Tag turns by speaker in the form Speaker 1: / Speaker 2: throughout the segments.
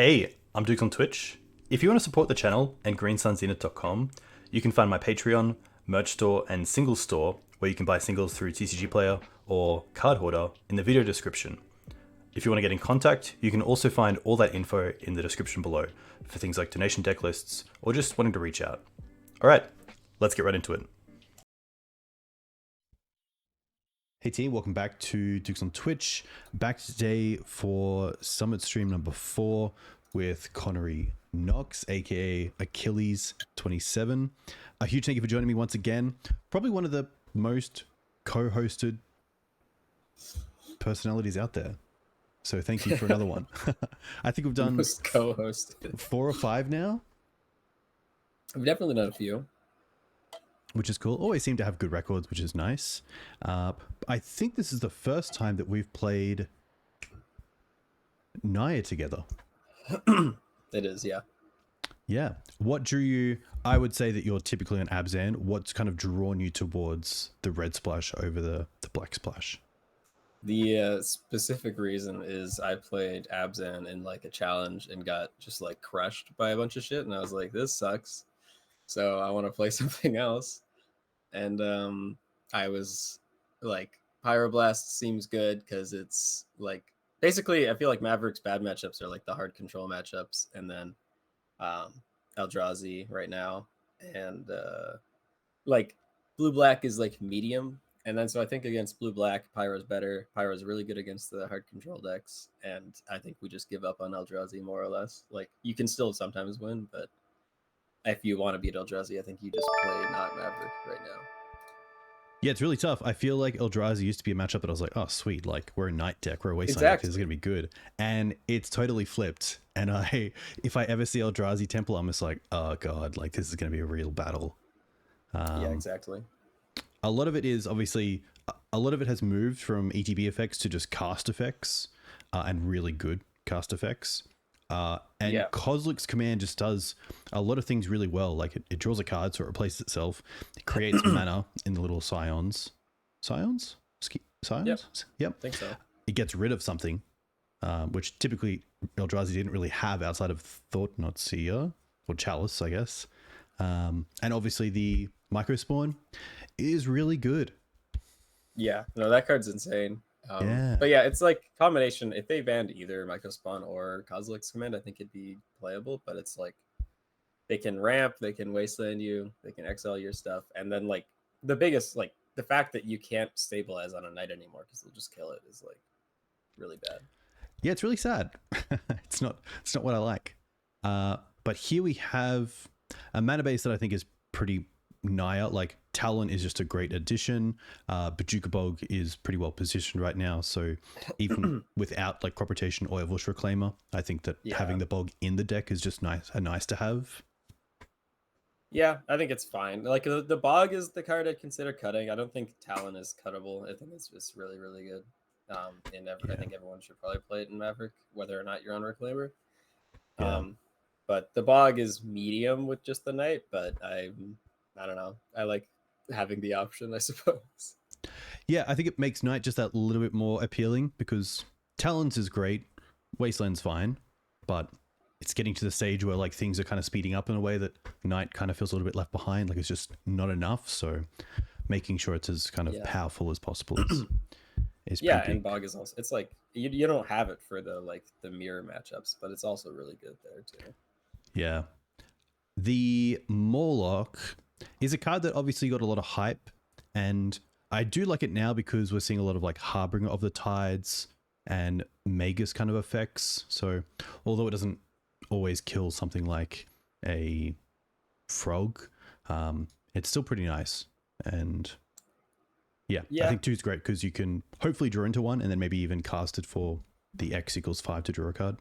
Speaker 1: Hey, I'm Duke on Twitch. If you want to support the channel and greensunzenith.com, you can find my Patreon, merch store, and singles store where you can buy singles through TCG Player or Card Hoarder in the video description. If you want to get in contact, you can also find all that info in the description below for things like donation deck lists or just wanting to reach out. Alright, let's get right into it. Hey team, welcome back to Dukes on Twitch. Back today for Summit stream number 4 with Connery Knox, aka Achilles27. A huge thank you for joining me once again. Probably one of the most co-hosted personalities out there. So thank you for another one. I think we've done
Speaker 2: most co-hosted
Speaker 1: 4 or 5 now.
Speaker 2: I've definitely done a few.
Speaker 1: Which is cool. Always seem to have good records, which is nice. I think this is the first time that we've played Naya together.
Speaker 2: It is, yeah.
Speaker 1: Yeah. What drew you? I would say that you're typically an Abzan. What's kind of drawn you towards the red splash over the black splash?
Speaker 2: The specific reason is I played Abzan in like a challenge and got just like crushed by a bunch of shit, and I was like, this sucks. So I want to play something else. And I was like, Pyroblast seems good because it's like, basically, I feel like Maverick's bad matchups are like the hard control matchups. And then Eldrazi right now. And like blue-black is like medium. And then so I think against blue-black, Pyro's better. Pyro's really good against the hard control decks. And I think we just give up on Eldrazi more or less. Like, you can still sometimes win, but if you want to beat Eldrazi, I think you just play not Maverick right now.
Speaker 1: Yeah, it's really tough. I feel like Eldrazi used to be a matchup that I was like, oh, sweet. Like, we're a Night deck, we're a Wasteland deck. This is going to be good. And it's totally flipped. And if I ever see Eldrazi Temple, I'm just like, oh, God, like, this is going to be a real battle.
Speaker 2: Yeah, exactly.
Speaker 1: A lot of it is, obviously, a lot of it has moved from ETB effects to just cast effects and really good cast effects. And
Speaker 2: yeah.
Speaker 1: Kozilek's command just does a lot of things really well. Like it draws a card, so it replaces itself. It creates mana in the little scions. Scions? Scions? Yep.
Speaker 2: I think so.
Speaker 1: It gets rid of something, which typically Eldrazi didn't really have outside of Thought-Knot-Seer, or Chalice, I guess. And obviously the Micro Spawn is really good.
Speaker 2: Yeah, no, that card's insane.
Speaker 1: Yeah.
Speaker 2: But yeah, it's like combination. If they banned either Microspawn or Kozilek's command, I think it'd be playable. But it's like they can ramp, they can wasteland you, they can exile your stuff, and then like the biggest, like the fact that you can't stabilize on a knight anymore because they'll just kill it is like really bad.
Speaker 1: Yeah, it's really sad. It's not what I like. But here we have a mana base that I think is pretty Naya. Like Talon is just a great addition. Bojuka Bog is pretty well positioned right now. So even without like crop rotation or Bush Reclaimer, I think that having the Bog in the deck is just nice to have.
Speaker 2: Yeah, I think it's fine. Like the Bog is the card I'd consider cutting. I don't think Talon is cuttable. I think it's just really, really good. I think everyone should probably play it in Maverick, whether or not you're on Reclaimer.
Speaker 1: Yeah.
Speaker 2: But the Bog is medium with just the Knight, but I don't know. I like having the option, I suppose.
Speaker 1: Yeah, I think it makes Knight just that little bit more appealing because Talons is great, Wasteland's fine, but it's getting to the stage where like things are kind of speeding up in a way that Knight kind of feels a little bit left behind, like it's just not enough. So making sure it's as kind of powerful as possible is
Speaker 2: yeah,
Speaker 1: pretty
Speaker 2: and
Speaker 1: big.
Speaker 2: Bog is also, it's like you don't have it for the mirror matchups, but it's also really good there too.
Speaker 1: Yeah. The Mawloc is a card that obviously got a lot of hype, and I do like it now because we're seeing a lot of like Harbinger of the Tides and Magus kind of effects. So although it doesn't always kill something like a frog, it's still pretty nice. And yeah. I think 2 is great because you can hopefully draw into 1 and then maybe even cast it for the X=5 to draw a card.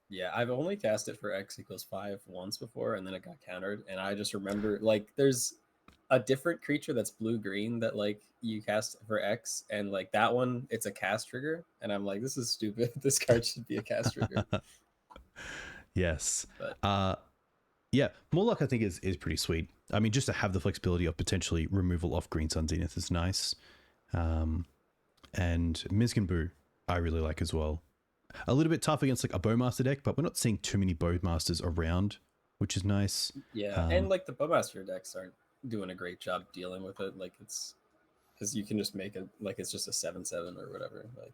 Speaker 2: Yeah, I've only cast it for X=5 once before, and then it got countered. And I just remember, like, there's a different creature that's blue-green that, like, you cast for X, and, like, that one, it's a cast trigger. And I'm like, this is stupid. This card should be a cast trigger.
Speaker 1: Yes.
Speaker 2: But,
Speaker 1: yeah, Mawloc I think is pretty sweet. I mean, just to have the flexibility of potentially removal off Green Sun Zenith is nice. And Minsc I really like as well. A little bit tough against like a Bowmaster deck, but we're not seeing too many Bowmasters around, which is nice.
Speaker 2: Yeah, and like the Bowmaster decks aren't doing a great job dealing with it. Like it's because you can just make it like it's just a 7/7 or whatever. Like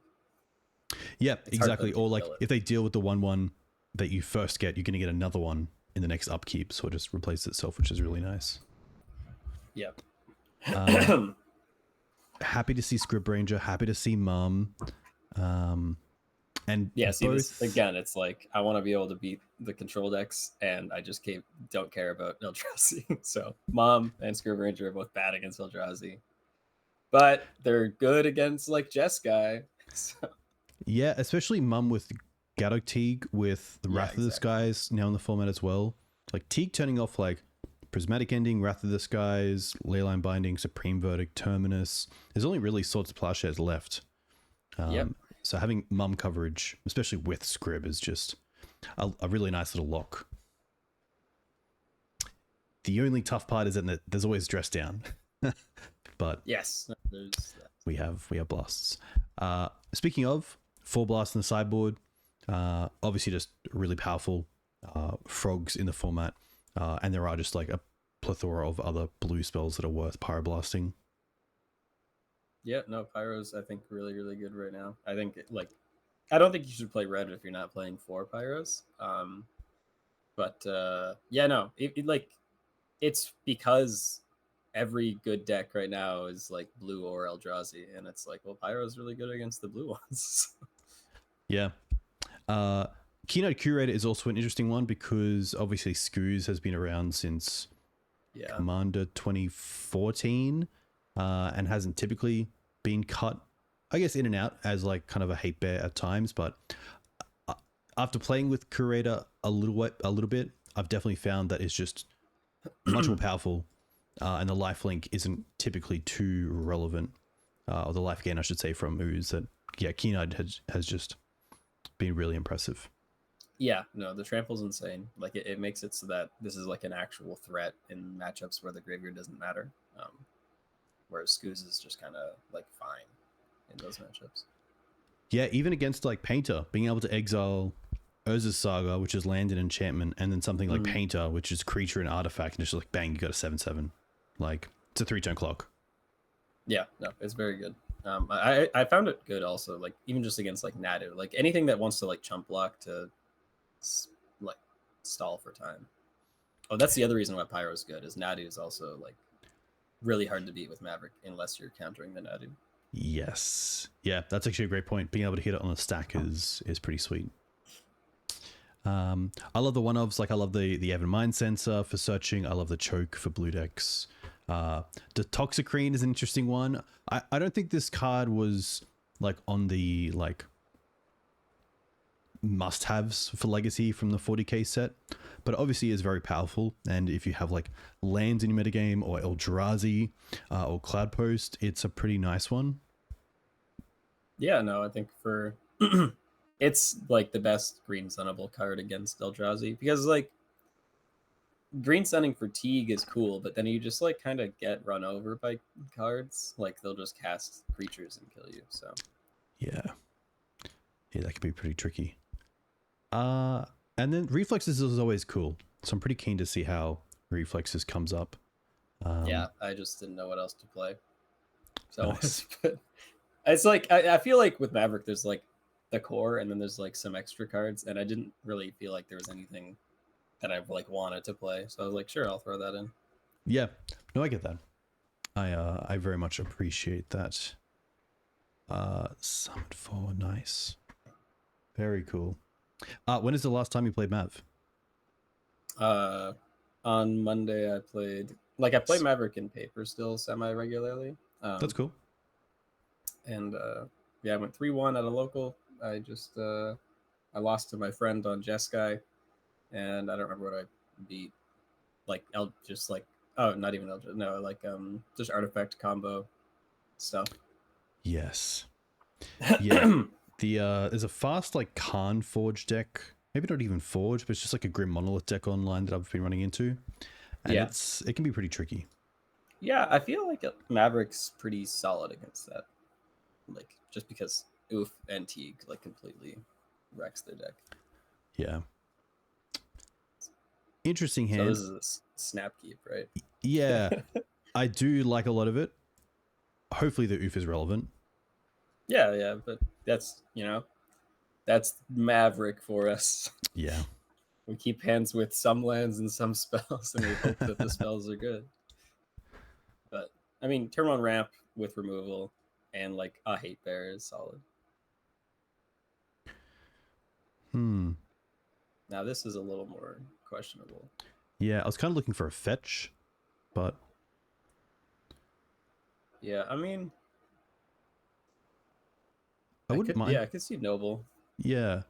Speaker 1: yeah,
Speaker 2: it's hard for
Speaker 1: exactly.
Speaker 2: them to
Speaker 1: Or like
Speaker 2: kill it.
Speaker 1: if they deal with the 1/1 that you first get, you're going to get another one in the next upkeep, so it just replaces itself, which is really nice.
Speaker 2: Yeah.
Speaker 1: Happy to see Scryb Ranger. Happy to see Mum. And
Speaker 2: yeah, see
Speaker 1: both...
Speaker 2: this again. It's like I want to be able to beat the control decks, and I just don't care about Eldrazi. So Mom and Scryb Ranger are both bad against Eldrazi, but they're good against like Jeskai. So.
Speaker 1: Yeah, especially Mum with Gaddock Teeg with the
Speaker 2: Yeah,
Speaker 1: Wrath of the Skies now in the format as well. Like Teeg turning off like Prismatic Ending, Wrath of the Skies, Leyline Binding, Supreme Verdict, Terminus. There's only really Swords of Plowshares left.
Speaker 2: Yep.
Speaker 1: So having Mum coverage, especially with Scryb, is just a really nice little lock. The only tough part is that there's always Dress Down. But
Speaker 2: yes, there's that.
Speaker 1: we have blasts. Speaking of 4 blasts in the sideboard, obviously just really powerful frogs in the format, and there are just like a plethora of other blue spells that are worth pyroblasting.
Speaker 2: Yeah, no, Pyro's I think really, really good right now. I think I don't think you should play red if you're not playing 4 Pyros. But yeah, no, it's because every good deck right now is like blue or Eldrazi, and it's like, well, Pyro's really good against the blue ones.
Speaker 1: Yeah. Keen-Eyed Curator is also an interesting one because obviously Scooz has been around since Commander 2014 and hasn't typically been cut, I guess, in and out as like kind of a hate bear at times. But after playing with Curator a little bit, I've definitely found that it's just much more powerful, and the lifelink isn't typically too relevant, or the life gain, I should say, from Ooze. That Keen-Eyed has just been really impressive.
Speaker 2: Yeah, no, the trample's insane. Like it makes it so that this is like an actual threat in matchups where the graveyard doesn't matter. Whereas Scooz is just kind of like fine in those matchups.
Speaker 1: Yeah, even against like Painter, being able to exile Urza's Saga, which is land and enchantment, and then something like Painter, which is creature and artifact, and it's just like bang, you got a 7/7. Like it's a 3-turn clock.
Speaker 2: Yeah, no, it's very good. I found it good also, like even just against like Nadu, like anything that wants to like chump block to like stall for time. Oh, that's the other reason why Pyro is good, is Nadu is also like really hard to beat with Maverick unless you're countering the Nadu.
Speaker 1: Yes. Yeah, that's actually a great point. Being able to hit it on the stack is pretty sweet. I love the one-ofs, like I love the Aven Mindcensor for searching. I love the Choke for blue decks. The Toxicrene is an interesting one. I don't think this card was like on the like must-haves for Legacy from the 40k set, but obviously is very powerful, and if you have like lands in your metagame or Eldrazi or Cloudpost, it's a pretty nice one.
Speaker 2: Yeah, no, I think for it's like the best green sunnable card against Eldrazi, because like green sunning for Teeg is cool, but then you just like kind of get run over by cards. Like they'll just cast creatures and kill you. So
Speaker 1: yeah, that can be pretty tricky. And then Reflexes is always cool, so I'm pretty keen to see how Reflexes comes up.
Speaker 2: yeah, I just didn't know what else to play, so
Speaker 1: nice.
Speaker 2: it's like I feel like with Maverick there's like the core, and then there's like some extra cards, and I didn't really feel like there was anything that I like wanted to play, so I was like, sure, I'll throw that in.
Speaker 1: Yeah, no, I get that. I very much appreciate that. Summon 4, nice, very cool. When is the last time you played Mav?
Speaker 2: On Monday I played Maverick in paper still semi-regularly.
Speaker 1: That's cool.
Speaker 2: And yeah, I went 3-1 at a local. I just I lost to my friend on Jeskai, and I don't remember what I beat. Like just like not even just artifact combo stuff.
Speaker 1: Yes. Yeah. There's a fast like Khan Forge deck, maybe not even Forge, but it's just like a Grim Monolith deck online that I've been running into, and it can be pretty tricky.
Speaker 2: Yeah, I feel like Maverick's pretty solid against that, like just because Ouphe and Teeg like completely wrecks their deck.
Speaker 1: Yeah. Interesting
Speaker 2: So
Speaker 1: hand.
Speaker 2: this is a snap keep, right?
Speaker 1: Yeah. I do like a lot of it. Hopefully the Ouphe is relevant.
Speaker 2: Yeah, but that's, that's Maverick for us.
Speaker 1: Yeah.
Speaker 2: We keep hands with some lands and some spells, and we hope that the spells are good. But, I mean, turn on ramp with removal and, like, a hate bear is solid. Now, this is a little more questionable.
Speaker 1: Yeah, I was kind of looking for a fetch, but...
Speaker 2: Yeah, I mean...
Speaker 1: I wouldn't mind.
Speaker 2: Yeah, I could see Noble.
Speaker 1: Yeah.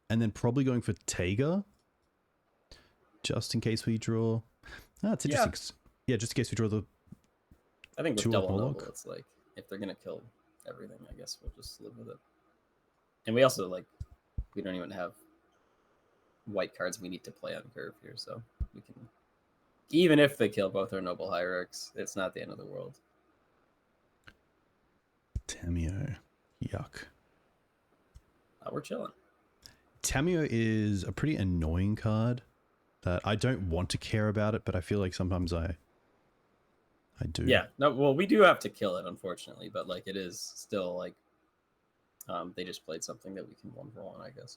Speaker 1: And then probably going for Taiga, just in case we draw... it's interesting. Yeah, just in case we draw the...
Speaker 2: I think with double
Speaker 1: Mawloc.
Speaker 2: Noble, it's like, if they're going to kill everything, I guess we'll just live with it. And we also, like, we don't even have white cards we need to play on curve here, so we can... Even if they kill both our Noble Hierarchs, it's not the end of the world.
Speaker 1: Tamiyo. Yuck.
Speaker 2: We're chilling.
Speaker 1: Tamiyo is a pretty annoying card that I don't want to care about it, but I feel like sometimes I do.
Speaker 2: Yeah. No, well, we do have to kill it, unfortunately, but like it is still like they just played something that we can 1-for-1, I guess.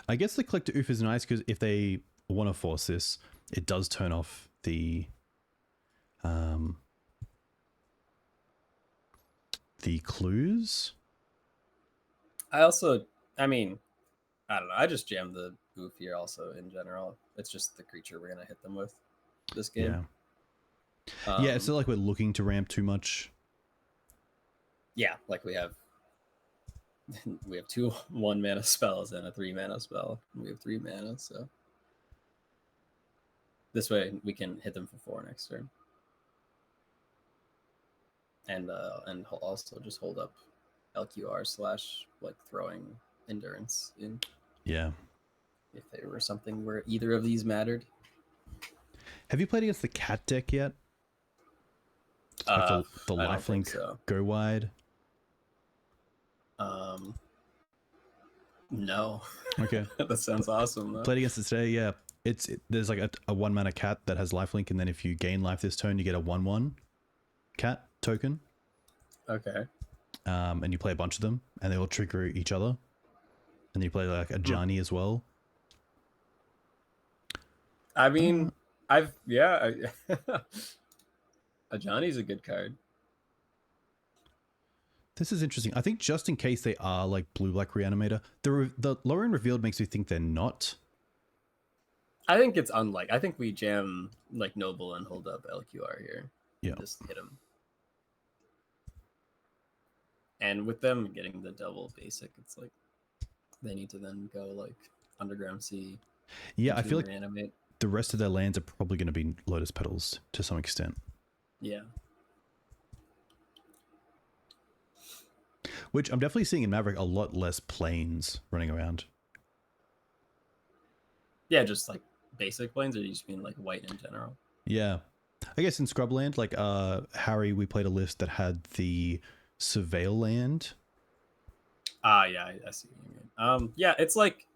Speaker 1: I guess the Collector Ouphe is nice because if they want to force this, it does turn off the clues.
Speaker 2: I mean, I don't know. I just jammed the Ouphe here also in general. It's just the creature we're going to hit them with this game.
Speaker 1: Yeah. Yeah, it's not like we're looking to ramp too much.
Speaker 2: Yeah, like we have 2 1-mana spells and a 3-mana spell. We have 3 mana, so this way we can hit them for 4 next turn. And also just hold up LQR / like throwing endurance in.
Speaker 1: Yeah.
Speaker 2: If there were something where either of these mattered.
Speaker 1: Have you played against the cat deck yet? Like the lifelink
Speaker 2: so.
Speaker 1: Go Wide?
Speaker 2: No.
Speaker 1: Okay.
Speaker 2: That sounds awesome though.
Speaker 1: Played against it today, yeah. There's like a 1-mana cat that has lifelink, and then if you gain life this turn, you get a 1/1 cat token.
Speaker 2: Okay.
Speaker 1: And you play a bunch of them, and they all trigger each other. And you play like a Ajani as well.
Speaker 2: I mean, Ajani's a good card.
Speaker 1: This is interesting. I think just in case they are like blue-black Reanimator, the lower end revealed makes me think they're not.
Speaker 2: I think it's unlike. I think we jam like Noble and hold up LQR here.
Speaker 1: Yeah.
Speaker 2: Just hit them. And with them getting the double basic, it's like they need to then go like Underground Sea.
Speaker 1: Yeah, I feel like
Speaker 2: Reanimate.
Speaker 1: The rest of their lands are probably going to be Lotus Petals to some extent.
Speaker 2: Yeah.
Speaker 1: Which I'm definitely seeing in Maverick a lot less planes running around.
Speaker 2: Yeah, just like basic planes, or you just mean like white in general?
Speaker 1: Yeah. I guess in Scrubland, like Harry, we played a list that had the Surveil land.
Speaker 2: Yeah, I see what you mean. Yeah, it's like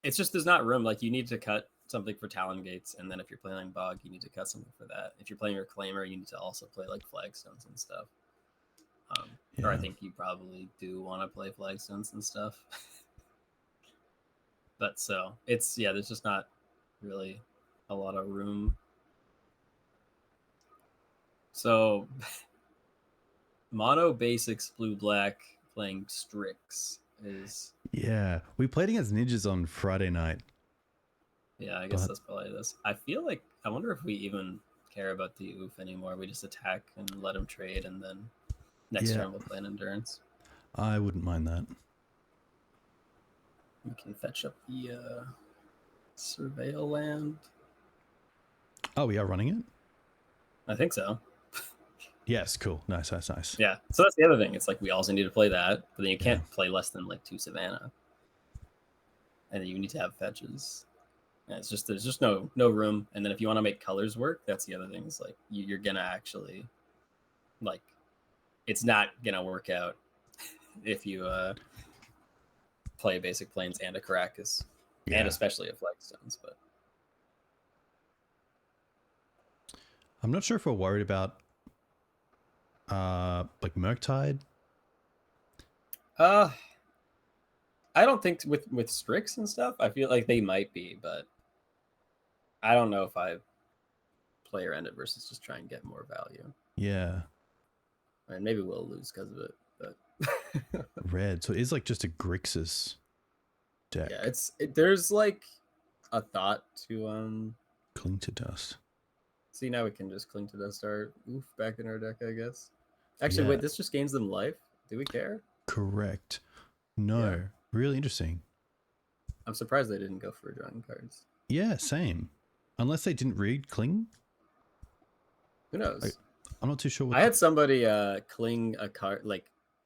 Speaker 2: it's just there's not room. Like you need to cut something for Talon Gates, and then if you're playing Bog, you need to cut something for that. If you're playing your Claimer, you need to also play like Flagstones and stuff. Or I think you probably do want to play Flagstones and stuff. But so it's there's just not really a lot of room. So mono basics blue black playing Strix is
Speaker 1: we played against ninjas on Friday night.
Speaker 2: Yeah, I guess that's probably this. I feel like I wonder if we even care about the Ouphe anymore. We just attack and let him trade, and then next turn we'll play an endurance.
Speaker 1: I wouldn't mind that.
Speaker 2: We can fetch up the Surveil land.
Speaker 1: Oh, we are running it?
Speaker 2: I think so.
Speaker 1: Yes, cool. Nice.
Speaker 2: Yeah, so that's the other thing. It's like we also need to play that, but then you can't play less than like 2 Savannah. And then you need to have fetches. And it's just there's just no room. And then if you want to make colors work, that's the other thing. It's like you're gonna actually like it's not gonna work out if you play basic planes and a Karakas, and especially a Flagstones. But
Speaker 1: I'm not sure if we're worried about like Murktide.
Speaker 2: I don't think with Strix and stuff. I feel like they might be, but I don't know if I player ended versus just try and get more value.
Speaker 1: Yeah.
Speaker 2: I mean, maybe we'll lose because of it, but
Speaker 1: Red. So it is like just a Grixis deck.
Speaker 2: Yeah, there's like a thought to
Speaker 1: Cling to Dust.
Speaker 2: See, now we can just Cling to Dust our Ouphe back in our deck, I guess. Actually, wait, this just gains them life? Do we care?
Speaker 1: Correct. No. Yeah. Really interesting.
Speaker 2: I'm surprised they didn't go for drawing cards.
Speaker 1: Yeah, same. Unless they didn't read Cling.
Speaker 2: Who knows?
Speaker 1: I'm not too sure.
Speaker 2: I had somebody Cling a card, like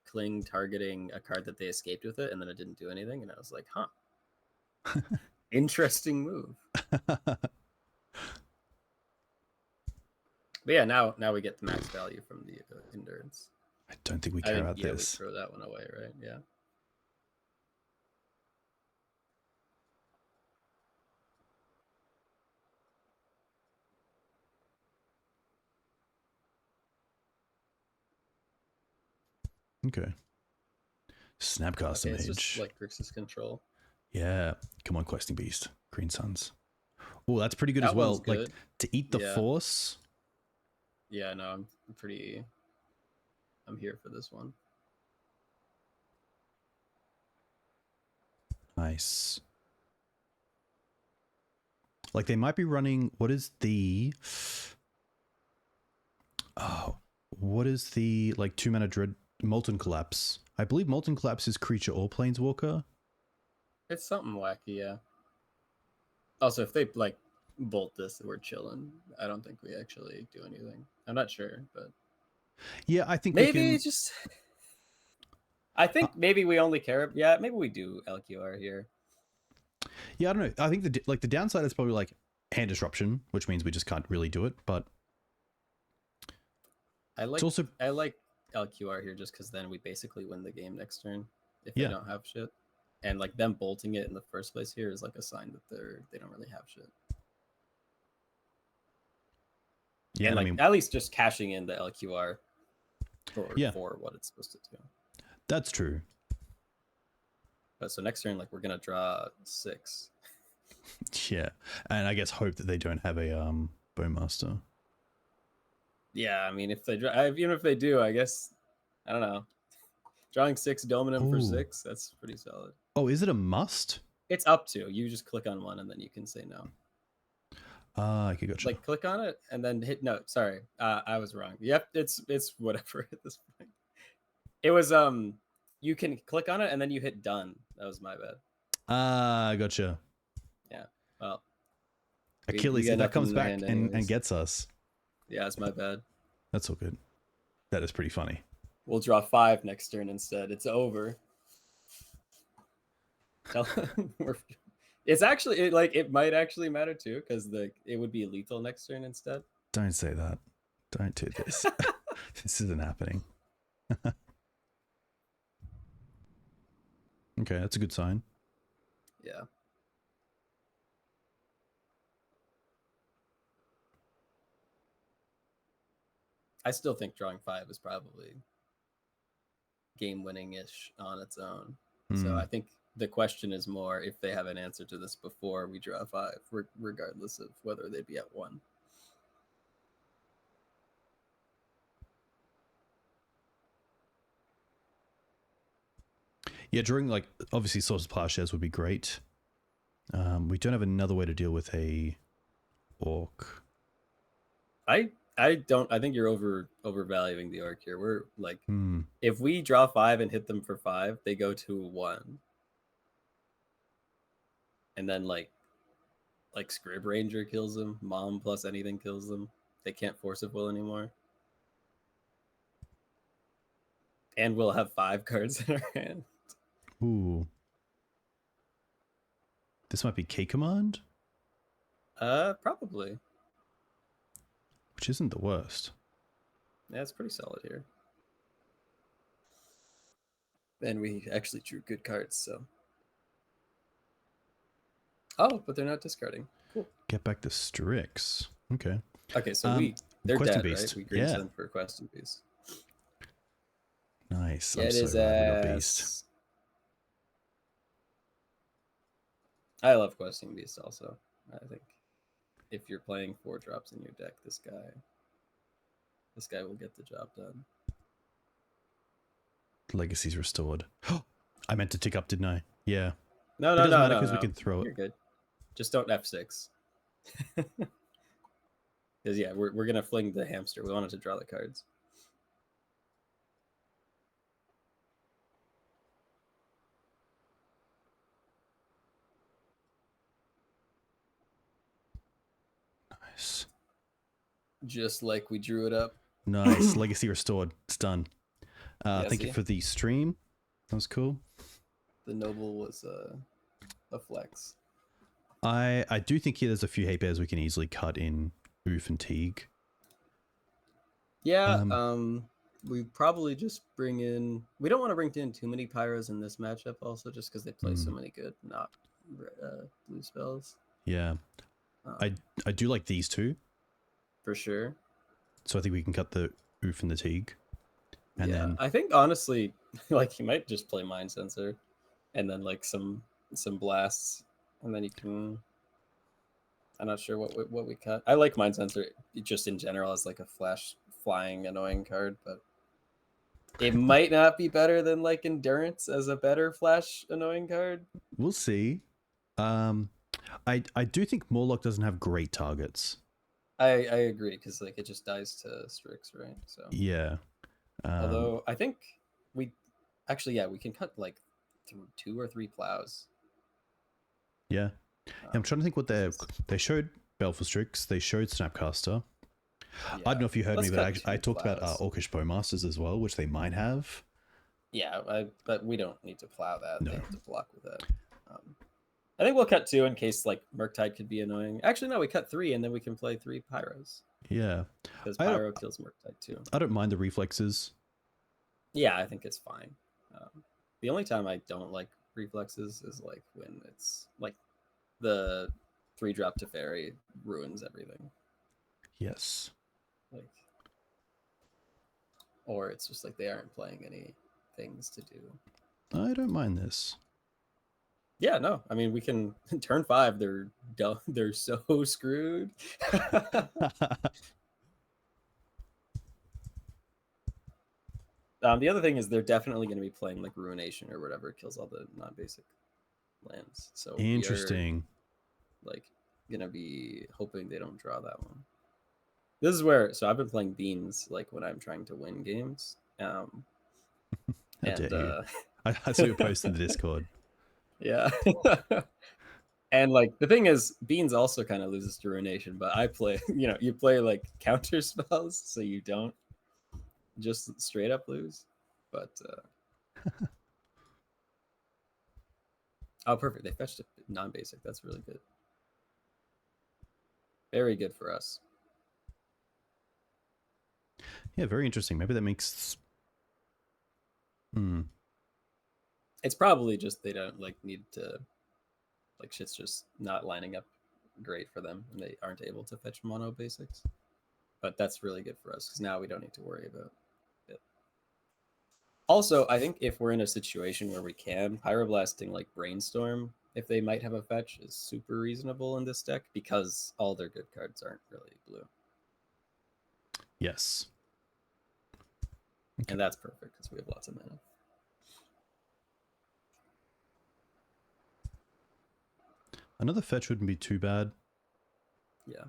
Speaker 2: Cling targeting a card that they escaped with it, and then it didn't do anything, and I was like, huh. Interesting move. But yeah, now we get the max value from the endurance.
Speaker 1: I don't think we care about this.
Speaker 2: We throw that one away, right? Yeah.
Speaker 1: Okay. Snapcaster Mage.
Speaker 2: It's just like Grixis control.
Speaker 1: Yeah. Come on, Questing Beast. Green Suns. Oh, that's pretty good as well. Like to eat the force.
Speaker 2: Yeah, no, I'm here for this one.
Speaker 1: Nice. Like they might be running, what is the like 2-mana Dread Molten Collapse? I believe Molten Collapse is creature or planeswalker.
Speaker 2: It's something wacky, yeah. Also, if they like bolt this, we're chilling. I don't think we actually do anything. I'm not sure, but
Speaker 1: yeah, I think
Speaker 2: maybe I think maybe we only care. Yeah, maybe we do LQR here.
Speaker 1: Yeah, I don't know. I think the downside is probably like hand disruption, which means we just can't really do it. But
Speaker 2: I like LQR here just because then we basically win the game next turn if they don't have shit. And like them bolting it in the first place here is like a sign that they don't really have shit. Yeah, and like, I mean, at least just cashing in the LQR for what it's supposed to do.
Speaker 1: That's true.
Speaker 2: But so next turn, like we're gonna draw 6.
Speaker 1: Yeah, and I guess hope that they don't have a Bowmaster.
Speaker 2: Yeah, I mean, if they even if they do, I guess I don't know. Drawing 6 Dominum for 6, that's pretty solid.
Speaker 1: Oh, is it a must?
Speaker 2: It's up to you. Just click on one and then you can say no.
Speaker 1: Okay, gotcha.
Speaker 2: Like click on it and then hit no. Sorry, I was wrong. Yep, it's whatever at this point. It was you can click on it and then you hit done. That was my bad.
Speaker 1: Gotcha.
Speaker 2: Yeah. Well,
Speaker 1: Achilles, if that comes back and gets us.
Speaker 2: Yeah, it's my bad.
Speaker 1: That's all good. That is pretty funny.
Speaker 2: We'll draw 5 next turn instead. It's over. It's actually it might actually matter too because it would be lethal next turn instead.
Speaker 1: Don't say that. Don't do this. This isn't happening. Okay, that's a good sign.
Speaker 2: Yeah. I still think drawing 5 is probably game-winning-ish on its own. So I think the question is more if they have an answer to this before we draw 5, regardless of whether they'd be at 1.
Speaker 1: Yeah, drawing like obviously Source of Plowshares would be great. We don't have another way to deal with a orc.
Speaker 2: I think you're overvaluing the orc here. We're like if we draw 5 and hit them for 5, they go to 1. And then like Scryb Ranger kills them, Mom plus anything kills them. They can't force of will anymore. And we'll have 5 cards in our hand.
Speaker 1: Ooh. This might be Key Command?
Speaker 2: Probably.
Speaker 1: Which isn't the worst.
Speaker 2: Yeah, it's pretty solid here. And we actually drew good cards, so. Oh, but they're not discarding. Cool.
Speaker 1: Get back the Strix. Okay.
Speaker 2: Okay, so they're
Speaker 1: Questing
Speaker 2: dead,
Speaker 1: Beast.
Speaker 2: right? We green them for Questing Beast.
Speaker 1: Nice.
Speaker 2: Get
Speaker 1: I'm so
Speaker 2: his
Speaker 1: glad we got
Speaker 2: ass.
Speaker 1: Beast.
Speaker 2: I love Questing Beast also. I think if you're playing 4-drops in your deck, this guy will get the job done.
Speaker 1: Legacy's restored. I meant to tick up, didn't I? Yeah.
Speaker 2: No,
Speaker 1: It doesn't matter because we can throw
Speaker 2: You're
Speaker 1: it.
Speaker 2: good. Just don't F6. Because yeah, we're gonna fling the hamster. We wanted to draw the cards.
Speaker 1: Nice.
Speaker 2: Just like we drew it up.
Speaker 1: Nice. Legacy restored. It's done.
Speaker 2: Yeah,
Speaker 1: thank you for the stream. That was cool.
Speaker 2: The Noble was a flex.
Speaker 1: I do think here there's a few hate bears we can easily cut in Ouphe and Teeg.
Speaker 2: Yeah, we probably just bring in. We don't want to bring in too many pyros in this matchup, also, just because they play so many good not blue spells.
Speaker 1: Yeah, I do like these two
Speaker 2: for sure.
Speaker 1: So I think we can cut the Ouphe and the Teeg, and then
Speaker 2: I think honestly, like he might just play Mindcensor, and then like some blasts, and then you can. I'm not sure what we cut. I like Mindcensor just in general as like a flying annoying card, but it might not be better than like Endurance as a better flash annoying card.
Speaker 1: We'll see. I do think Mawloc doesn't have great targets.
Speaker 2: I agree because like it just dies to Strix, right? So
Speaker 1: yeah.
Speaker 2: Although I think we we can cut like 2 or 3 plows.
Speaker 1: Yeah. I'm trying to think what they showed Baleful Strix, they showed Snapcaster. Yeah. I don't know if you heard me, but I talked about Orcish Bowmasters as well, which they might have.
Speaker 2: Yeah, but we don't need to plow that.
Speaker 1: No.
Speaker 2: They have to block with that. I think we'll cut 2 in case like Murktide could be annoying. Actually, no, we cut 3 and then we can play 3 Pyros.
Speaker 1: Yeah.
Speaker 2: Because Pyro kills Murktide too.
Speaker 1: I don't mind the reflexes.
Speaker 2: Yeah, I think it's fine. The only time I don't like reflexes is like when it's like the 3-drop to fairy ruins everything.
Speaker 1: Yes.
Speaker 2: Like, or it's just like they aren't playing any things to do.
Speaker 1: I don't mind this.
Speaker 2: Yeah, no. I mean, we can turn 5. They're dumb. They're so screwed. The other thing is they're definitely going to be playing like Ruination or whatever kills all the non-basic lands. So
Speaker 1: interesting.
Speaker 2: Like gonna be hoping they don't draw that one. This is where I've been playing beans like when I'm trying to win games.
Speaker 1: How dare you? I saw your post in the Discord.
Speaker 2: Yeah. And like the thing is, beans also kind of loses to Ruination, but I play, you play like counter spells, so you don't just straight up lose. But oh, perfect! They fetched a non-basic. That's really good. Very good for us.
Speaker 1: Yeah, very interesting. Maybe that makes.
Speaker 2: It's probably just they don't like need to. Like shit's just not lining up great for them, and they aren't able to fetch mono basics. But that's really good for us because now we don't need to worry about it. Also, I think if we're in a situation where we can, Pyroblasting like Brainstorm, if they might have a fetch, is super reasonable in this deck because all their good cards aren't really blue.
Speaker 1: Yes.
Speaker 2: Okay. And that's perfect because we have lots of mana.
Speaker 1: Another fetch wouldn't be too bad.
Speaker 2: Yeah.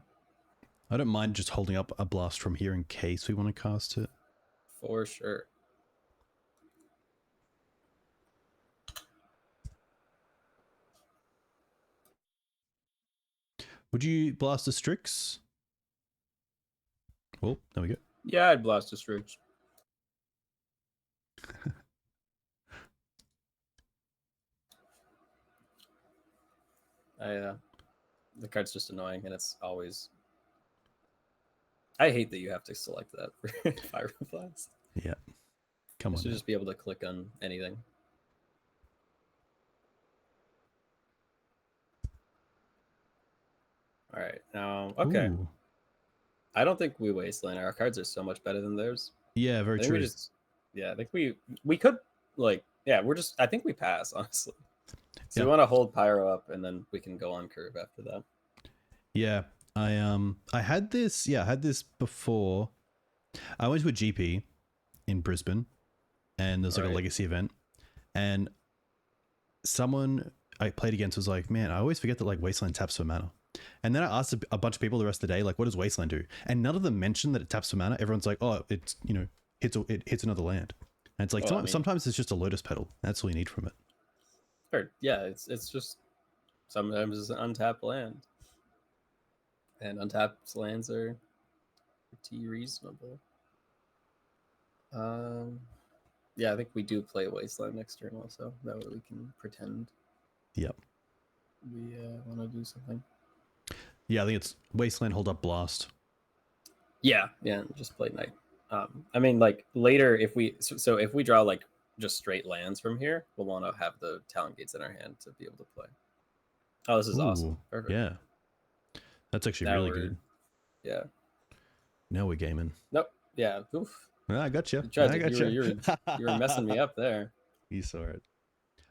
Speaker 1: I don't mind just holding up a blast from here in case we want to cast it.
Speaker 2: For sure.
Speaker 1: Would you blast a Strix? Oh, there we go.
Speaker 2: Yeah, I'd blast a Strix. The card's just annoying, and it's always I hate that you have to select that for Pyroblast.
Speaker 1: Yeah. Come
Speaker 2: You
Speaker 1: on.
Speaker 2: should
Speaker 1: Now.
Speaker 2: just be able to click on anything. All right, now, okay.
Speaker 1: Ooh.
Speaker 2: I don't think we wasteland. Our cards are so much better than theirs.
Speaker 1: Yeah, very
Speaker 2: I think we
Speaker 1: true.
Speaker 2: just, yeah, I think we could like, yeah, I think we pass honestly. So
Speaker 1: Yeah.
Speaker 2: we want to hold Pyro up, and then we can go on curve after that.
Speaker 1: Yeah. I had this, I had this before. I went to a GP in Brisbane and there's like a legacy event, and someone I played against was like, man, I always forget that like Wasteland taps for mana. And then I asked a bunch of people the rest of the day, like, what does Wasteland do? And none of them mentioned that it taps for mana. Everyone's like, oh, it's, it hits another land. And it's like,
Speaker 2: Well, I mean,
Speaker 1: sometimes it's just a Lotus Petal. That's all you need from it.
Speaker 2: or yeah, it's just sometimes it's an untapped land, and untapped lands are pretty reasonable. Yeah, I think we do play Wasteland next turn also. That way we can pretend.
Speaker 1: Yep.
Speaker 2: We want to do something.
Speaker 1: Yeah, I think it's Wasteland, hold up, blast.
Speaker 2: Yeah, just play Night. I mean, like later, if we if we draw like just straight lands from here, we'll want to have the Talon Gates in our hand to be able to play. Oh, this is awesome! Perfect.
Speaker 1: Yeah, that's actually really good.
Speaker 2: Yeah.
Speaker 1: Now we're gaming.
Speaker 2: Nope. Yeah. Oof.
Speaker 1: I got you.
Speaker 2: You were messing me up there.
Speaker 1: You saw it.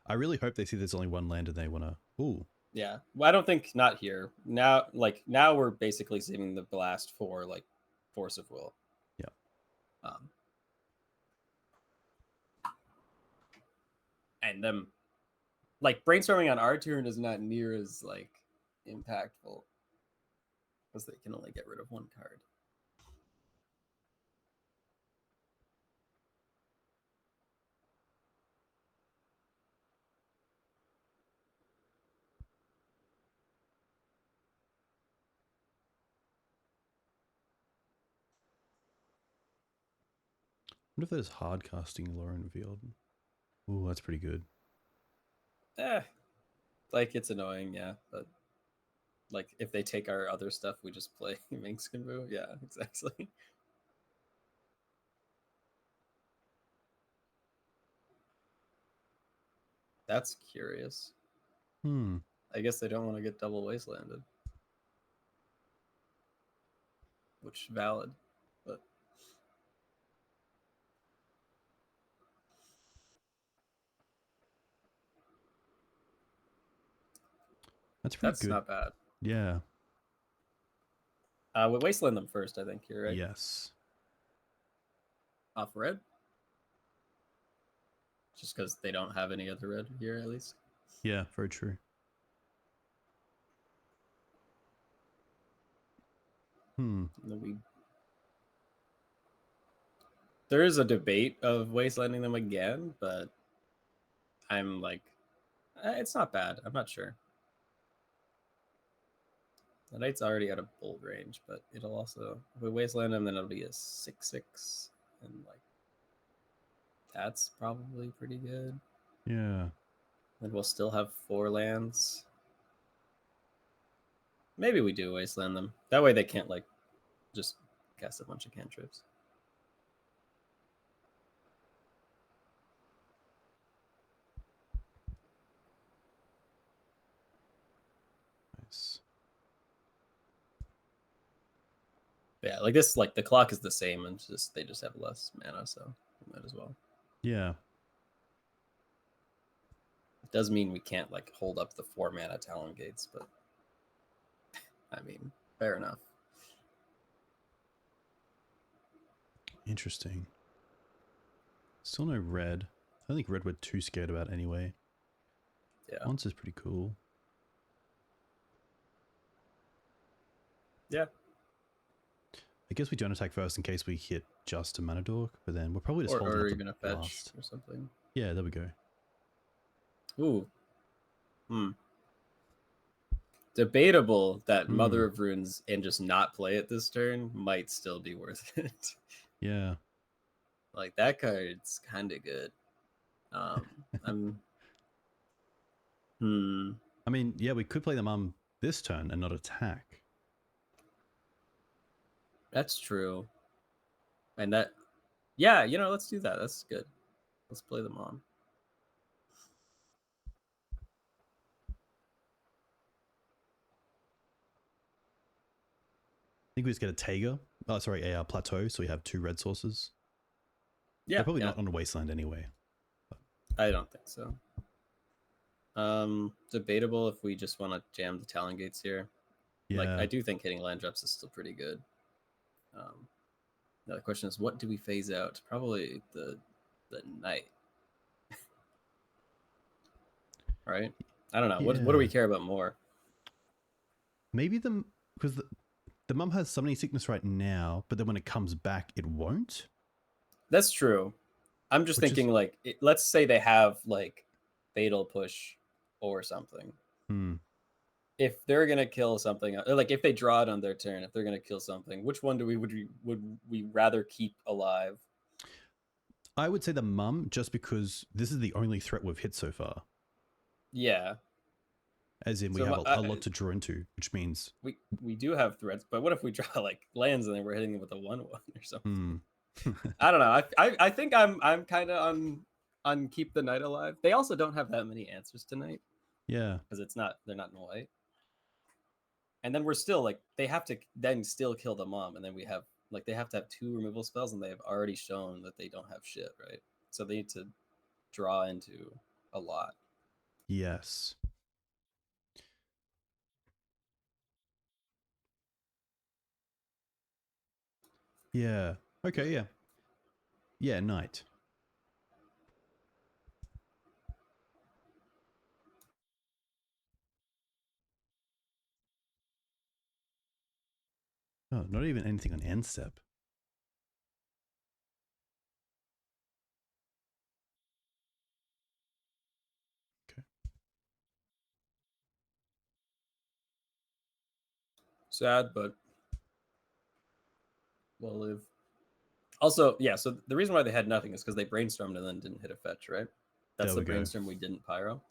Speaker 1: I really hope they see there's only one land and they want to. Ooh.
Speaker 2: Yeah. Well, I don't think not here. Now we're basically saving the blast for like Force of Will.
Speaker 1: Yeah.
Speaker 2: And them like brainstorming on our turn is not near as like impactful because they can only get rid of one card.
Speaker 1: What if there's hard casting Lore revealed? Ooh, that's pretty good.
Speaker 2: Like it's annoying, yeah, but like if they take our other stuff, we just play Minsc and Boo. Yeah, exactly. That's curious. I guess they don't want to get double wastelanded, which valid, but
Speaker 1: That's good.
Speaker 2: Not bad.
Speaker 1: Yeah.
Speaker 2: We wasteland them first, I think. You're right.
Speaker 1: Yes.
Speaker 2: Off red, just because they don't have any other red here, at least.
Speaker 1: Yeah, very true.
Speaker 2: There is a debate of wastelanding them again, but I'm like, it's not bad. I'm not sure. The Knight's already out of bold range, but it'll also, if we wasteland him, then it'll be a 6/6, and like that's probably pretty good.
Speaker 1: Yeah.
Speaker 2: And we'll still have 4 lands. Maybe we do wasteland them. That way they can't like just cast a bunch of cantrips.
Speaker 1: Nice.
Speaker 2: Yeah, like this, like the clock is the same, and just they just have less mana, so we might as well.
Speaker 1: Yeah.
Speaker 2: It does mean we can't like hold up the 4 mana Talon Gates, but I mean, fair enough.
Speaker 1: Interesting. Still no red. I don't think red we're too scared about anyway.
Speaker 2: Yeah.
Speaker 1: Once is pretty cool.
Speaker 2: Yeah.
Speaker 1: I guess we don't attack first in case we hit just a mana dork, but then we're probably just holding
Speaker 2: or
Speaker 1: up
Speaker 2: even a fetch
Speaker 1: blast.
Speaker 2: or something.
Speaker 1: Yeah, there we go.
Speaker 2: Ooh. Debatable that Mother of Runes and just not play it this turn might still be worth it.
Speaker 1: Yeah.
Speaker 2: Like that card's kind of good. I'm.
Speaker 1: I mean, yeah, we could play the this turn and not attack.
Speaker 2: That's true. And that, yeah, you know, let's do that. That's good. Let's play them on.
Speaker 1: I think we just get a Taiga. Oh, sorry, a Plateau. So we have 2 red sources.
Speaker 2: Yeah,
Speaker 1: They're probably not on a wasteland anyway.
Speaker 2: But. I don't think so. Debatable if we just want to jam the Talon Gates here.
Speaker 1: Yeah.
Speaker 2: Like, I do think hitting land drops is still pretty good. Now the question is, what do we phase out? Probably the Knight. Right? I don't know.
Speaker 1: Yeah.
Speaker 2: What do we care about more?
Speaker 1: Maybe because the mum has summoning sickness right now, but then when it comes back, it won't.
Speaker 2: That's true. I'm just thinking like, let's say they have like Fatal Push or something. If they're gonna kill something, or like if they draw it on their turn, if they're gonna kill something, which one would we rather keep alive?
Speaker 1: I would say the mum, just because this is the only threat we've hit so far.
Speaker 2: Yeah.
Speaker 1: As in, we have a lot to draw into, which means
Speaker 2: we do have threats. But what if we draw like lands and then we're hitting it with a 1/1 or something? I don't know. I think I'm kind of on keep the Knight alive. They also don't have that many answers tonight.
Speaker 1: Yeah,
Speaker 2: because they're not in white. And then we're still like they have to then still kill the mom, and then we have like they have to have 2 removal spells, and they have already shown that they don't have shit, right? So they need to draw into a lot.
Speaker 1: Yes. Yeah. Okay. Yeah. Yeah. Knight. Oh, not even anything on end step. Okay.
Speaker 2: Sad, but we'll live. Also, yeah, so the reason why they had nothing is because they brainstormed and then didn't hit a fetch, right? That's the brainstorm we didn't pyro.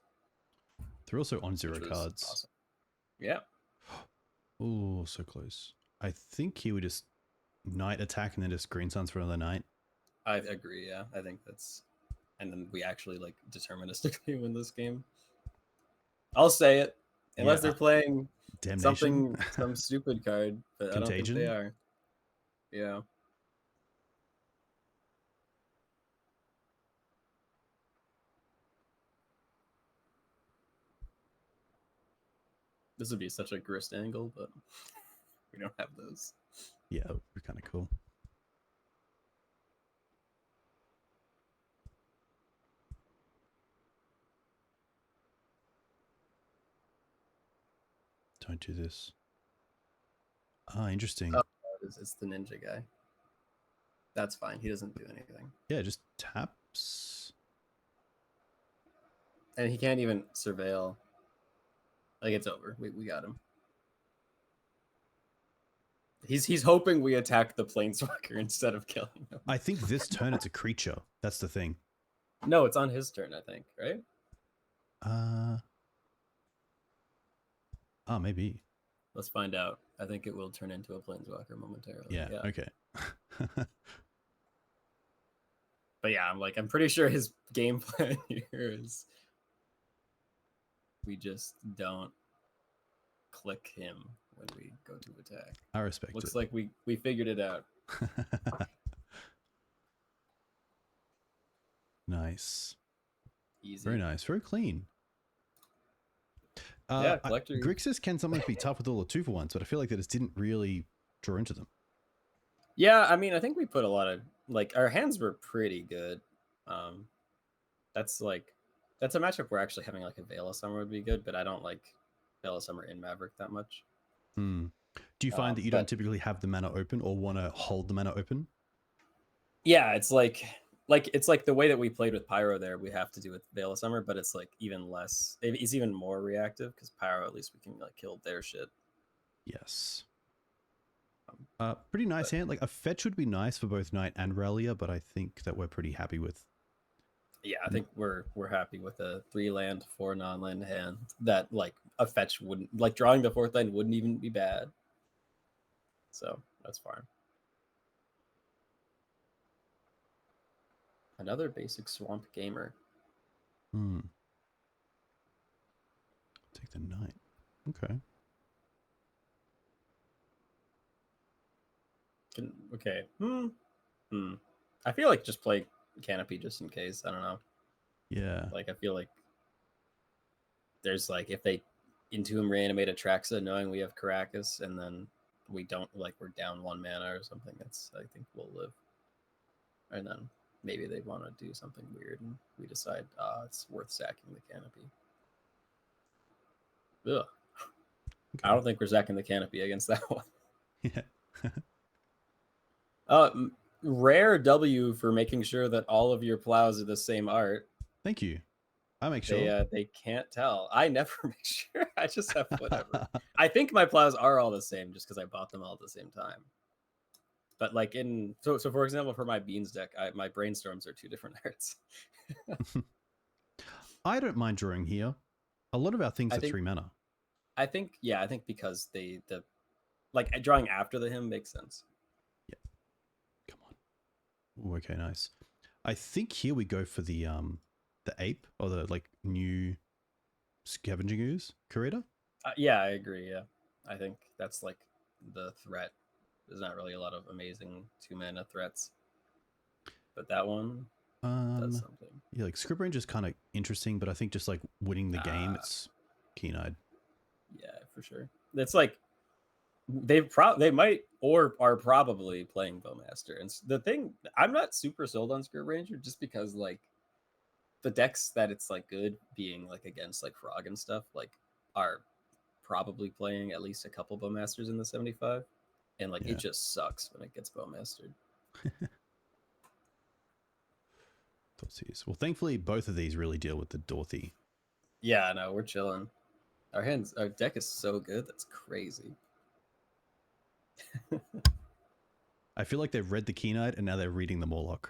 Speaker 1: They're also on 0 cards.
Speaker 2: Awesome. Yeah.
Speaker 1: Oh, so close. I think he would just Knight attack and then just Green Suns for another Knight.
Speaker 2: I agree, yeah. I think that's... And then we actually, like, deterministically win this game. I'll say it. Unless they're playing
Speaker 1: Damnation?
Speaker 2: some stupid card, but
Speaker 1: Contagion?
Speaker 2: I don't think they are. Yeah. This would be such a grist angle, but we don't have those.
Speaker 1: Yeah, that would be kind of cool. Don't do this. Ah, interesting.
Speaker 2: Oh, it's the ninja guy. That's fine. He doesn't do anything.
Speaker 1: Yeah, just taps.
Speaker 2: And he can't even surveil. Like, it's over. We got him. He's hoping we attack the planeswalker instead of killing him.
Speaker 1: I think this turn it's a creature. That's the thing.
Speaker 2: No, it's on his turn, I think, right?
Speaker 1: Maybe.
Speaker 2: Let's find out. I think it will turn into a planeswalker momentarily.
Speaker 1: Yeah. Okay.
Speaker 2: But yeah, I'm pretty sure his game plan here is we just don't click him when we go to attack.
Speaker 1: I respect
Speaker 2: Looks
Speaker 1: it.
Speaker 2: like we figured it out.
Speaker 1: Nice.
Speaker 2: Easy.
Speaker 1: Very nice. Very clean.
Speaker 2: Yeah, Collector.
Speaker 1: Grixis can sometimes be tough with all the 2-for-1s, but I feel like they just didn't really draw into them.
Speaker 2: Yeah, I mean, I think we put a lot of, like, our hands were pretty good. That's a matchup where actually having like a Veil of Summer would be good, but I don't like Veil of Summer in Maverick that much.
Speaker 1: Do you find that you don't typically have the mana open or want to hold the mana open?
Speaker 2: Yeah, it's like the way that we played with Pyro there, we have to do with Veil of Summer, but it's like even less. It's even more reactive because Pyro, at least we can like kill their shit.
Speaker 1: Yes. Pretty nice hand. Like a fetch would be nice for both Knight and Rallier, but I think that we're pretty happy with.
Speaker 2: Yeah, I think we're happy with a 3-land, 4 non-land hand that like a fetch wouldn't, like drawing the 4th land wouldn't even be bad. So that's fine. Another basic swamp gamer.
Speaker 1: Take the knight. Okay.
Speaker 2: Okay. I feel like just play Canopy just in case. I don't know.
Speaker 1: Yeah.
Speaker 2: Like, I feel like there's like, if they Entomb reanimate Atraxa knowing we have Karakas and then we don't, like, we're down 1 mana or something, that's, I think we'll live. And then maybe they want to do something weird and we decide it's worth sacking the Canopy. Ugh. Okay. I don't think we're sacking the Canopy against that one.
Speaker 1: Yeah.
Speaker 2: Rare W for making sure that all of your plows are the same art.
Speaker 1: Thank you. I make sure.
Speaker 2: They can't tell. I never make sure. I just have whatever. I think my plows are all the same just because I bought them all at the same time. But like so for example, for my beans deck, my brainstorms are 2 different arts.
Speaker 1: I don't mind drawing here. A lot of our things are 3 mana.
Speaker 2: I think because like drawing after the hymn makes sense.
Speaker 1: Yeah. Come on. Ooh, okay, nice. I think here we go for the ape or the like new scavenging ooze curator.
Speaker 2: Yeah, I agree. Yeah, I think that's like the threat. There's not really a lot of amazing 2 mana threats, but that one does something.
Speaker 1: Yeah, like Scryb Ranger is kind of interesting, but I think just like winning the game, it's Keen-Eyed.
Speaker 2: Yeah, for sure. It's like they might or are probably playing Bowmaster. And the thing, I'm not super sold on Scryb Ranger just because like the decks that it's like good being like against like Frog and stuff like are probably playing at least a couple Bowmasters in the 75. And like it just sucks when it gets Bowmastered.
Speaker 1: Well, thankfully both of these really deal with the Dorothy.
Speaker 2: Yeah, no, we're chilling. Our deck is so good, that's crazy.
Speaker 1: I feel like they've read the Keen-Eyed and now they're reading the Mawloc.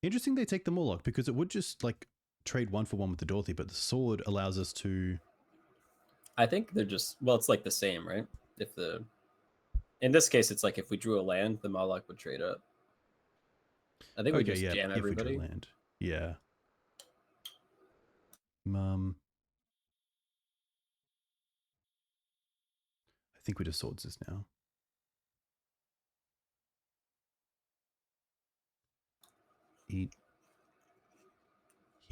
Speaker 1: Interesting they take the Mawloc because it would just like trade 1 for 1 with the Dorothy, but the sword allows us to...
Speaker 2: I think they're just, well, it's like the same, right? In this case, it's like if we drew a land, the Mawloc would trade up. I think we just jam everybody.
Speaker 1: If we drew land. Yeah. I think we just swords this now. Eat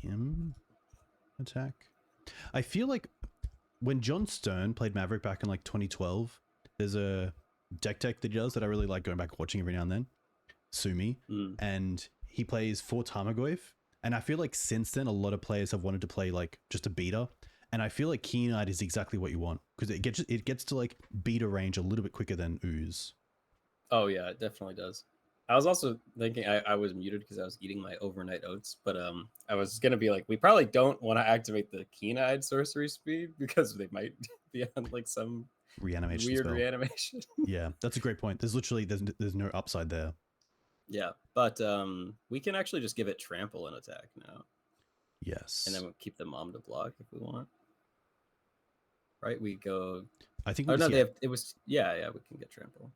Speaker 1: him. Attack. I feel like when John Stern played Maverick back in like 2012, there's a deck tech that he does that I really like going back watching every now and then. Sumi. And he plays 4 Tarmogoyf. And I feel like since then, a lot of players have wanted to play like just a beater. And I feel like Keen-Eyed is exactly what you want because it gets to like beater range a little bit quicker than Ooze.
Speaker 2: Oh yeah, it definitely does. I was also thinking I was muted because I was eating my overnight oats, but I was gonna be like, we probably don't want to activate the Keen-Eyed sorcery speed because they might be on like some
Speaker 1: reanimation
Speaker 2: weird
Speaker 1: spell.
Speaker 2: Reanimation.
Speaker 1: Yeah, that's a great point. There's no upside there.
Speaker 2: Yeah, but we can actually just give it trample and attack now.
Speaker 1: Yes,
Speaker 2: and then we'll keep the mom to block if we want. Right, we go.
Speaker 1: I think.
Speaker 2: Oh no, they have. It was we can get trample.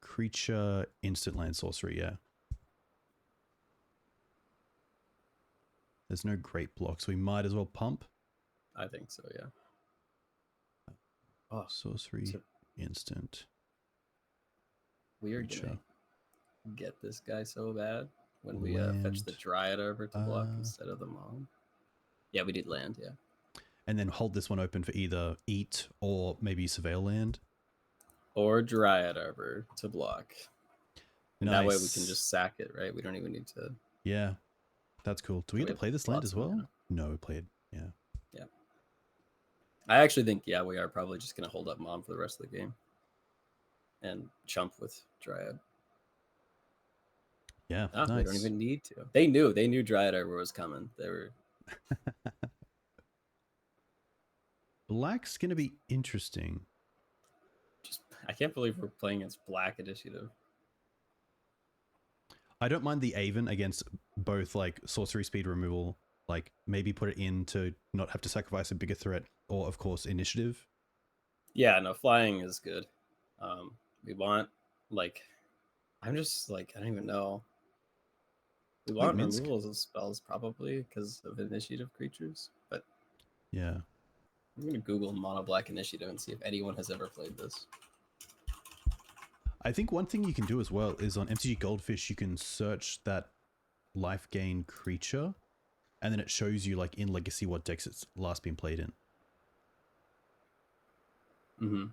Speaker 1: Creature instant land sorcery, yeah. There's no great block, so we might as well pump.
Speaker 2: I think so, yeah.
Speaker 1: Oh, sorcery instant.
Speaker 2: We are gonna get this guy so bad when we fetch the Dryad Arbor to block instead of the mom. Yeah, we did land, yeah.
Speaker 1: And then hold this one open for either eat or maybe surveil land.
Speaker 2: Or Dryad Arbor to block. And
Speaker 1: nice.
Speaker 2: That way we can just sack it, right? We don't even need to...
Speaker 1: Yeah, that's cool. Do we get to play this land as well? No, we played, yeah.
Speaker 2: Yeah. I actually think, we are probably just going to hold up mom for the rest of the game. And chump with Dryad.
Speaker 1: Yeah,
Speaker 2: nice.
Speaker 1: They
Speaker 2: don't even need to. They knew Dryad Arbor was coming. They were...
Speaker 1: Black's going to be interesting.
Speaker 2: I can't believe we're playing against Black Initiative.
Speaker 1: I don't mind the Aven against both like sorcery speed removal, like maybe put it in to not have to sacrifice a bigger threat, or of course initiative.
Speaker 2: Yeah, no, flying is good. We want like I'm just like, I don't even know. We
Speaker 1: Like
Speaker 2: want
Speaker 1: Minsc.
Speaker 2: removals of spells probably because of initiative creatures, but
Speaker 1: Yeah.
Speaker 2: I'm gonna Google mono black initiative and see if anyone has ever played this.
Speaker 1: I think one thing you can do as well is on MTG Goldfish, you can search that life gain creature, and then it shows you like in Legacy what decks it's last been played in.
Speaker 2: Mm-hmm.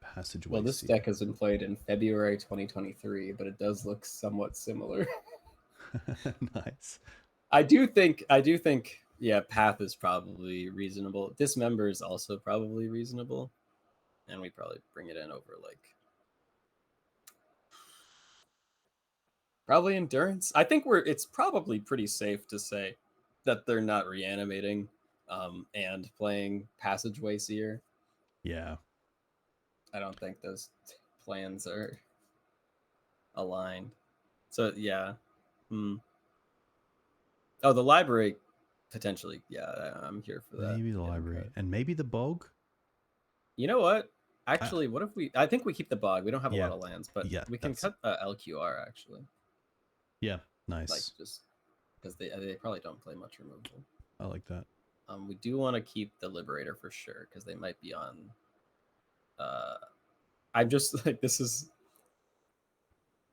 Speaker 1: Passageway.
Speaker 2: Well, this deck has been played in February 2023, but it does look somewhat similar.
Speaker 1: Nice.
Speaker 2: I do think, yeah, Path is probably reasonable. Dismember is also probably reasonable, and we probably bring it in over like probably Endurance. I think it's probably pretty safe to say that they're not reanimating and playing Passageway Seer.
Speaker 1: Yeah.
Speaker 2: I don't think those plans are aligned. So yeah. Hmm. Oh, the library potentially. Yeah, I'm here for that.
Speaker 1: Maybe the library and maybe the bog.
Speaker 2: You know what? Actually, what if we? I think we keep the bog. We don't have a
Speaker 1: Yeah.
Speaker 2: lot of lands, but
Speaker 1: Yeah,
Speaker 2: we can cut LQR actually.
Speaker 1: Yeah,
Speaker 2: Like
Speaker 1: nice.
Speaker 2: just because they probably don't play much removal.
Speaker 1: I like that.
Speaker 2: We do want to keep the Liberator for sure because they might be on. I'm just like this is.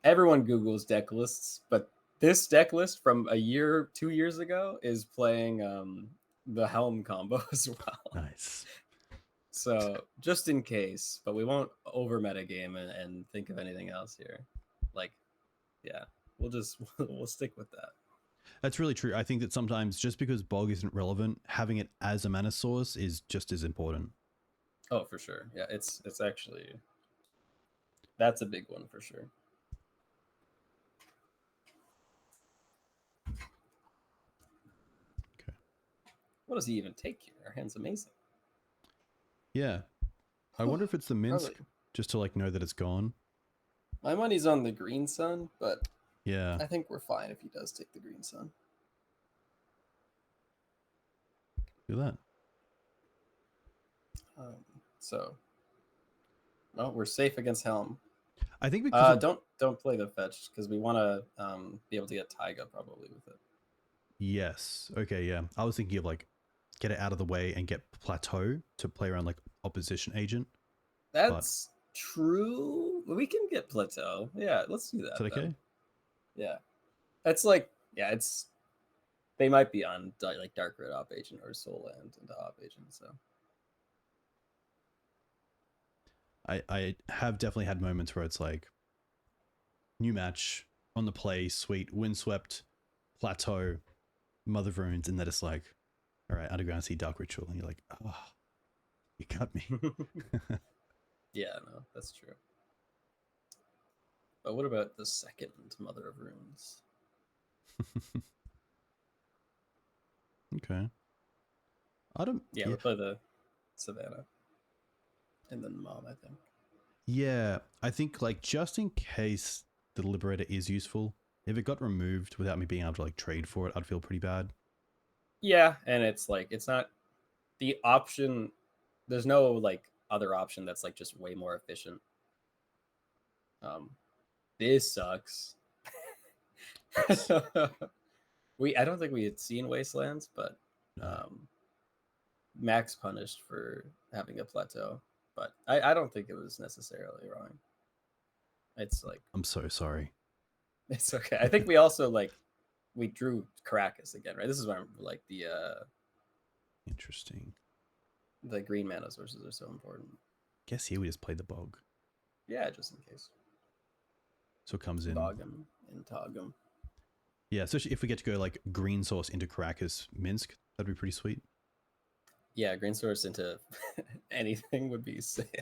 Speaker 2: Everyone Googles deck lists, but this deck list from 2 years ago is playing the Helm combo as well.
Speaker 1: Nice.
Speaker 2: So just in case, but we won't over metagame and think of anything else here. Like, yeah, we'll stick with that.
Speaker 1: That's really true. I think that sometimes just because bog isn't relevant, having it as a mana source is just as important.
Speaker 2: Oh, for sure. Yeah, it's actually that's a big one for sure.
Speaker 1: Okay.
Speaker 2: What does he even take here? Our hand's amazing.
Speaker 1: Yeah. I wonder if it's the Minsc, just to like know that it's gone.
Speaker 2: My money's on the Green Sun, but
Speaker 1: yeah,
Speaker 2: I think we're fine if he does take the Green Sun.
Speaker 1: Do that.
Speaker 2: So, well, we're safe against Helm.
Speaker 1: I think because
Speaker 2: don't play the fetch because we want to be able to get Taiga probably with it.
Speaker 1: Yes. Okay. Yeah. I was thinking of like get it out of the way and get Plateau to play around like opposition agent.
Speaker 2: That's true. We can get Plateau. Yeah, let's do that.
Speaker 1: Is that okay?
Speaker 2: Yeah, that's like it's. They might be on like Dark Red Op Agent or Soul Land into Op Agent. So
Speaker 1: I have definitely had moments where it's like new match on the play, sweet, Windswept, Plateau, Mother of Runes, and then it's like, all right, Underground Sea, Dark Ritual, and you're like, oh, you got me.
Speaker 2: yeah, no, that's true. But what about the second Mother of Runes?
Speaker 1: Okay.
Speaker 2: Yeah, we'll play the Savannah. And then Mom, I think.
Speaker 1: Yeah, I think like just in case the Liberator is useful, if it got removed without me being able to like trade for it, I'd feel pretty bad.
Speaker 2: Yeah, and it's like it's not the option. There's no like other option that's like just way more efficient. This sucks. I don't think we had seen Wastelands, but Max punished for having a Plateau, but I don't think it was necessarily wrong. It's like
Speaker 1: I'm so sorry.
Speaker 2: It's okay. I think we also like we drew Karakas again, right? This is when like the
Speaker 1: interesting.
Speaker 2: The green mana sources are so important.
Speaker 1: Guess here we just played the bog.
Speaker 2: Yeah, just in case.
Speaker 1: So it comes in.
Speaker 2: Bog'em and Tog'em.
Speaker 1: Yeah, especially if we get to go like green source into Karakas Minsc, that'd be pretty sweet.
Speaker 2: Yeah, green source into anything would be sick.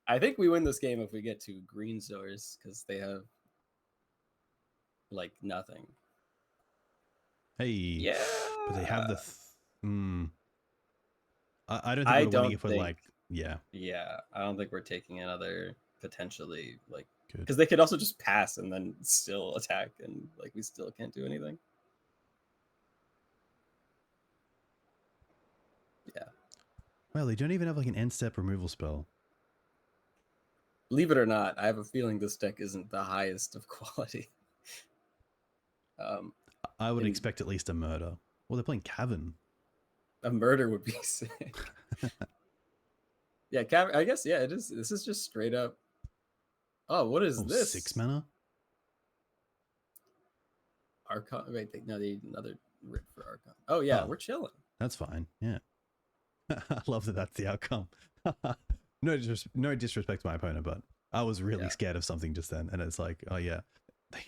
Speaker 2: I think we win this game if we get to green source because they have like nothing.
Speaker 1: Hey,
Speaker 2: yeah,
Speaker 1: but they have the. I don't think we're winning if we're like, yeah.
Speaker 2: I don't think we're taking another potentially like
Speaker 1: good
Speaker 2: because they could also just pass and then still attack and like we still can't do anything. Yeah.
Speaker 1: Well, they don't even have like an end step removal spell.
Speaker 2: believe it or not, I have a feeling this deck isn't the highest of quality.
Speaker 1: I would expect at least a murder. Well, they're playing Cavern.
Speaker 2: A murder would be sick. Yeah, Cavern. I guess, yeah, it is. This is just straight up. Oh, what is this?
Speaker 1: 6 mana?
Speaker 2: Archon. Wait, no, they need another writ for Archon. Oh, yeah, we're chilling.
Speaker 1: That's fine. Yeah. I love that that's the outcome. No disrespect to my opponent, but I was really scared of something just then. And it's like, oh, yeah. They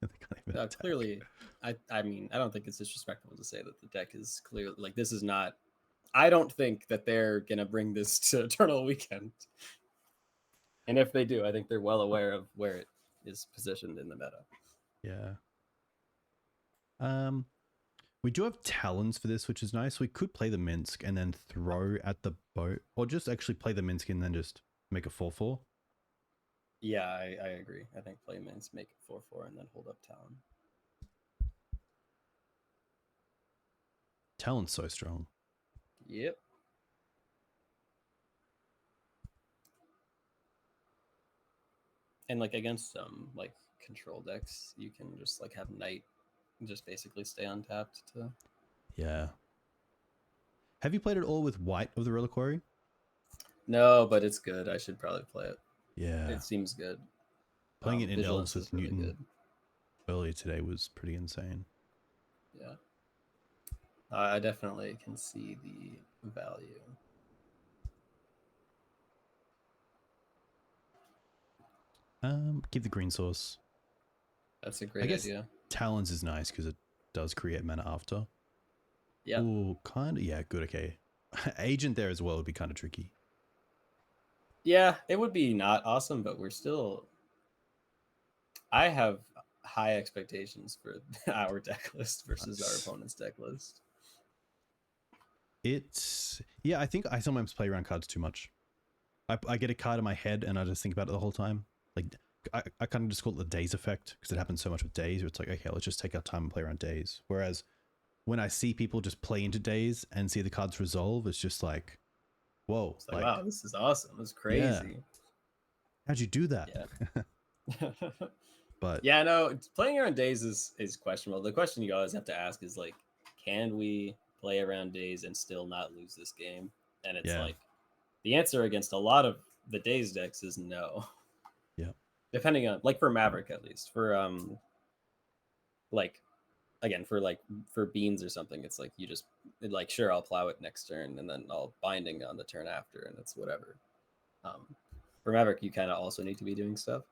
Speaker 1: can't even
Speaker 2: clearly, I mean, I don't think it's disrespectful to say that the deck is clearly, like, this is not... I don't think that they're going to bring this to Eternal Weekend. And if they do, I think they're well aware of where it is positioned in the meta.
Speaker 1: Yeah. We do have talons for this, which is nice. We could play the Minsc and then throw at the boat, or just actually play the Minsc and then just make a 4/4.
Speaker 2: Yeah, I agree. I think play Minsc, make it 4/4, and then hold up Talon.
Speaker 1: Talon's so strong.
Speaker 2: Yep. And like against some like control decks, you can just like have Knight and just basically stay untapped to...
Speaker 1: Yeah. Have you played it all with white of the Reliquary?
Speaker 2: No, but it's good. I should probably play it.
Speaker 1: Yeah.
Speaker 2: It seems good.
Speaker 1: Playing it in Elves with
Speaker 2: really
Speaker 1: Newton
Speaker 2: good.
Speaker 1: earlier today was pretty insane.
Speaker 2: Yeah. I definitely can see the value.
Speaker 1: Give the green source.
Speaker 2: That's a great idea.
Speaker 1: Talons is nice because it does create mana after.
Speaker 2: Yeah.
Speaker 1: Oh, kind of. Yeah, good. Okay. Agent there as well would be kind of tricky.
Speaker 2: Yeah, it would be not awesome, but we're still... I have high expectations for our deck list versus our opponent's deck list.
Speaker 1: It's... Yeah, I think I sometimes play around cards too much. I get a card in my head and I just think about it the whole time. Like, I kind of just call it the days effect because it happens so much with days where it's like, okay, let's just take our time and play around days. Whereas when I see people just play into days and see the cards resolve, it's just like, whoa.
Speaker 2: It's like, wow, this is awesome. It's crazy. Yeah.
Speaker 1: How'd you do that?
Speaker 2: Yeah.
Speaker 1: But
Speaker 2: yeah, no, playing around days is questionable. The question you always have to ask is like, can we play around days and still not lose this game? And it's like, the answer against a lot of the days decks is no.
Speaker 1: Yeah.
Speaker 2: Depending on, like for Maverick at least, for like again for beans or something, it's like you just like, sure, I'll plow it next turn and then I'll binding on the turn after and it's whatever. For Maverick, you kind of also need to be doing stuff.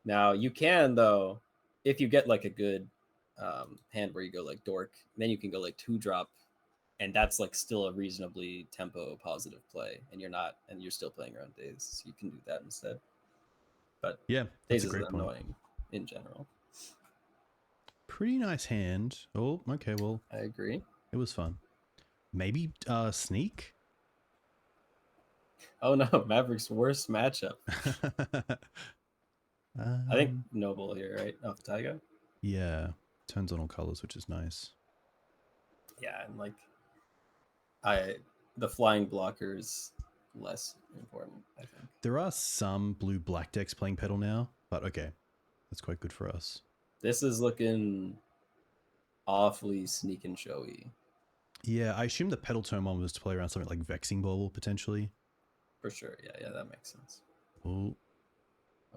Speaker 2: Now you can, though, if you get like a good hand where you go like Dork, then you can go like 2-drop, and that's like still a reasonably tempo positive play, and you're still playing around days, so you can do that instead. But
Speaker 1: yeah,
Speaker 2: days is annoying in general.
Speaker 1: Pretty nice hand. Oh, okay, well,
Speaker 2: I agree.
Speaker 1: It was fun. Maybe sneak.
Speaker 2: Oh no, Maverick's worst matchup. I think Noble here, right? Off Taiga.
Speaker 1: Yeah, turns on all colors, which is nice.
Speaker 2: Yeah, and like the flying blocker is less important, I think.
Speaker 1: There are some blue-black decks playing Pedal now, but okay, that's quite good for us.
Speaker 2: This is looking awfully sneak and showy.
Speaker 1: Yeah, I assume the Pedal turn one was to play around something like Vexing Bauble potentially.
Speaker 2: For sure, yeah, that makes sense.
Speaker 1: Oh,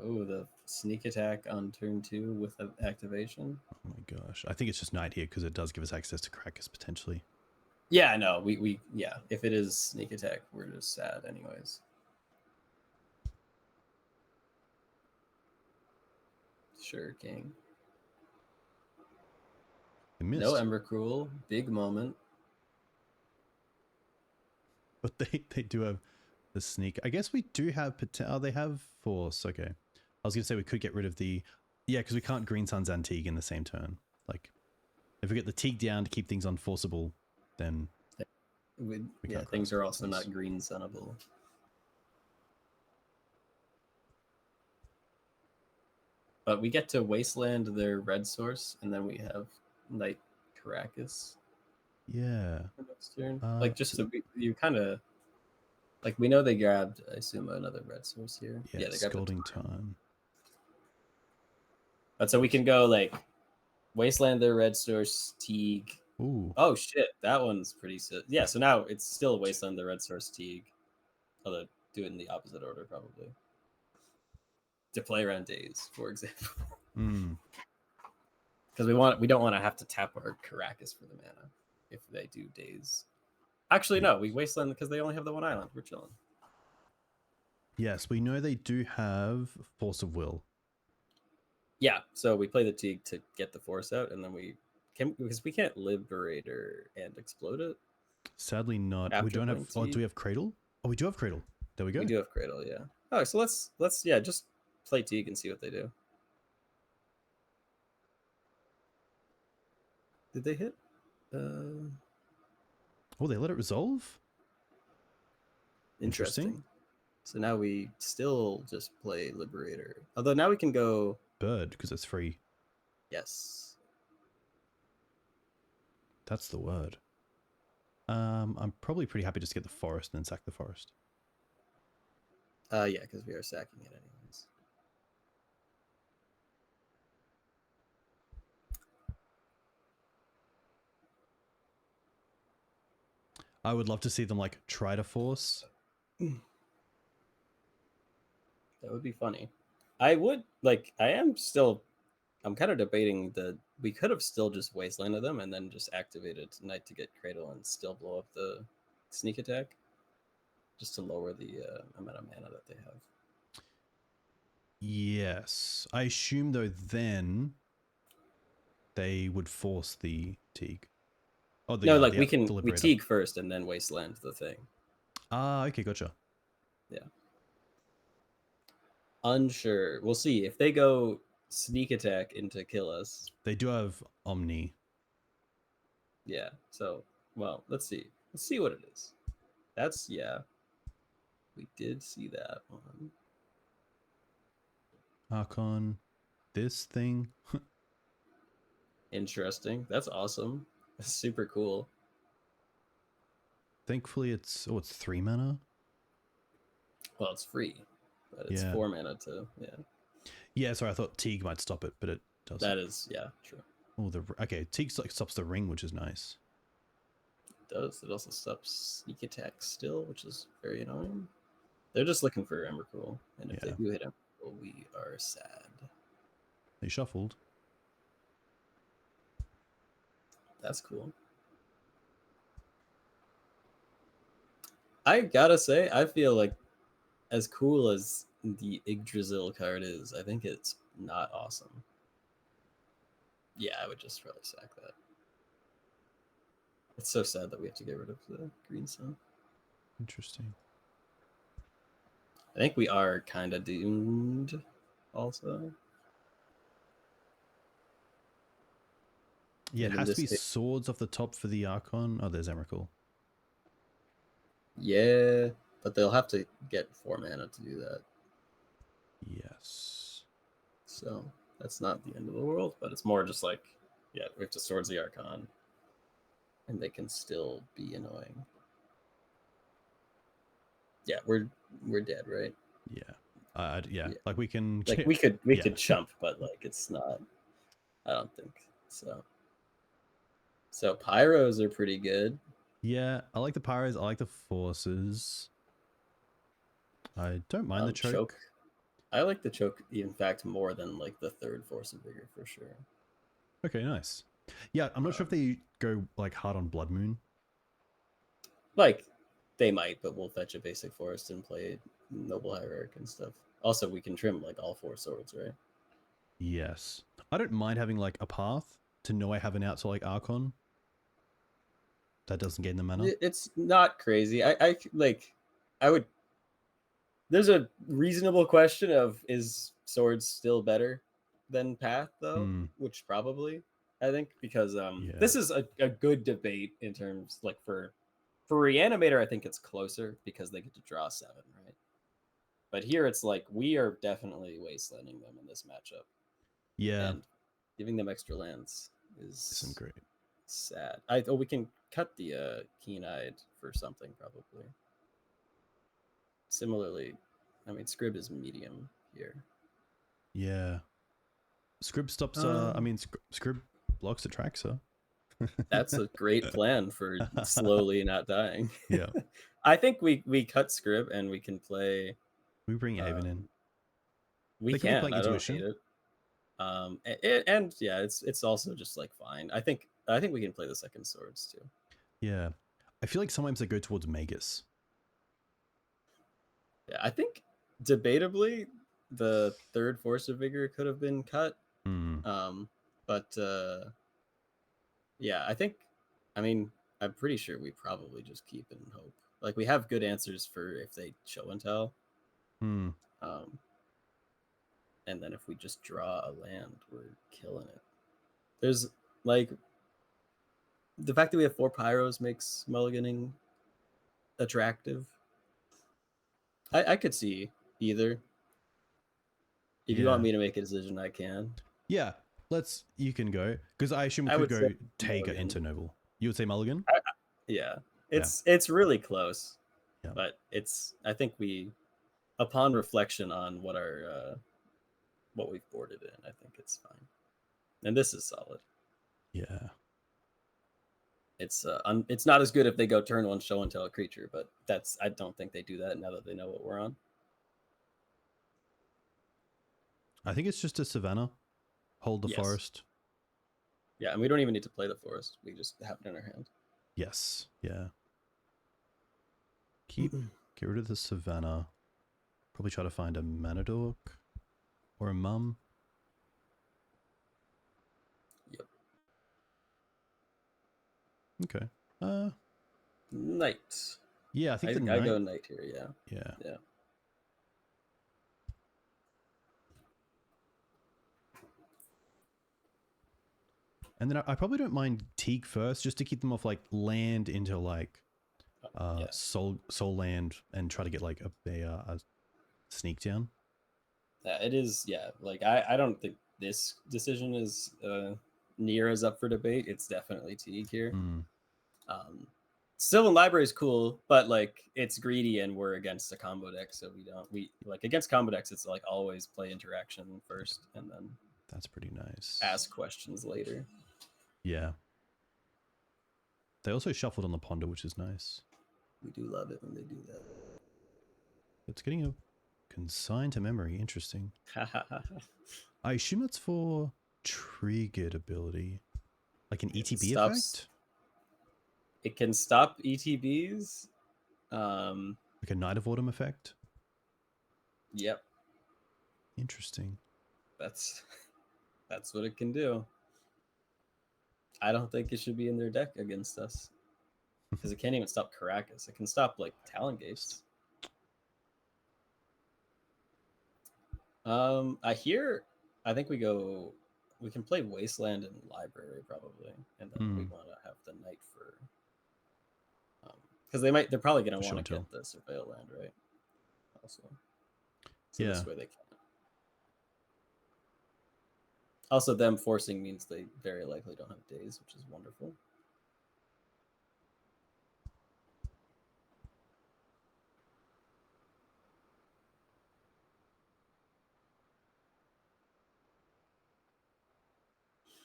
Speaker 2: the sneak attack on turn 2 with an activation.
Speaker 1: Oh my gosh, I think it's just Knight here because it does give us access to Karakas potentially.
Speaker 2: Yeah, no, we if it is sneak attack, we're just sad anyways. Sure, King. No Embercruel, big moment.
Speaker 1: But they do have the sneak. I guess we do have they have force. Okay, I was gonna say we could get rid of the because we can't Green Sun's and Teeg in the same turn. Like if we get the Teeg down to keep things unforceable, then
Speaker 2: things are also not Green Sunable. But we get to Wasteland their red source, and then we have Knight Karakas.
Speaker 1: Yeah.
Speaker 2: Next turn. Like just so you kind of Like we know they grabbed, I assume, another red source here.
Speaker 1: Yeah,
Speaker 2: They grabbed
Speaker 1: Scalding Time.
Speaker 2: But so we can go like Wastelander, red source, Teeg.
Speaker 1: Ooh.
Speaker 2: Oh shit, that one's pretty sick. Yeah, so now it's still Wastelander, red source, Teeg. Although do it in the opposite order probably. To play around days, for example. Because we don't want to have to tap our Karakas for the mana if they do days. Actually, no, we Wasteland because they only have the one island. We're chilling.
Speaker 1: Yes, we know they do have Force of Will.
Speaker 2: Yeah, so we play the Teeg to get the force out, and then we can, because we can't Liberator and explode it.
Speaker 1: Sadly not.
Speaker 2: After
Speaker 1: We don't have,
Speaker 2: playing
Speaker 1: do we have Cradle? Oh, we do have Cradle. There we go.
Speaker 2: We do have Cradle, yeah. Oh, so let's just play Teeg and see what they do. Did they hit?
Speaker 1: Oh, they let it resolve?
Speaker 2: Interesting. So now we still just play Liberator. Although now we can go
Speaker 1: Bird, because it's free.
Speaker 2: Yes.
Speaker 1: That's the word. I'm probably pretty happy just to get the forest and then sack the forest.
Speaker 2: Yeah, because we are sacking it anyways.
Speaker 1: I would love to see them like try to force.
Speaker 2: That would be funny. I would like. I'm kind of debating that we could have still just wastelanded them and then just activated tonight to get Cradle and still blow up the sneak attack, just to lower the amount of mana that they have.
Speaker 1: Yes, I assume though then they would force the Teeg.
Speaker 2: Oh, no, like we Teeg first and then wasteland the thing.
Speaker 1: Ah, okay, gotcha.
Speaker 2: Yeah. Unsure. We'll see if they go sneak attack into kill us.
Speaker 1: They do have Omni.
Speaker 2: Yeah. So, well, let's see. Let's see what it is. That's, yeah. We did see that one.
Speaker 1: Archon. This thing.
Speaker 2: Interesting. That's awesome. That's super cool.
Speaker 1: Thankfully, it's 3 mana.
Speaker 2: Well, it's free, but it's 4 mana too. Yeah.
Speaker 1: Yeah, sorry, I thought Teeg might stop it, but it doesn't.
Speaker 2: That is, yeah, true.
Speaker 1: Oh, okay. Teeg like stops the ring, which is nice.
Speaker 2: It does. It also stops sneak attack still, which is very annoying. They're just looking for Emrakul, and if they do hit Emrakul, we are sad.
Speaker 1: They shuffled.
Speaker 2: That's cool. I gotta say, I feel like as cool as the Yggdrasil card is, I think it's not awesome. Yeah, I would just really sack that. It's so sad that we have to get rid of the green sun.
Speaker 1: Interesting.
Speaker 2: I think we are kind of doomed also.
Speaker 1: Yeah, it has to be swords off the top for the Archon. Oh, there's Emrakul.
Speaker 2: Yeah, but they'll have to get 4 mana to do that.
Speaker 1: Yes.
Speaker 2: So that's not the end of the world, but it's more just like, yeah, we have to swords the Archon, and they can still be annoying. Yeah, we're dead, right?
Speaker 1: Yeah. Yeah. Like we can.
Speaker 2: Like we could chump, but like it's not. I don't think so. So pyros are pretty good.
Speaker 1: Yeah, I like the pyros. I like the forces. I don't mind the choke.
Speaker 2: I like the choke, in fact, more than like the third force of vigor for sure.
Speaker 1: Okay, nice. Yeah, I'm not sure if they go like hard on Blood Moon.
Speaker 2: Like they might, but we'll fetch a basic forest and play Noble Hierarch and stuff. Also, we can trim like all 4 swords, right?
Speaker 1: Yes. I don't mind having like a path to know I have an out to like Archon. That doesn't gain the mana.
Speaker 2: It's not crazy. I would. There's a reasonable question of, is swords still better than path though? Which probably, I think, because this is a good debate in terms like for Reanimator, I think it's closer because they get to draw 7, right? But here it's like we are definitely wastelanding them in this matchup.
Speaker 1: Yeah.
Speaker 2: And giving them extra lands isn't
Speaker 1: great.
Speaker 2: Sad. We can cut the Keen-Eyed for something probably. similarly, I mean, Scryb is medium here.
Speaker 1: Yeah. Scryb stops. Scryb blocks the Traxer.
Speaker 2: That's a great plan for slowly not dying.
Speaker 1: Yeah.
Speaker 2: I think we cut Scryb and we can play.
Speaker 1: We bring Aven in.
Speaker 2: We
Speaker 1: They could be
Speaker 2: can.
Speaker 1: playing
Speaker 2: I don't
Speaker 1: Intuition.
Speaker 2: hate it. And yeah, it's also just like fine. I think we can play the second swords too.
Speaker 1: Yeah. I feel like sometimes they go towards Magus.
Speaker 2: Yeah, I think debatably the third Force of Vigor could have been cut. But yeah, I mean, I'm pretty sure we probably just keep it and hope. Like we have good answers for if they show and tell. And then if we just draw a land, we're killing it. There's like the fact that we have 4 pyros makes mulliganing attractive. I could see either. If you want me to make a decision, I can.
Speaker 1: Yeah, you can go. Because I assume we could go Taiga into Noble. You would say mulligan?
Speaker 2: It's really close.
Speaker 1: Yeah.
Speaker 2: But I think we, upon reflection on what we've boarded in, I think it's fine. And this is solid.
Speaker 1: Yeah.
Speaker 2: It's not as good if they go turn 1 show and tell a creature, but I don't think they do that now that they know what we're on.
Speaker 1: I think it's just a Savannah. Hold the forest.
Speaker 2: Yeah, and we don't even need to play the forest. We just have it in our hand.
Speaker 1: Yes. Yeah. Get rid of the Savannah. Probably try to find a Manadork or a Mum.
Speaker 2: Yep.
Speaker 1: Okay.
Speaker 2: Knight.
Speaker 1: Yeah, I think
Speaker 2: I go Knight here. Yeah.
Speaker 1: Yeah. And then I probably don't mind Teeg first, just to keep them off like land into like soul land and try to get like a sneak down.
Speaker 2: Yeah, it is. Yeah, like I don't think this decision is near as up for debate. It's definitely Teeg here. Sylvan Library is cool, but like it's greedy and we're against a combo deck, so we like against combo decks. It's like always play interaction first and then
Speaker 1: that's pretty nice.
Speaker 2: Ask questions later.
Speaker 1: Yeah. They also shuffled on the Ponder, which is nice.
Speaker 2: We do love it when they do that.
Speaker 1: It's getting a consign to memory. Interesting. I assume it's for triggered ability. Like an ETB effect?
Speaker 2: It can stop ETBs.
Speaker 1: Like a Night of Autumn effect?
Speaker 2: Yep.
Speaker 1: Interesting.
Speaker 2: That's what it can do. I don't think it should be in their deck against us. Because it can't even stop Karakas. It can stop like Talon Gates. I think we can play Wasteland and Library probably. And then we want to have the Knight for because they're probably gonna want to get the Surveil land, right? Also. So this way they can. Also, them forcing means they very likely don't have days, which is wonderful.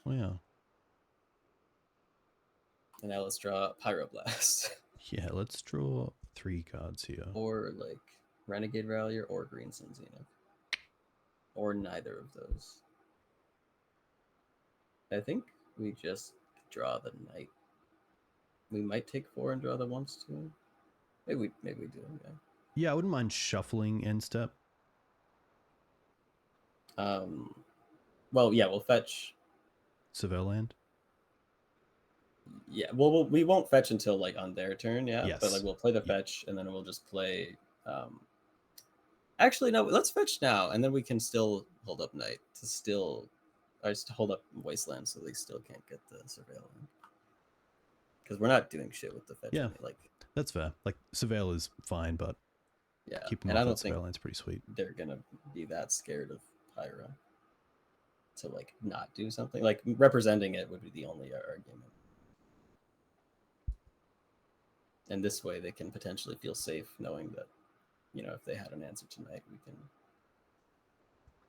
Speaker 1: Oh, yeah.
Speaker 2: And now let's draw Pyroblast.
Speaker 1: Yeah, let's draw 3 cards here.
Speaker 2: Or like Renegade Rallier or Green Sun Zenith. Or neither of those. I think we just draw the Knight. We might take 4 and draw the once too. Maybe we do, yeah.
Speaker 1: Yeah, I wouldn't mind shuffling end step.
Speaker 2: Well, yeah, we'll fetch
Speaker 1: Surveil land.
Speaker 2: Yeah, well, we won't fetch until like on their turn, yeah.
Speaker 1: Yes.
Speaker 2: But like we'll play the fetch and then we'll just play. Actually, no, let's fetch now, and then we can still hold up Knight I just hold up Wasteland so they still can't get the Surveil land. Because we're not doing shit with the fetch.
Speaker 1: Yeah,
Speaker 2: like
Speaker 1: that's fair. Like Surveil is fine, but
Speaker 2: yeah,
Speaker 1: keep them
Speaker 2: and
Speaker 1: off
Speaker 2: I don't
Speaker 1: that
Speaker 2: think
Speaker 1: Surveil land's pretty sweet.
Speaker 2: They're gonna be that scared of Pyro to like not do something. Like representing it would be the only argument. And this way they can potentially feel safe knowing that you know, if they had an answer tonight, we can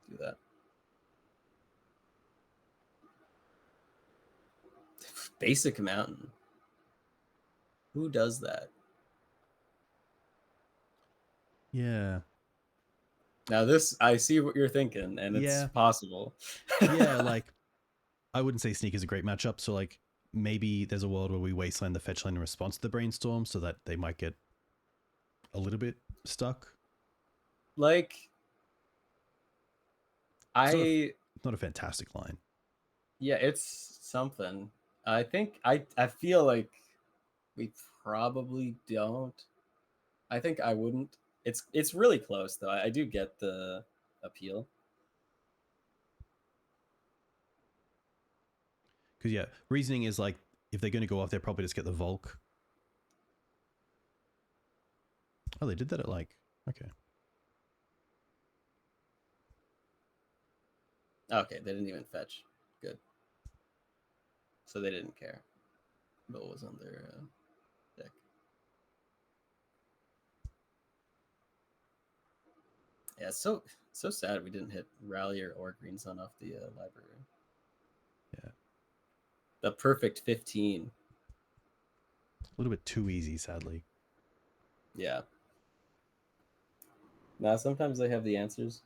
Speaker 2: do that. Basic Mountain. Who does that?
Speaker 1: Yeah.
Speaker 2: Now this, I see what you're thinking, and it's possible.
Speaker 1: Yeah, like, I wouldn't say Sneak is a great matchup, so like, maybe there's a world where we wasteland the fetch line in response to the Brainstorm so that they might get a little bit stuck.
Speaker 2: Like,
Speaker 1: It's not a fantastic line.
Speaker 2: Yeah, it's something. I think I feel like we probably don't. I think I wouldn't. It's really close though. I do get the appeal.
Speaker 1: Because yeah, reasoning is like, if they're going to go off, they'll probably just get the Volk. Oh, they did that at like, okay.
Speaker 2: Okay, they didn't even fetch. Good. So they didn't care what was on their deck. Yeah, it's so sad we didn't hit Rallier or Green Sun off the library.
Speaker 1: Yeah.
Speaker 2: The perfect 15.
Speaker 1: A little bit too easy, sadly.
Speaker 2: Yeah. Now sometimes they have the answers.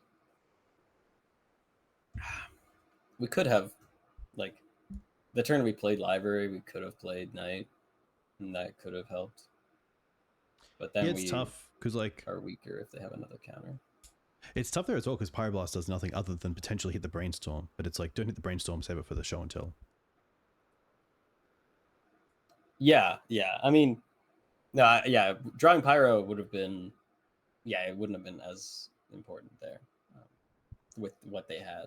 Speaker 2: We could have, like, the turn we played Library, we could have played Night, and that could have helped. But then
Speaker 1: it's tough because like
Speaker 2: are weaker if they have another counter.
Speaker 1: It's tough there as well because Pyroblast does nothing other than potentially hit the Brainstorm, but it's like, don't hit the Brainstorm, save it for the show and tell.
Speaker 2: Yeah. I mean, no, yeah, drawing Pyro would have been, yeah, it wouldn't have been as important there with what they had.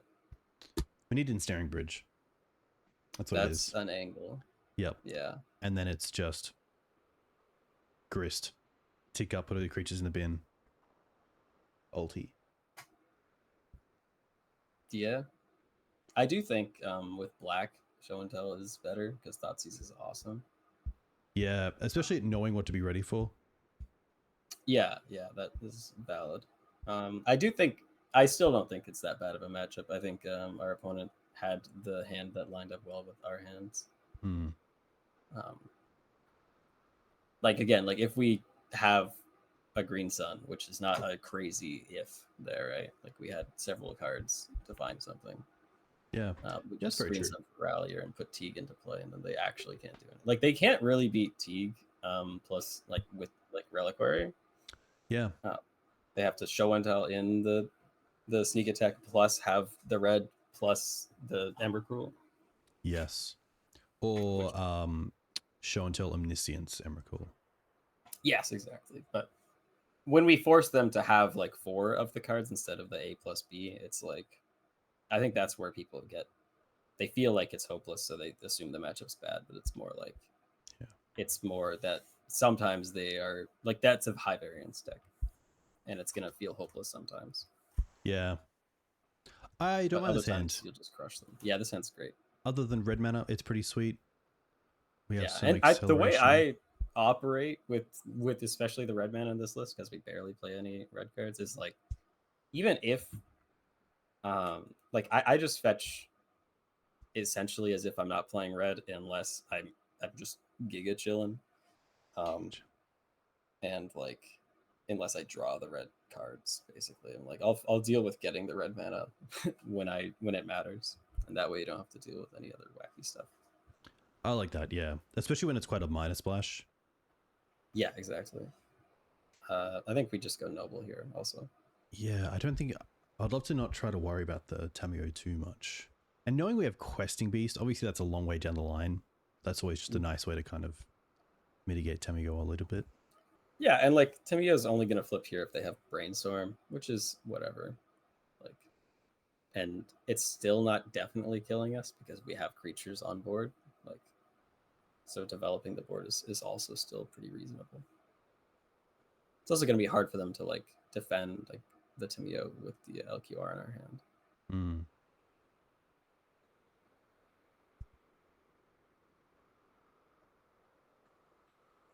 Speaker 1: We need Ensnaring Bridge. That's what it is.
Speaker 2: That's an angle.
Speaker 1: Yep.
Speaker 2: Yeah.
Speaker 1: And then it's just Grist. Tick up, put all the creatures in the bin. Ulti.
Speaker 2: Yeah. I do think with Black, show and tell is better because Thoughtseize is awesome.
Speaker 1: Yeah, especially knowing what to be ready for.
Speaker 2: Yeah, that is valid. I still don't think it's that bad of a matchup. I think our opponent had the hand that lined up well with our hands. Like, again, like if we have a Green Sun, which is not a crazy if there, right? Like we had several cards to find something.
Speaker 1: Yeah,
Speaker 2: we just Green Sun for Rallier and put Teeg into play, and then they actually can't do it. Like they can't really beat Teeg plus like with like Reliquary.
Speaker 1: Yeah.
Speaker 2: They have to show and tell in the sneak attack plus have the red plus the Embercruel.
Speaker 1: Yes. Or show and tell Omniscience Embercruel. Yes,
Speaker 2: exactly. But when we force them to have like 4 of the cards instead of the A plus B, it's like, I think that's where people they feel like it's hopeless, so they assume the matchup's bad, but it's more like, it's more that sometimes they are like, that's a high variance deck, and it's gonna feel hopeless sometimes.
Speaker 1: Yeah. I don't mind this hand.
Speaker 2: You'll just crush them. Yeah, this hand's great.
Speaker 1: Other than red mana, it's pretty sweet. We have
Speaker 2: and the way I operate with especially the red mana in this list, because we barely play any red cards, is like, even if like I just fetch essentially as if I'm not playing red, unless I'm just giga chilling, and like unless I draw the red cards, basically I'm like, I'll deal with getting the red mana when it matters, and that way you don't have to deal with any other wacky stuff.
Speaker 1: I like that, yeah, especially when it's quite a minor splash.
Speaker 2: Yeah, exactly. I think we just go Noble here also.
Speaker 1: Yeah, I'd love to not try to worry about the Tamiyo too much. And knowing we have Questing Beast, obviously that's a long way down the line. That's always just a nice way to kind of mitigate Tamiyo a little bit.
Speaker 2: Yeah, and like Tamiyo is only going to flip here if they have Brainstorm, which is whatever. Like, and it's still not definitely killing us because we have creatures on board. Like, so developing the board is also still pretty reasonable. It's also going to be hard for them to like defend like the Tamiyo with the LQR in our hand.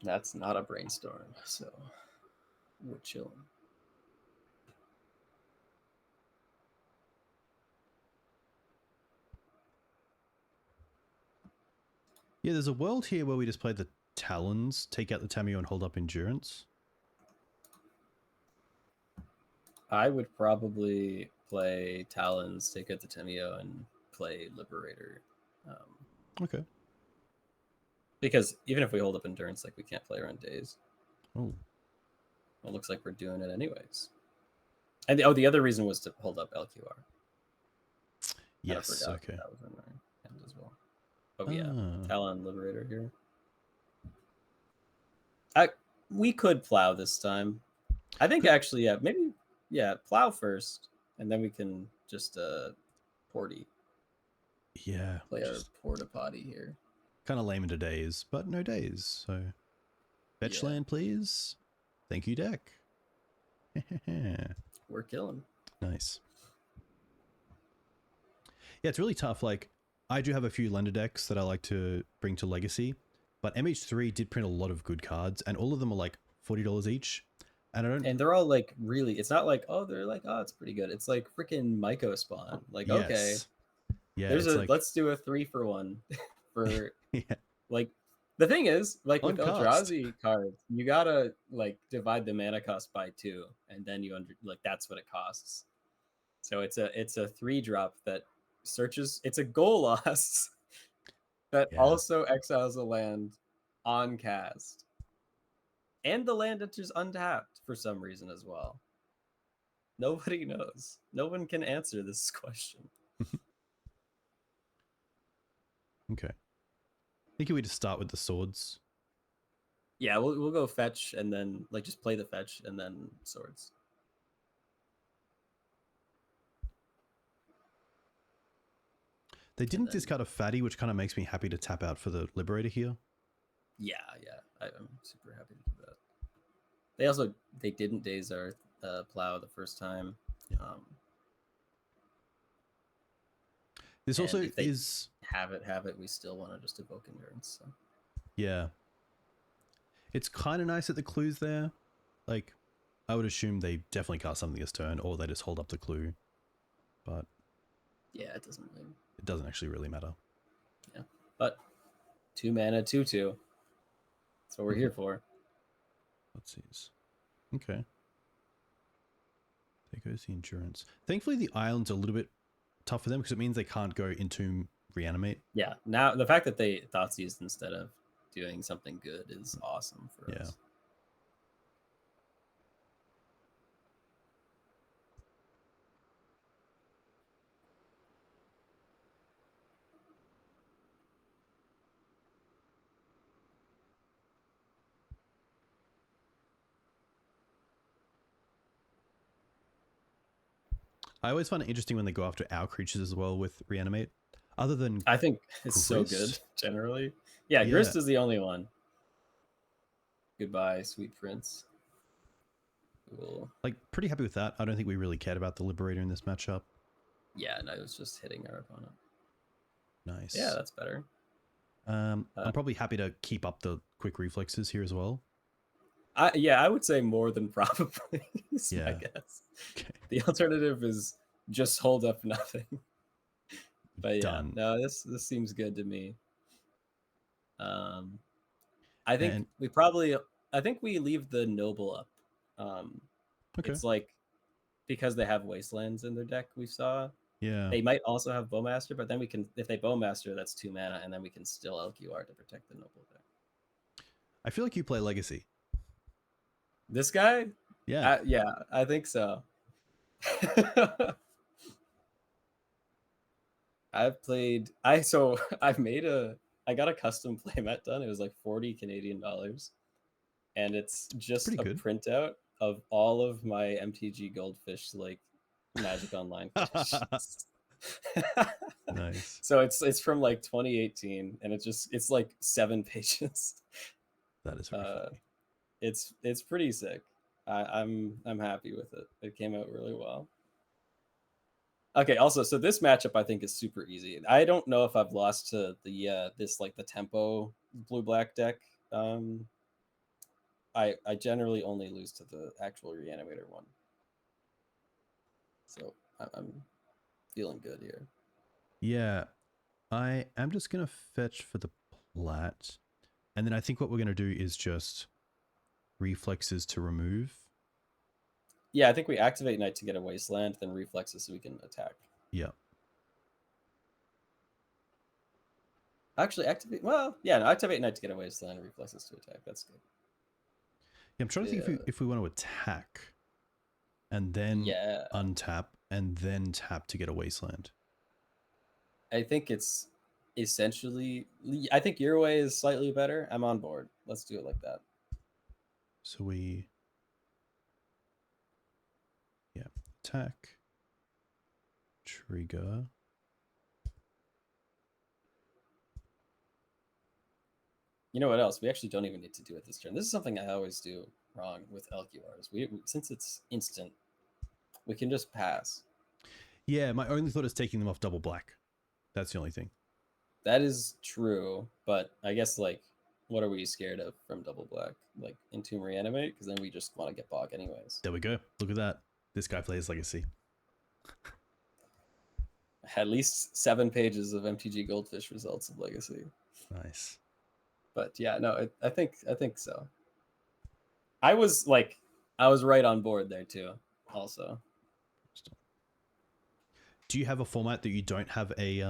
Speaker 2: That's not a Brainstorm, so we're chilling.
Speaker 1: Yeah, there's a world here where we just play the Talons, take out the Tamiyo and hold up Endurance.
Speaker 2: I would probably play Talons, take out the Tamiyo, and play Liberator.
Speaker 1: Okay.
Speaker 2: Because even if we hold up Endurance, like we can't play around days.
Speaker 1: Oh.
Speaker 2: It looks like we're doing it anyways. And the other reason was to hold up LQR.
Speaker 1: Yes, okay.
Speaker 2: That was in my hand as well. Oh yeah, Talon Liberator here. We could plow this time. I think actually, yeah, maybe plow first, and then we can just porty.
Speaker 1: Yeah.
Speaker 2: Play our porta potty here.
Speaker 1: Kind of lame into days, but no days. So fetch land, please. Thank you, deck.
Speaker 2: We're killing.
Speaker 1: Nice. Yeah, it's really tough. Like, I do have a few lender decks that I like to bring to Legacy, but MH3 did print a lot of good cards, and all of them are like $40 each.
Speaker 2: And they're all like really. It's not like they're like it's pretty good. It's like freaking Myco spawn. Like
Speaker 1: yes.
Speaker 2: okay,
Speaker 1: yeah,
Speaker 2: there's like, let's do a 3-for-1 for
Speaker 1: yeah.
Speaker 2: Like the thing is, like
Speaker 1: On
Speaker 2: with Eldrazi cards, you gotta like divide the mana cost by 2, and then you that's what it costs. So it's a 3-drop that searches. It's a goal loss that also exiles a land on cast, and the land enters untapped for some reason as well. Nobody knows. No one can answer this question.
Speaker 1: Okay. I think we just start with the swords.
Speaker 2: Yeah, we'll go fetch and then like just play the fetch and then swords.
Speaker 1: They didn't discard a fatty, which kind of makes me happy to tap out for the Liberator here.
Speaker 2: Yeah, I'm super happy to do that. They didn't daze our plow the first time.
Speaker 1: Yeah. This also is
Speaker 2: have it. We still want to just evoke Endurance. So.
Speaker 1: Yeah, it's kind of nice that the clue's there. Like, I would assume they definitely cast something this turn, or they just hold up the clue. But
Speaker 2: yeah, it doesn't.
Speaker 1: It doesn't actually really matter.
Speaker 2: Yeah, but 2 mana, 2/2. That's what we're here for.
Speaker 1: Let's see. Okay. There goes the Endurance. Thankfully, the island's a little bit tough for them because it means they can't go into Reanimate.
Speaker 2: Yeah. Now the fact that they Thoughtseized instead of doing something good is awesome for us.
Speaker 1: I always find it interesting when they go after our creatures as well with Reanimate. Other than
Speaker 2: I think it's so good generally. Yeah, Grist is the only one. Goodbye, sweet prince. Cool.
Speaker 1: Like, pretty happy with that. I don't think we really cared about the Liberator in this matchup.
Speaker 2: Yeah, and I was just hitting our opponent.
Speaker 1: Nice.
Speaker 2: Yeah, that's better.
Speaker 1: I'm probably happy to keep up the quick reflexes here as well.
Speaker 2: I would say more than probably.
Speaker 1: Yeah.
Speaker 2: I guess. Okay. The alternative is just hold up nothing. But yeah,
Speaker 1: Done.
Speaker 2: No, this seems good to me. I think we leave the Noble up.
Speaker 1: Okay.
Speaker 2: It's like because they have Wastelands in their deck. We saw.
Speaker 1: Yeah.
Speaker 2: They might also have Bowmaster, but then we can, if they Bowmaster, that's 2 mana, and then we can still LQR to protect the Noble deck.
Speaker 1: I feel like you play Legacy.
Speaker 2: This guy?
Speaker 1: Yeah.
Speaker 2: I think so. I got a custom playmat done. It was like 40 Canadian dollars. And it's just a printout of all of my MTG Goldfish, like Magic Online finishes.
Speaker 1: Nice.
Speaker 2: So it's from like 2018, and it's like 7 pages.
Speaker 1: That is really funny.
Speaker 2: It's pretty sick. I'm happy with it. It came out really well. Okay, also, so this matchup I think is super easy. I don't know if I've lost to the the tempo blue-black deck. I generally only lose to the actual Reanimator one. So I'm feeling good here.
Speaker 1: Yeah, I am just going to fetch for the Lat. And then I think what we're going to do is just reflexes to remove.
Speaker 2: Yeah, I think we activate Night to get a Wasteland, then Reflexes so we can attack.
Speaker 1: Yeah.
Speaker 2: Actually, activate... Well, yeah, no, activate Night to get a Wasteland and Reflexes to attack. That's good.
Speaker 1: Yeah, I'm trying to think if we want to attack and then untap and then tap to get a Wasteland.
Speaker 2: I think it's essentially... I think your way is slightly better. I'm on board. Let's do it like that.
Speaker 1: So we... Yeah, attack. Trigger.
Speaker 2: You know what else? We actually don't even need to do it this turn. This is something I always do wrong with LQRs. Since it's instant, we can just pass.
Speaker 1: Yeah, my only thought is taking them off double black. That's the only thing.
Speaker 2: That is true, but I guess, like, what are we scared of from double black? Like, Entomb Reanimate? Because then we just want to get Bog anyways.
Speaker 1: There we go. Look at that. This guy plays Legacy.
Speaker 2: At least 7 pages of MTG Goldfish results of Legacy.
Speaker 1: Nice.
Speaker 2: But yeah, no, I think so. I was right on board there too. Also,
Speaker 1: do you have a format that you don't have a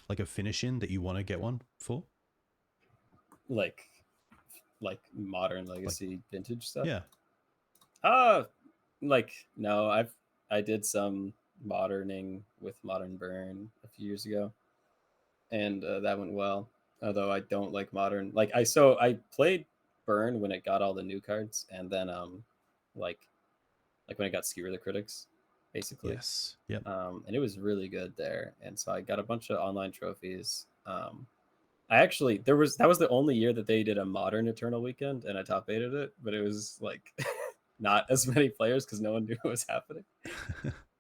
Speaker 1: like a finish in that you want to get one for?
Speaker 2: Like modern Legacy vintage stuff.
Speaker 1: Yeah.
Speaker 2: No, I did some moderning with Modern Burn a few years ago, and that went well. Although I don't like modern. I played Burn when it got all the new cards, and then like when it got Skewer the Critics, basically.
Speaker 1: Yes. Yep.
Speaker 2: And it was really good there, and so I got a bunch of online trophies. I actually that was the only year that they did a modern Eternal Weekend, and I top 8'd it, but it was like not as many players because no one knew what was happening.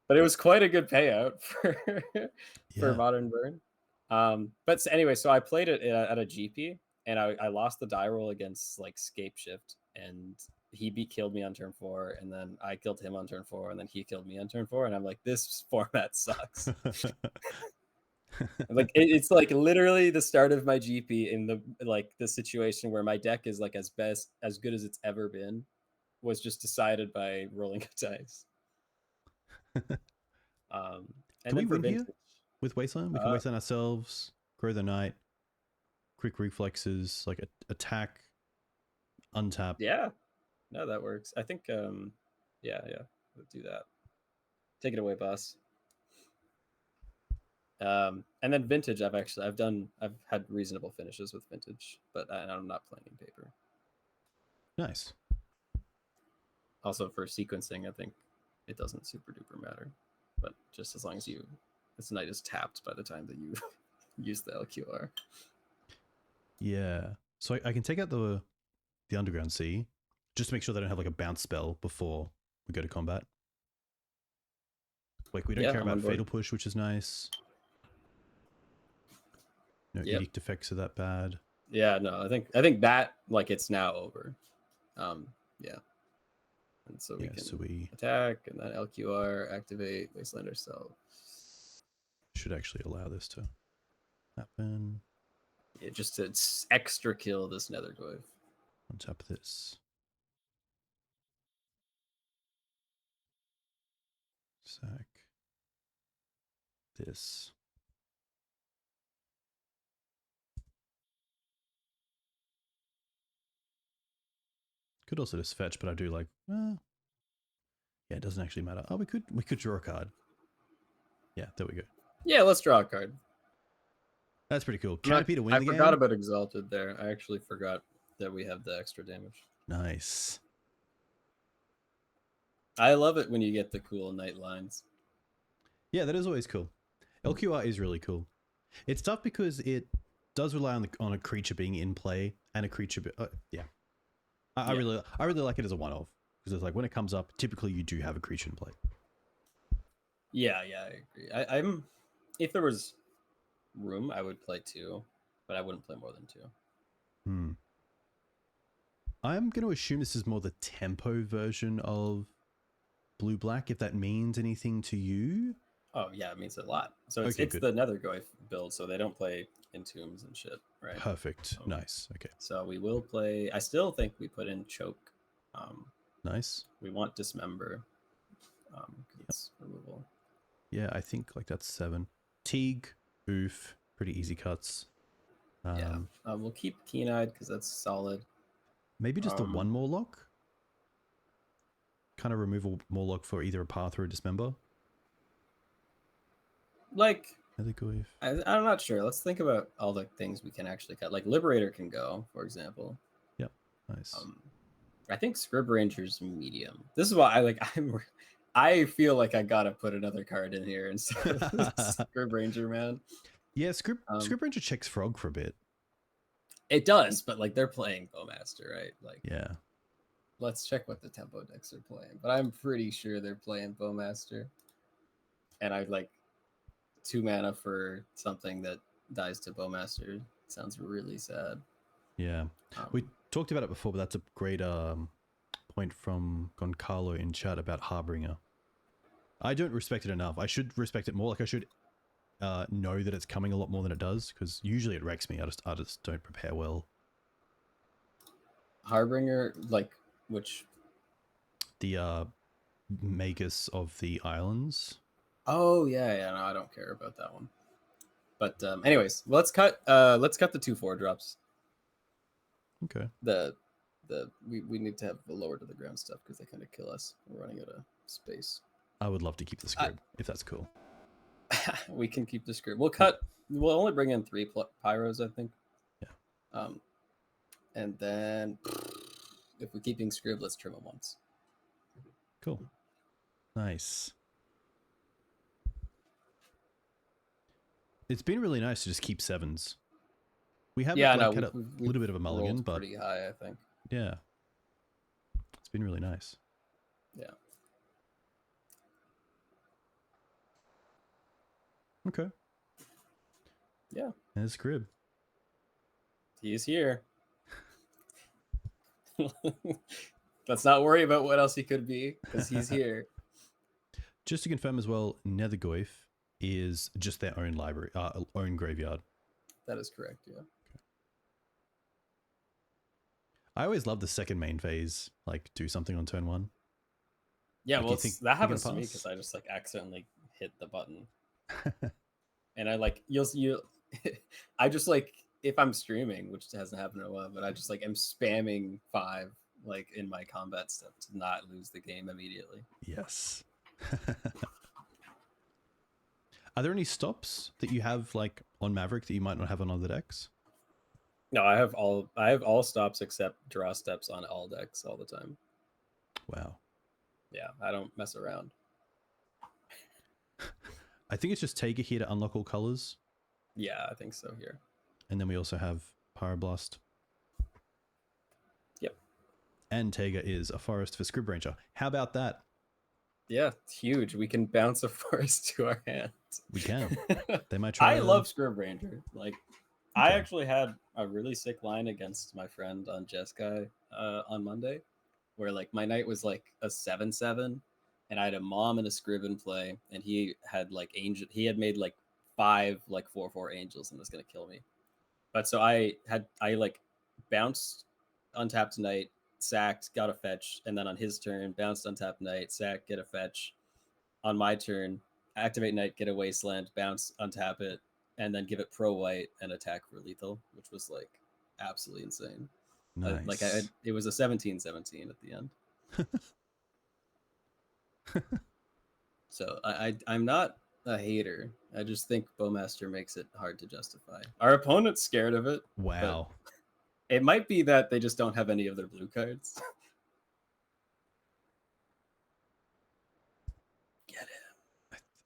Speaker 2: But it was quite a good payout for Modern Burn. But anyway, so I played it at a GP, and I lost the die roll against like Scape Shift, and he killed me on turn 4, and then I killed him on turn 4, and then he killed me on turn 4, and I'm like, this format sucks. Like it's like literally the start of my GP in the situation where my deck is like as good as it's ever been, was just decided by rolling a dice.
Speaker 1: Can we win here with Wasteland? We can Wasteland ourselves, grow the night, quick reflexes, like attack, untap.
Speaker 2: Yeah, no, that works. I think yeah, we'll do that. Take it away, boss. And then vintage, I've had reasonable finishes with vintage, but I'm not playing in paper.
Speaker 1: Nice.
Speaker 2: Also for sequencing, I think it doesn't super duper matter, but just as long as this night is tapped by the time that you use the LQR.
Speaker 1: Yeah, so I can take out the Underground Sea just to make sure they don't have like a bounce spell before we go to combat. Like we don't care about Fatal Push, which is nice. No Edict effects are that bad.
Speaker 2: Yeah, no, I think that like it's now over. Yeah. And so we can attack and then LQR, activate, Wasteland ourselves.
Speaker 1: Should actually allow this to happen.
Speaker 2: Yeah, just to extra kill this Nethergoyf.
Speaker 1: On top of this. Sack. This. Could also just fetch, but I do like, yeah, it doesn't actually matter. Oh, we could draw a card. Yeah, there we go.
Speaker 2: Yeah, let's draw a card.
Speaker 1: That's pretty cool. Canopy to win the game.
Speaker 2: I forgot about Exalted there. I actually forgot that we have the extra damage.
Speaker 1: Nice.
Speaker 2: I love it when you get the cool night lines.
Speaker 1: Yeah, that is always cool. LQR is really cool. It's tough because it does rely on a creature being in play and a creature. Yeah. I really like it as a one-off because it's like when it comes up, typically you do have a creature in play.
Speaker 2: Yeah, I agree. I'm if there was room, I would play 2, but I wouldn't play more than 2.
Speaker 1: I'm going to assume this is more the tempo version of blue-black, if that means anything to you.
Speaker 2: Oh yeah, it means a lot. So
Speaker 1: Okay,
Speaker 2: it's
Speaker 1: good.
Speaker 2: the Nethergoyf build, so they don't play Entombs and shit, right?
Speaker 1: Perfect. Nice. Okay.
Speaker 2: So we will play. I still think we put in Choke.
Speaker 1: Nice.
Speaker 2: We want Dismember. It's removal.
Speaker 1: Yeah, I think like that's 7. Teeg, Ouphe, pretty easy cuts.
Speaker 2: Yeah. We'll keep Keen-Eyed because that's solid.
Speaker 1: Maybe just the one Mawloc? Kind of remove a Mawloc for either a Path or a Dismember?
Speaker 2: Like,
Speaker 1: Reliquary.
Speaker 2: I'm not sure. Let's think about all the things we can actually cut. Like Liberator can go, for example.
Speaker 1: Yep, nice.
Speaker 2: I think Scryb Ranger's medium. This is why I feel like I gotta put another card in here instead of Scryb Ranger, man.
Speaker 1: Yeah, Scryb Ranger checks Frog for a bit.
Speaker 2: It does, but like they're playing Bowmaster, right? Like,
Speaker 1: yeah.
Speaker 2: Let's check what the tempo decks are playing, but I'm pretty sure they're playing Bowmaster. And I like 2 mana for something that dies to Bowmaster. Sounds really sad.
Speaker 1: Yeah, we talked about it before, but that's a great point from Goncalo in chat about Harbinger. I don't respect it enough. I should respect it more. Like I should know that it's coming a lot more than it does, because usually it wrecks me. I just don't prepare well.
Speaker 2: Harbinger, like which?
Speaker 1: The Magus of the Islands.
Speaker 2: Oh yeah. No, I don't care about that one. But anyways, let's cut the 2/4 drops.
Speaker 1: Okay.
Speaker 2: We need to have the lower to the ground stuff because they kind of kill us. We're running out of space.
Speaker 1: I would love to keep the Scryb if that's cool.
Speaker 2: We can keep the Scryb. We'll only bring in 3 pyros, I think.
Speaker 1: Yeah.
Speaker 2: And then if we're keeping Scryb, let's trim them once.
Speaker 1: Cool. Nice. It's been really nice to just keep 7s. We have had a little bit of a mulligan, but
Speaker 2: pretty high, I think.
Speaker 1: Yeah, it's been really nice.
Speaker 2: Yeah.
Speaker 1: Okay.
Speaker 2: Yeah.
Speaker 1: And it's Scryb.
Speaker 2: He's here. Let's not worry about what else he could be, because he's here.
Speaker 1: Just to confirm as well, Nethergoyf is just their own library, own graveyard.
Speaker 2: That is correct, yeah.
Speaker 1: Okay. I always love the second main phase, like do something on turn 1.
Speaker 2: Yeah, well, that happens to me because I just like accidentally hit the button. And I like, I just like, if I'm streaming, which hasn't happened in a while, but I just like am spamming 5 like in my combat stuff to not lose the game immediately.
Speaker 1: Yes. Are there any stops that you have like on Maverick that you might not have on other decks?
Speaker 2: No, I have all stops except draw steps on all decks all the time.
Speaker 1: Wow.
Speaker 2: Yeah, I don't mess around.
Speaker 1: I think it's just Taiga here to unlock all colors.
Speaker 2: Yeah, I think so here.
Speaker 1: And then we also have Pyroblast.
Speaker 2: Yep.
Speaker 1: And Taiga is a forest for Scryb Ranger. How about that?
Speaker 2: Yeah, it's huge. We can bounce a forest to our hands.
Speaker 1: We can. They might try.
Speaker 2: I love Scryb Ranger. Like, okay. I actually had a really sick line against my friend on Jeskai on Monday, where like my knight was like a 7/7, and I had a mom and a Scryb in play, and he had like angel. He had made like 5 like 4/4 angels and was gonna kill me. But so I like bounced, untapped knight, sacked, got a fetch, and then on his turn, bounced, untapped knight, sack, get a fetch. On my turn, activate knight, get a wasteland, bounce, untap it, and then give it pro white and attack for lethal, which was like absolutely insane.
Speaker 1: Nice.
Speaker 2: It was a 17/17 at the end. So I'm not a hater. I just think Bowmaster makes it hard to justify. Our opponent's scared of it.
Speaker 1: Wow.
Speaker 2: It might be that they just don't have any of their blue cards. Get it.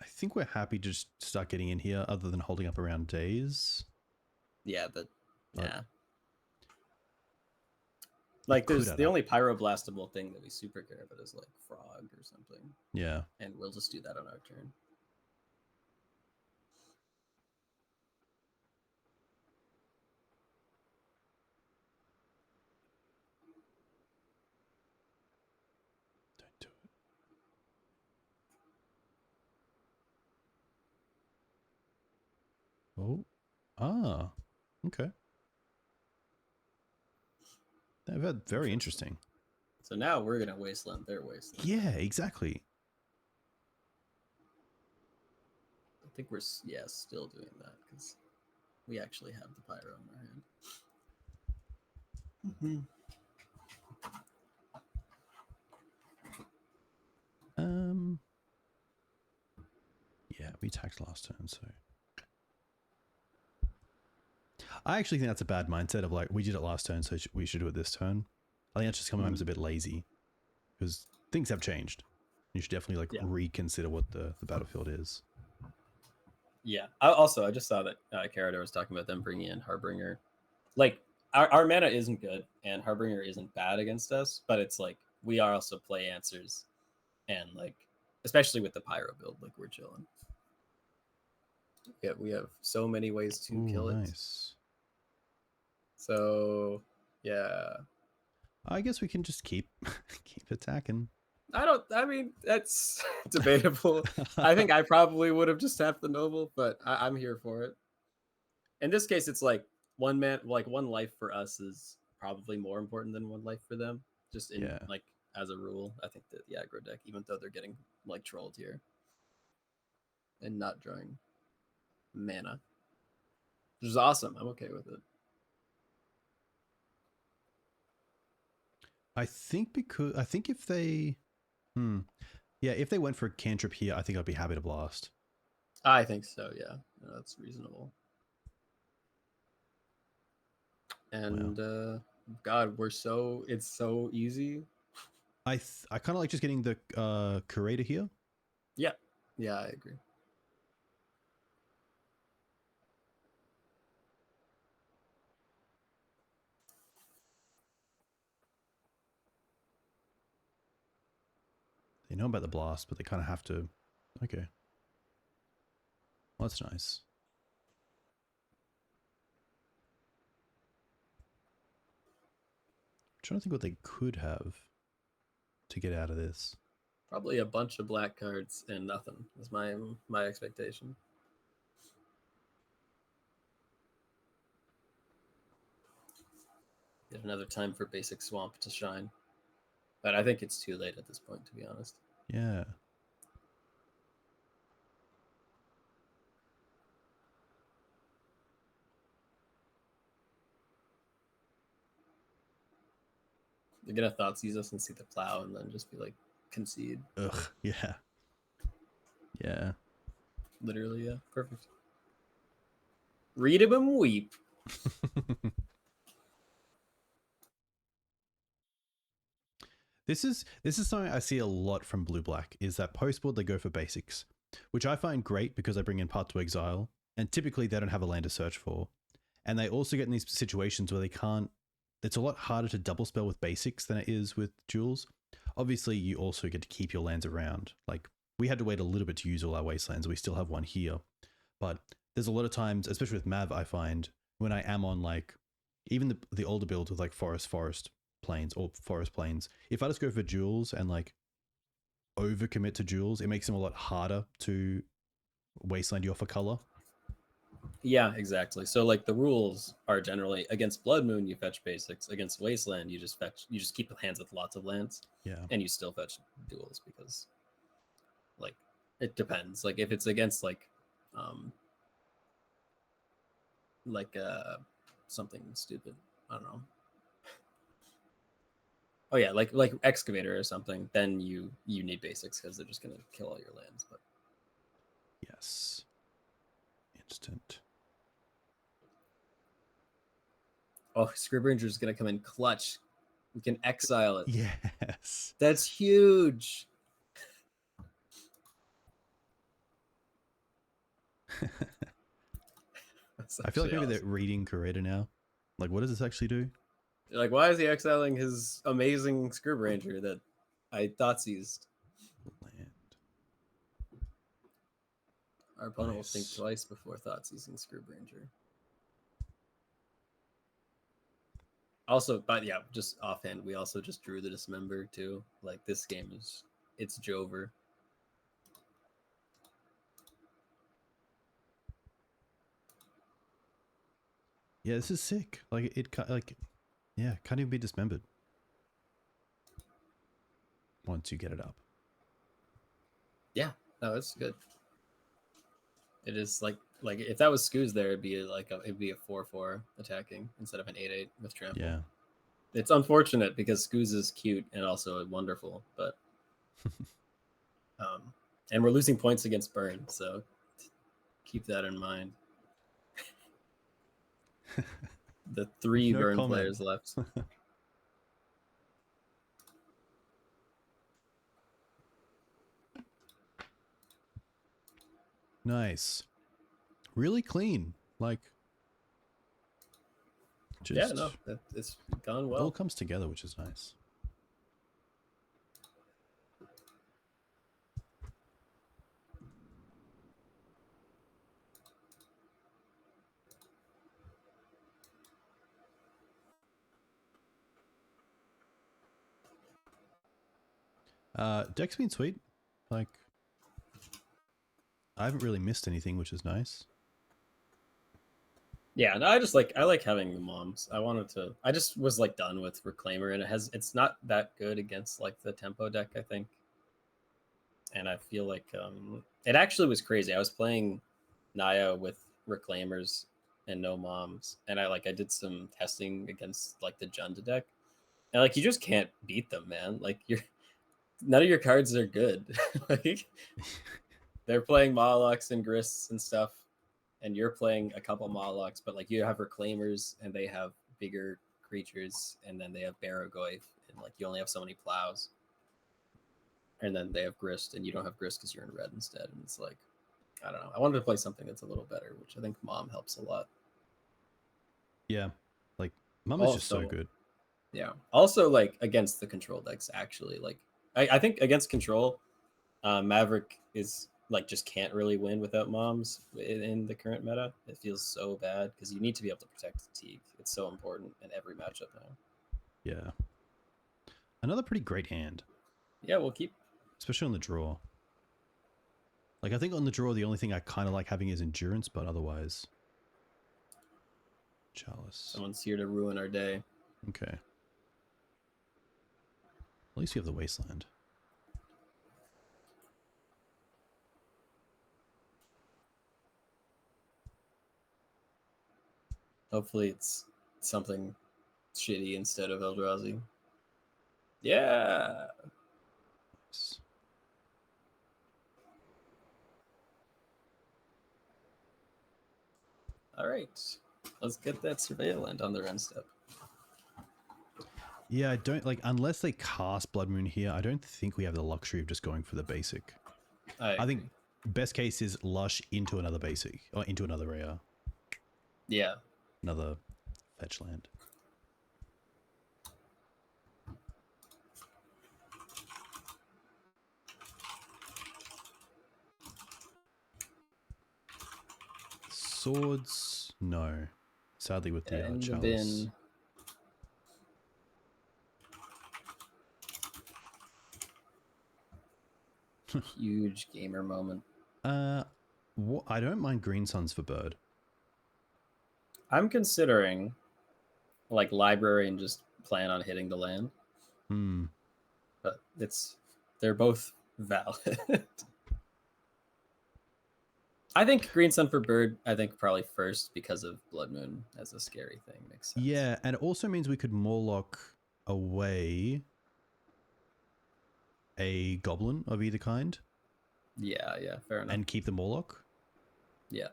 Speaker 1: I think we're happy to just start getting in here other than holding up around days.
Speaker 2: Yeah, but yeah. Like there's the only pyroblastable thing that we super care about is like frog or something.
Speaker 1: Yeah.
Speaker 2: And we'll just do that on our turn.
Speaker 1: Don't do it. Ah, okay. Very interesting.
Speaker 2: So now we're gonna wasteland their wasteland.
Speaker 1: Yeah, exactly.
Speaker 2: I think we're still doing that because we actually have the pyro in our hand.
Speaker 1: Yeah, we attacked last turn, so I actually think that's a bad mindset of like, we did it last turn, so we should do it this turn. I think that's just sometimes a bit lazy because things have changed. You should definitely like reconsider what the battlefield is.
Speaker 2: Yeah. I just saw that Curator was talking about them bringing in Harbinger. Like, our mana isn't good, and Harbinger isn't bad against us, but it's like, we are also play answers. And like, especially with the Pyro build, like we're chilling. Yeah, we have so many ways to kill it.
Speaker 1: Nice.
Speaker 2: So, yeah.
Speaker 1: I guess we can just keep attacking.
Speaker 2: I mean, that's debatable. I think I probably would have just tapped the Noble, but I'm here for it. In this case, it's like one life for us is probably more important than one life for them. Just in like as a rule, I think that the aggro deck, even though they're getting like trolled here and not drawing mana, which is awesome. I'm okay with it.
Speaker 1: I think if they, if they went for a cantrip here, I think I'd be happy to blast.
Speaker 2: I think so. Yeah, that's reasonable. And God, it's so easy.
Speaker 1: I kind of like just getting the Curator here.
Speaker 2: Yeah, I agree.
Speaker 1: They know about the blast, but they kind of have to. Okay. Well, that's nice. I'm trying to think what they could have to get out of this.
Speaker 2: Probably a bunch of black cards and nothing is my expectation. Get another time for basic swamp to shine. But I think it's too late at this point, to be honest.
Speaker 1: Yeah.
Speaker 2: They're gonna Thoughtseize us and see the plow and then just be like, concede.
Speaker 1: Ugh, yeah. Yeah.
Speaker 2: Literally, yeah. Perfect. Read him and weep.
Speaker 1: This is something I see a lot from Blue Black, is that post board they go for basics, which I find great because I bring in Path to Exile, and typically they don't have a land to search for. And they also get in these situations where they can't, it's a lot harder to double spell with basics than it is with duels. Obviously, you also get to keep your lands around. Like, we had to wait a little bit to use all our wastelands. We still have one here. But there's a lot of times, especially with Mav, I find, when I am on like, even the older builds with like forest plains or forest plains, if I just go for duels and like overcommit to duels, it makes them a lot harder to wasteland you off a color.
Speaker 2: Yeah, exactly. So like the rules are generally against Blood Moon you fetch basics, against Wasteland you just keep hands with lots of lands.
Speaker 1: Yeah.
Speaker 2: And you still fetch duels because like it depends. Like if it's against like something stupid, I don't know. Oh yeah, like Excavator or something, then you need basics because they're just gonna kill all your lands. But
Speaker 1: yes, instant.
Speaker 2: Oh, Scryb Ranger is gonna come in clutch. We can exile it.
Speaker 1: Yes,
Speaker 2: that's huge.
Speaker 1: I feel like maybe they're reading Curator now. Like, what does this actually do?
Speaker 2: Like, why is he exiling his amazing Scryb Ranger that I Thoughtseized?
Speaker 1: Land.
Speaker 2: Our opponent will think twice before Thoughtseizing Scryb Ranger. Also, but yeah, just offhand, we also just drew the Dismember too. Like, this game it's Jover.
Speaker 1: Yeah, this is sick. Like yeah, can't even be dismembered once you get it up.
Speaker 2: Yeah, no, it's good. It is like if that was Scoo's there, it'd be it'd be a 4/4 attacking instead of an 8/8 with trample.
Speaker 1: Yeah.
Speaker 2: It's unfortunate because Scoo's is cute and also wonderful, but and we're losing points against burn, so keep that in mind. The 3
Speaker 1: No
Speaker 2: burn
Speaker 1: comment.
Speaker 2: players left.
Speaker 1: Nice. Really clean. Like,
Speaker 2: Yeah,
Speaker 1: just
Speaker 2: no, it's gone
Speaker 1: it
Speaker 2: well.
Speaker 1: all comes together, which is nice. Deck's been sweet. Like, I haven't really missed anything, which is nice.
Speaker 2: Yeah, no, I like having the moms. I just was like done with Reclaimer, and it's not that good against like the tempo deck, I think. And I feel like it actually was crazy. I was playing Naya with Reclaimers and no moms, and I did some testing against like the Junda deck, and like you just can't beat them, man. Like none of your cards are good. Like they're playing Mawlocs and Grists and stuff, and you're playing a couple Mawlocs, but like you have Reclaimers and they have bigger creatures, and then they have Barrogoyf, and like you only have so many plows. And then they have Grist, and you don't have Grist because you're in red instead. And it's like, I don't know. I wanted to play something that's a little better, which I think Mom helps a lot.
Speaker 1: Yeah. Like, Mum is just so good.
Speaker 2: Yeah. Also, like, against the control decks, actually. Like, I think against control, Maverick is, like, just can't really win without Moms in the current meta. It feels so bad because you need to be able to protect Teeg. It's so important in every matchup now.
Speaker 1: Yeah. Another pretty great hand.
Speaker 2: Yeah, we'll keep...
Speaker 1: Especially on the draw. Like, I think on the draw, the only thing I kind of like having is Endurance, but otherwise... Chalice.
Speaker 2: Someone's here to ruin our day.
Speaker 1: Okay. At least you have the Wasteland.
Speaker 2: Hopefully it's something shitty instead of Eldrazi. Yeah.
Speaker 1: Nice.
Speaker 2: All right. Let's get that Surveillant on their end step.
Speaker 1: Yeah, I don't like unless they cast Blood Moon here. I don't think we have the luxury of just going for the basic. I think best case is Lush into another basic or into another rare.
Speaker 2: Yeah.
Speaker 1: Another fetch land. Swords, no. Sadly, with the Chalice.
Speaker 2: Huge gamer moment.
Speaker 1: I don't mind Green Suns for Bird.
Speaker 2: I'm considering like Library and just plan on hitting the land. But they're both valid. I think Green Sun for Bird, I think probably first because of Blood Moon as a scary thing. Makes sense.
Speaker 1: Yeah, and it also means we could Mawloc away a goblin of either kind.
Speaker 2: Yeah, fair enough.
Speaker 1: And keep the Mawloc.
Speaker 2: Yeah.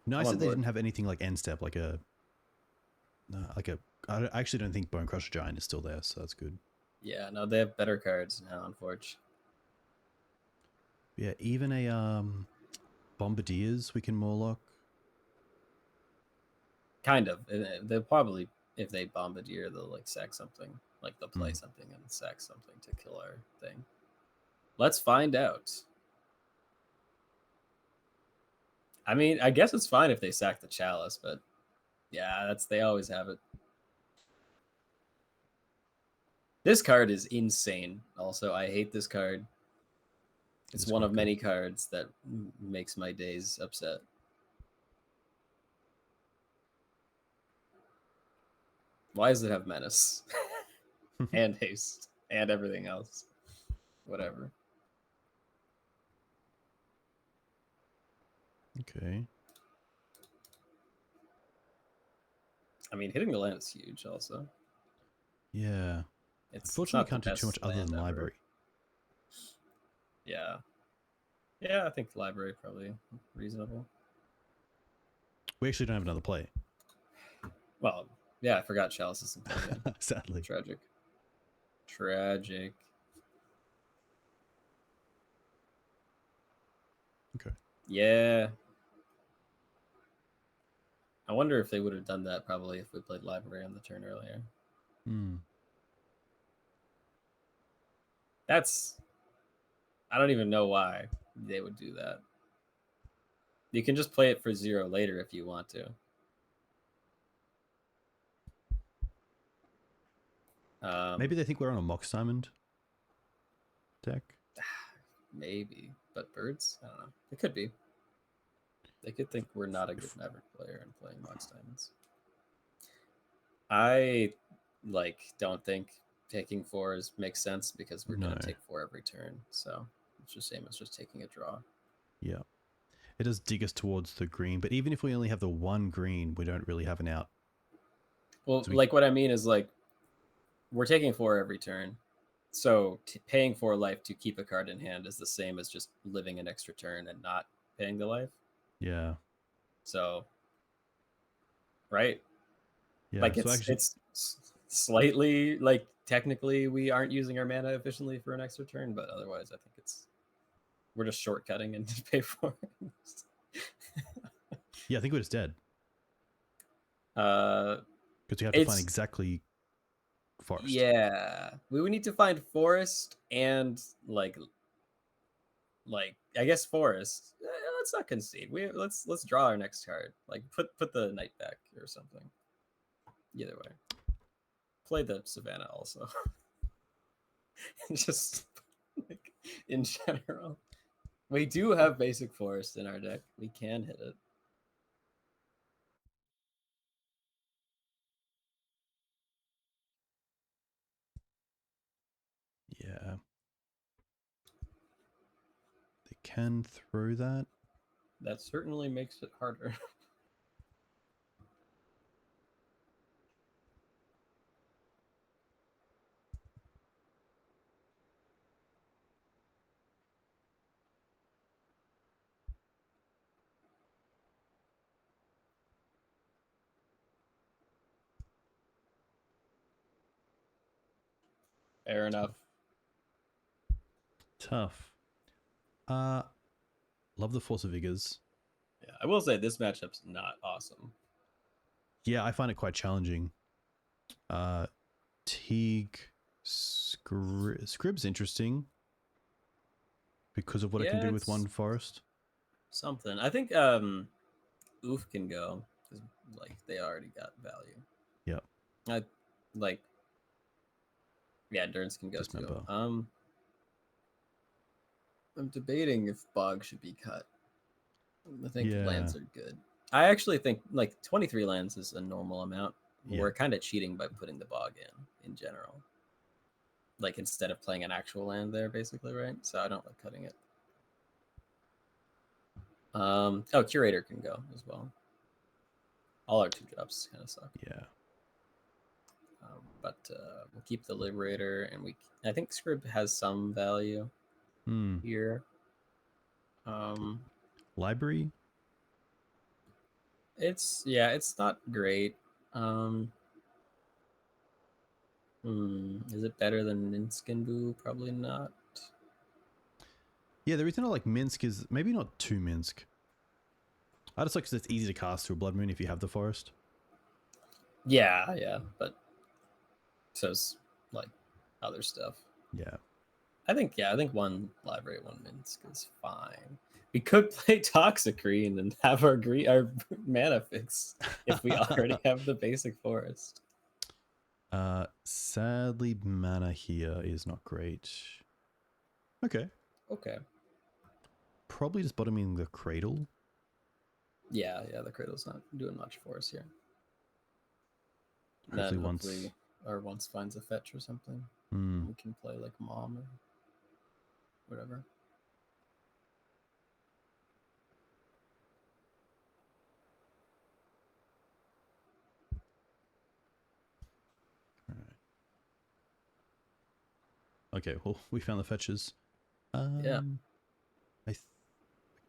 Speaker 1: Nice that they didn't have anything like end step, I actually don't think Bone Crusher Giant is still there, so that's good.
Speaker 2: Yeah, no, they have better cards now, unfortunately.
Speaker 1: Yeah, even a Bombardiers we can Mawloc.
Speaker 2: Kind of. They'll probably, if they Bombardier, they'll like sack something. Like they'll play something and sack something to kill our thing. Let's find out. I mean, I guess it's fine if they sack the Chalice, but yeah, they always have it. This card is insane. Also, I hate this card. It's one of many cards that makes my days upset. Why does it have menace and haste and everything else? Whatever.
Speaker 1: Okay.
Speaker 2: I mean, hitting the land is huge. Also,
Speaker 1: Yeah.
Speaker 2: it's
Speaker 1: Unfortunately,
Speaker 2: not
Speaker 1: we can't
Speaker 2: the
Speaker 1: do too much
Speaker 2: best
Speaker 1: other
Speaker 2: land
Speaker 1: than
Speaker 2: ever.
Speaker 1: library.
Speaker 2: Yeah. Yeah, I think the library probably reasonable.
Speaker 1: We actually don't have another play.
Speaker 2: Well, yeah, I forgot Chalice is in play. Yeah.
Speaker 1: Sadly.
Speaker 2: Tragic. Tragic.
Speaker 1: Okay.
Speaker 2: Yeah. I wonder if they would have done that probably if we played library on the turn earlier.
Speaker 1: Hmm.
Speaker 2: That's... I don't even know why they would do that. You can just play it for 0 later if you want to.
Speaker 1: Maybe they think we're on a Mox Diamond deck.
Speaker 2: Maybe. But birds? I don't know. It could be. They could think we're not a good Maverick player and playing Mox Diamonds. I don't think taking 4s makes sense because we're gonna take 4 every turn. So it's the same as just taking a draw.
Speaker 1: Yeah. It does dig us towards the green, but even if we only have the 1 green, we don't really have an out.
Speaker 2: Well, so what I mean is we're taking 4 every turn. So paying 4 life to keep a card in hand is the same as just living an extra turn and not paying the life.
Speaker 1: Yeah.
Speaker 2: So, right?
Speaker 1: Yeah.
Speaker 2: It's slightly technically we aren't using our mana efficiently for an extra turn, but otherwise I think we're just shortcutting and pay for it.
Speaker 1: Yeah, I think we're just dead.
Speaker 2: Because
Speaker 1: we have to find exactly forest.
Speaker 2: Yeah, we would need to find forest and I guess forest. Let's not concede. Let's draw our next card. Put the knight back or something. Either way, play the Savannah also. Just in general, we do have basic forest in our deck. We can hit it.
Speaker 1: Yeah. They can throw that.
Speaker 2: That certainly makes it harder. Fair enough.
Speaker 1: Tough. Love the Force of Vigors.
Speaker 2: Yeah, I will say this matchup's not awesome.
Speaker 1: Yeah, I find it quite challenging. Teeg, Scryb's interesting because of what it can do with 1 forest.
Speaker 2: Something. I think Ouphe can go because they already got value.
Speaker 1: Yeah.
Speaker 2: Durance can go too. I'm debating if Bog should be cut. I think lands are good. I actually think 23 lands is a normal amount. Yeah. We're kind of cheating by putting the Bog in general. Instead of playing an actual land there, basically, right? So I don't like cutting it. Curator can go as well. All our 2-drops kind of suck.
Speaker 1: Yeah.
Speaker 2: But we'll keep the Liberator, and I think Scryb has some value here.
Speaker 1: Library?
Speaker 2: It's not great. Is it better than Minsc and Boo? Probably not.
Speaker 1: Yeah, the reason I like Minsc is maybe not too Minsc. I just like because it's easy to cast through Blood Moon if you have the forest.
Speaker 2: Yeah, but so's other stuff.
Speaker 1: Yeah.
Speaker 2: I think 1 library, 1 Minsc is fine. We could play Toxicrene and have our mana fix if we already have the basic forest.
Speaker 1: Sadly, mana here is not great. Okay. Probably just bottoming the Cradle.
Speaker 2: Yeah, the Cradle's not doing much for us here. Then
Speaker 1: once.
Speaker 2: hopefully our once finds a fetch or something.
Speaker 1: Hmm.
Speaker 2: We can play like Mom or whatever.
Speaker 1: Okay, well, we found the fetches.
Speaker 2: Yeah.
Speaker 1: I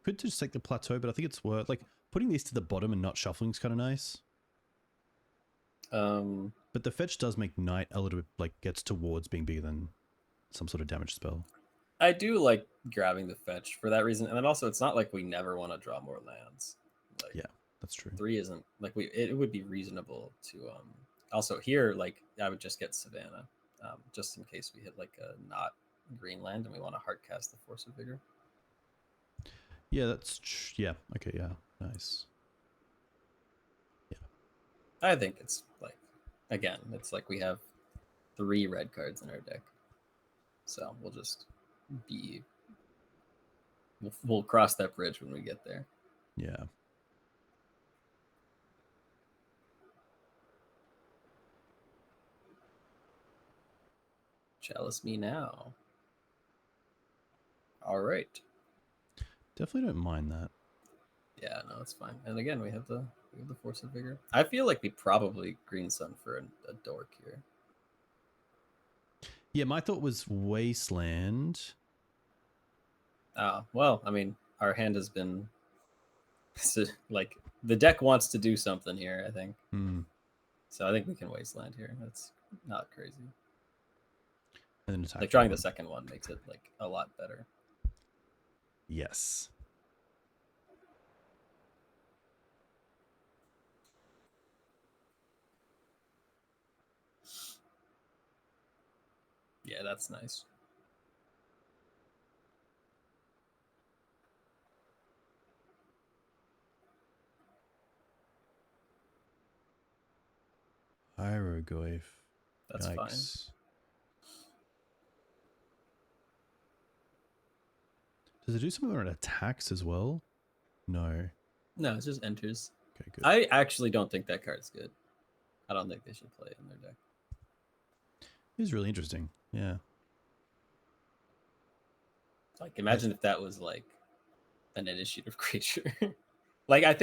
Speaker 1: could just take the plateau, but I think it's worth like putting these to the bottom and not shuffling is kind of nice. But the fetch does make Knight a little bit like gets towards being bigger than some sort of damage spell.
Speaker 2: I do like grabbing the fetch for that reason, and then also it's not like we never want to draw more lands. Like,
Speaker 1: Yeah, that's true.
Speaker 2: 3 isn't like it would be reasonable to also here like I would just get Savannah just in case we hit like a not green land and we want to hard cast the Force of Vigor.
Speaker 1: Yeah, that's yeah. Okay, yeah, nice.
Speaker 2: Yeah, I think it's like again, it's like we have 3 red cards in our deck, so we'll just be we'll cross that bridge when we get there.
Speaker 1: Yeah.
Speaker 2: Chalice me now. All right.
Speaker 1: Definitely don't mind that.
Speaker 2: Yeah, no, it's fine. And again, we have the Force of Vigor. I feel like we probably Green Sun for a dork here.
Speaker 1: Yeah, my thought was Wasteland.
Speaker 2: Well, I mean, our hand has been like the deck wants to do something here, I think. So I think we can Wasteland here. That's not crazy.
Speaker 1: And then attack.
Speaker 2: Like drawing the second one makes it like a lot better.
Speaker 1: Yes.
Speaker 2: Yeah, that's nice.
Speaker 1: Hieroglyph.
Speaker 2: That's fine.
Speaker 1: Does it do something around attacks as well? No.
Speaker 2: No, it just enters.
Speaker 1: Okay, good.
Speaker 2: I actually don't think that card's good. I don't think they should play it in their deck.
Speaker 1: It was really interesting. Yeah.
Speaker 2: Like, imagine if that was like an initiative creature. Like, I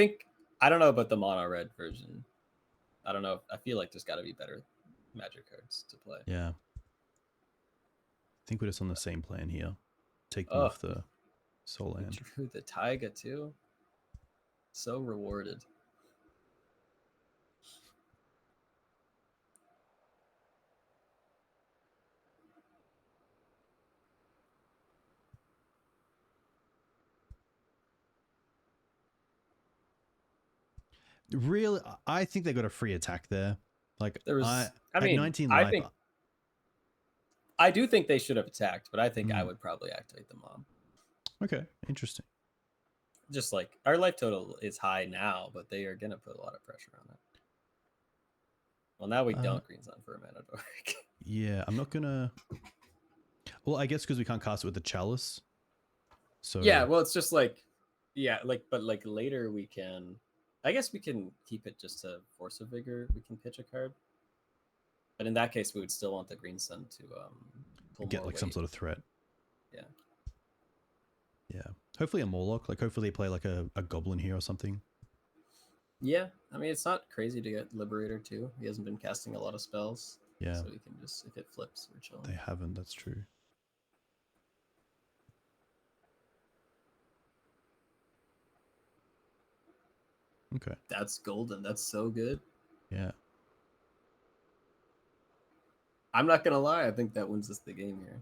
Speaker 2: don't know about the mono red version. I don't know. I feel like there's got to be better Magic cards to play.
Speaker 1: Yeah. I think we're just on the same plan here. Take them off the soul land.
Speaker 2: Drew the Taiga too. So rewarded.
Speaker 1: Really, I think they got a free attack there. Like
Speaker 2: there was,
Speaker 1: I mean, 19 life.
Speaker 2: I do think they should have attacked, but I think I would probably activate the Mom.
Speaker 1: Okay, interesting.
Speaker 2: Just like our life total is high now, but they are gonna put a lot of pressure on it. Well, now we don't Green Sun for a mana dork.
Speaker 1: Yeah, I'm not gonna. Well, I guess because we can't cast it with the Chalice. So
Speaker 2: yeah, well, it's just like, yeah, like, but like later we can. I guess we can keep it just to Force of Vigor. We can pitch a card, but in that case, we would still want the Green Sun to pull
Speaker 1: get
Speaker 2: more
Speaker 1: like
Speaker 2: weight.
Speaker 1: some sort of threat.
Speaker 2: Yeah.
Speaker 1: Yeah. Hopefully a Mawloc. Like hopefully they play like a Goblin here or something.
Speaker 2: Yeah, I mean it's not crazy to get Liberator too. He hasn't been casting a lot of spells.
Speaker 1: Yeah.
Speaker 2: So we can just if it flips, we're chilling.
Speaker 1: They haven't. That's true. Okay.
Speaker 2: That's golden. That's so good.
Speaker 1: Yeah.
Speaker 2: I'm not gonna lie. I think that wins us the game here.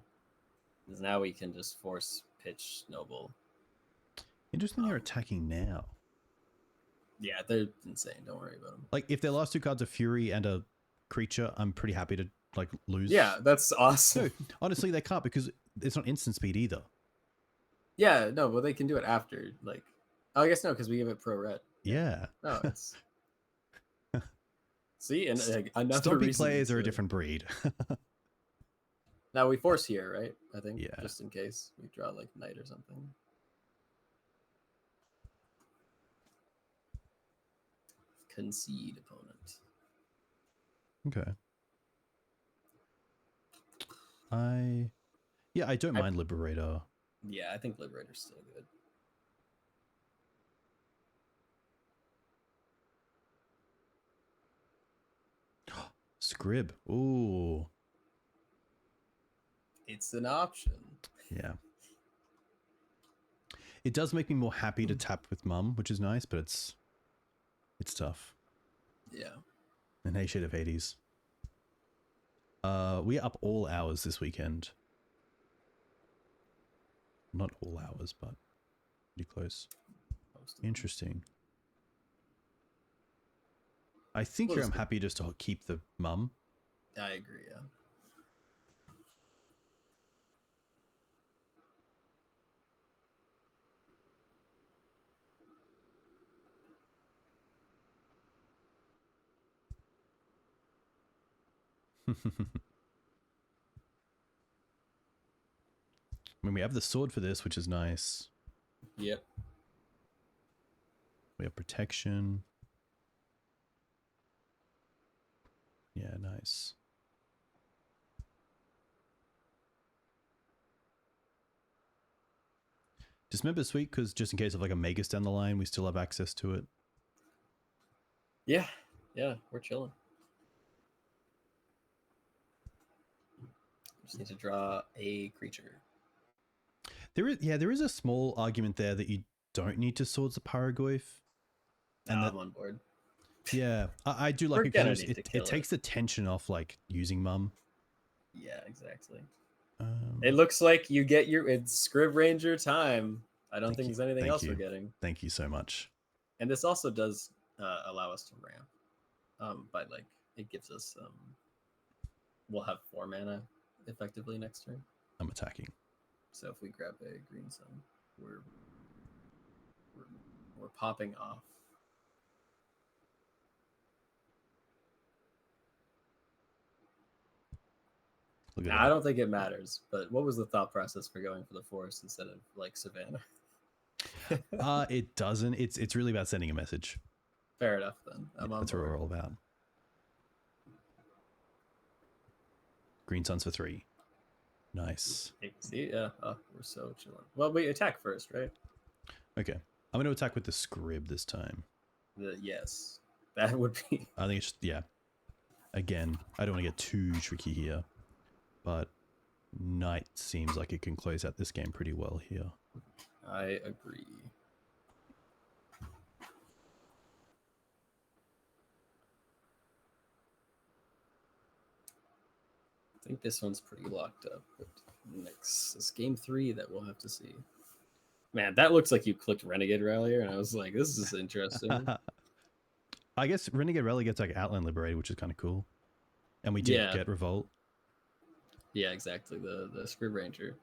Speaker 2: Because now we can just force pitch Noble.
Speaker 1: Interesting. They're attacking now.
Speaker 2: Yeah, they're insane. Don't worry about them.
Speaker 1: Like if their last 2 cards are Fury and a creature, I'm pretty happy to like lose.
Speaker 2: Yeah, that's awesome.
Speaker 1: No, honestly, they can't because it's not instant speed either.
Speaker 2: Yeah, no, but they can do it after. Like, oh, I guess no, because we give it pro red.
Speaker 1: Yeah.
Speaker 2: No, it's. See, and like, another
Speaker 1: Stompy
Speaker 2: reason
Speaker 1: players
Speaker 2: to...
Speaker 1: are a different breed.
Speaker 2: Now we force here, right? I think.
Speaker 1: Yeah.
Speaker 2: Just in case we draw like Knight or something. Concede opponent.
Speaker 1: Okay. I don't mind Liberator.
Speaker 2: Yeah, I think Liberator's still good.
Speaker 1: Scryb. Ooh.
Speaker 2: It's an option.
Speaker 1: Yeah. It does make me more happy to tap with Mum, which is nice, but it's tough.
Speaker 2: Yeah.
Speaker 1: And hey, Shade of Hades. We're up all hours this weekend. Not all hours, but pretty close. Interesting. I think here I'm happy just to keep the Mum.
Speaker 2: I agree, yeah.
Speaker 1: I mean, we have the sword for this, which is nice.
Speaker 2: Yep.
Speaker 1: We have protection. Yeah, nice. Dismember Suite, because just in case of like a Magus down the line, we still have access to it.
Speaker 2: Yeah, we're chilling. Just need to draw a creature.
Speaker 1: There is a small argument there that you don't need to Swords of Paragoyf.
Speaker 2: And I'm on board.
Speaker 1: Yeah, I do like it because it takes the tension off like using Mum.
Speaker 2: Yeah, exactly. It looks like you get it's Scryb Ranger time. I don't think there's anything else we're getting.
Speaker 1: Thank you so much.
Speaker 2: And this also does allow us to ramp. But like it gives us we'll have 4 mana effectively next turn.
Speaker 1: I'm attacking.
Speaker 2: So if we grab a green sun, we're popping off. I don't think it matters, but what was the thought process for going for the forest instead of like Savannah?
Speaker 1: It doesn't. It's really about sending a message.
Speaker 2: Fair enough then.
Speaker 1: That's what we're all about. Green suns for 3. Nice.
Speaker 2: See, yeah. Oh, we're so chilling. Well, we attack first, right?
Speaker 1: Okay. I'm going to attack with the Scryb this time.
Speaker 2: Yes. That would be...
Speaker 1: I think it's... Yeah. Again, I don't want to get too tricky here. But Knight seems like it can close out this game pretty well here.
Speaker 2: I agree. I think this one's pretty locked up, but next is game 3 that we'll have to see. Man, that looks like you clicked Renegade Rallier, and I was like, this is interesting.
Speaker 1: I guess Renegade Rallier gets like Outland Liberator, which is kind of cool. And we did get Revolt. Yeah,
Speaker 2: exactly. The Scryb Ranger.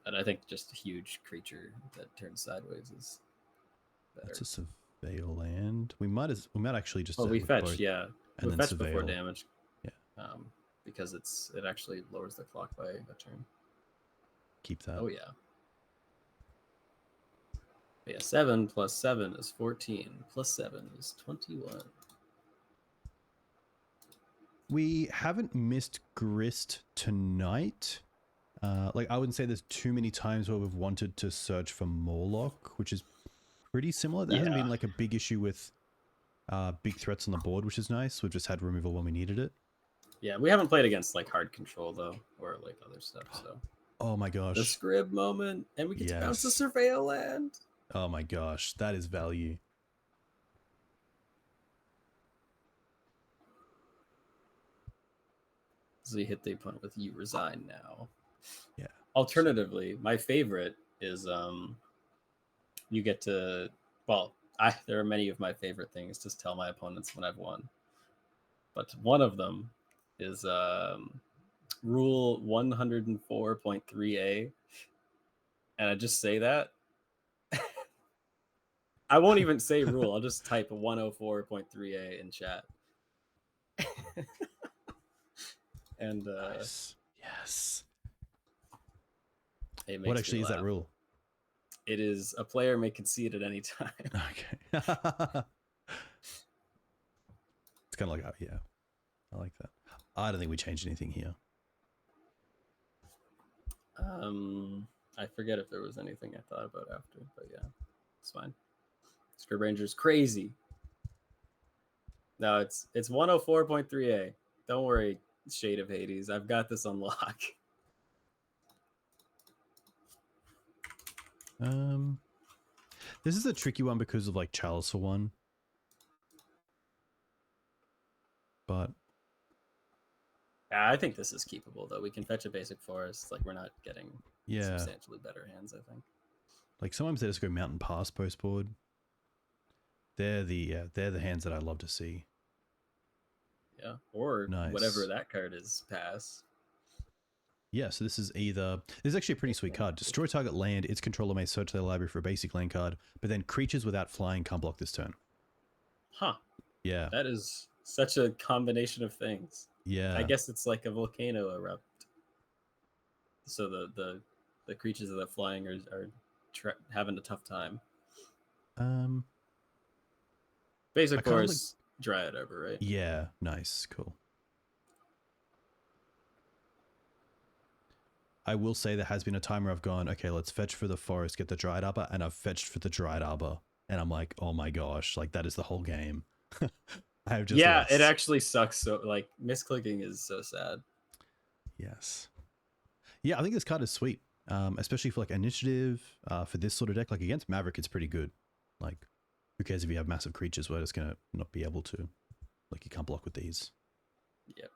Speaker 2: And I think just a huge creature that turns sideways is better.
Speaker 1: That's a Surveil land. We might actually just...
Speaker 2: we fetch, both, yeah.
Speaker 1: And
Speaker 2: we
Speaker 1: then
Speaker 2: fetch
Speaker 1: Surveil.
Speaker 2: Before damage.
Speaker 1: Yeah.
Speaker 2: Because it actually lowers the clock by a turn.
Speaker 1: Keep that.
Speaker 2: Oh, yeah. Yeah, 7 plus 7 is 14. Plus 7 is 21.
Speaker 1: We haven't missed Grist tonight. Like, I wouldn't say there's too many times where we've wanted to search for Mawloc, which is pretty similar. There hasn't been like a big issue with big threats on the board, which is nice. We've just had removal when we needed it.
Speaker 2: Yeah, we haven't played against like hard control though, or like other stuff. So.
Speaker 1: Oh my gosh.
Speaker 2: The Scryb moment, and we get to bounce the Surveil land.
Speaker 1: Oh my gosh, that is value.
Speaker 2: So you hit the opponent with "You resign now."
Speaker 1: Yeah.
Speaker 2: Alternatively, my favorite is you get to there are many of my favorite things to tell my opponents when I've won, but one of them is rule 104.3a, and I just say that. I won't even say rule. I'll just type 104.3a in chat. And
Speaker 1: nice. Yes.
Speaker 2: What
Speaker 1: actually is that rule?
Speaker 2: It is a player may concede at any time.
Speaker 1: Okay. It's kind of like, yeah. I like that. I don't think we changed anything here.
Speaker 2: I forget if there was anything I thought about after, but yeah, it's fine. Scryb Ranger's crazy. No, it's 104.3A. Don't worry, Shade of Hades. I've got this on lock.
Speaker 1: This is a tricky one because of like Chalice for one. But
Speaker 2: I think this is keepable though. We can fetch a basic forest. Like we're not getting substantially better hands, I think.
Speaker 1: Like sometimes they just go Mountain Pass post board. They're the hands that I love to see.
Speaker 2: Yeah, or whatever that card is, pass.
Speaker 1: Yeah, so this is actually a pretty sweet card. Destroy target land, its controller may search their library for a basic land card, but then creatures without flying can't block this turn.
Speaker 2: Huh.
Speaker 1: Yeah.
Speaker 2: That is such a combination of things.
Speaker 1: Yeah.
Speaker 2: I guess it's like a volcano erupt. So the creatures that are flying are having a tough time. Basic force, Dryad Arbor, right?
Speaker 1: Yeah, nice, cool. I will say there has been a time where I've gone, okay, let's fetch for the forest, get the Dryad Arbor, and I've fetched for the Dryad Arbor, and I'm like, oh my gosh, like that is the whole game. I have just lost.
Speaker 2: It actually sucks. So like misclicking is so sad.
Speaker 1: Yes. Yeah, I think this card is sweet, especially for like initiative. For this sort of deck, like against Maverick, it's pretty good. Like, who cares if you have massive creatures? We're just gonna not be able to. Like, you can't block with these.
Speaker 2: Yep.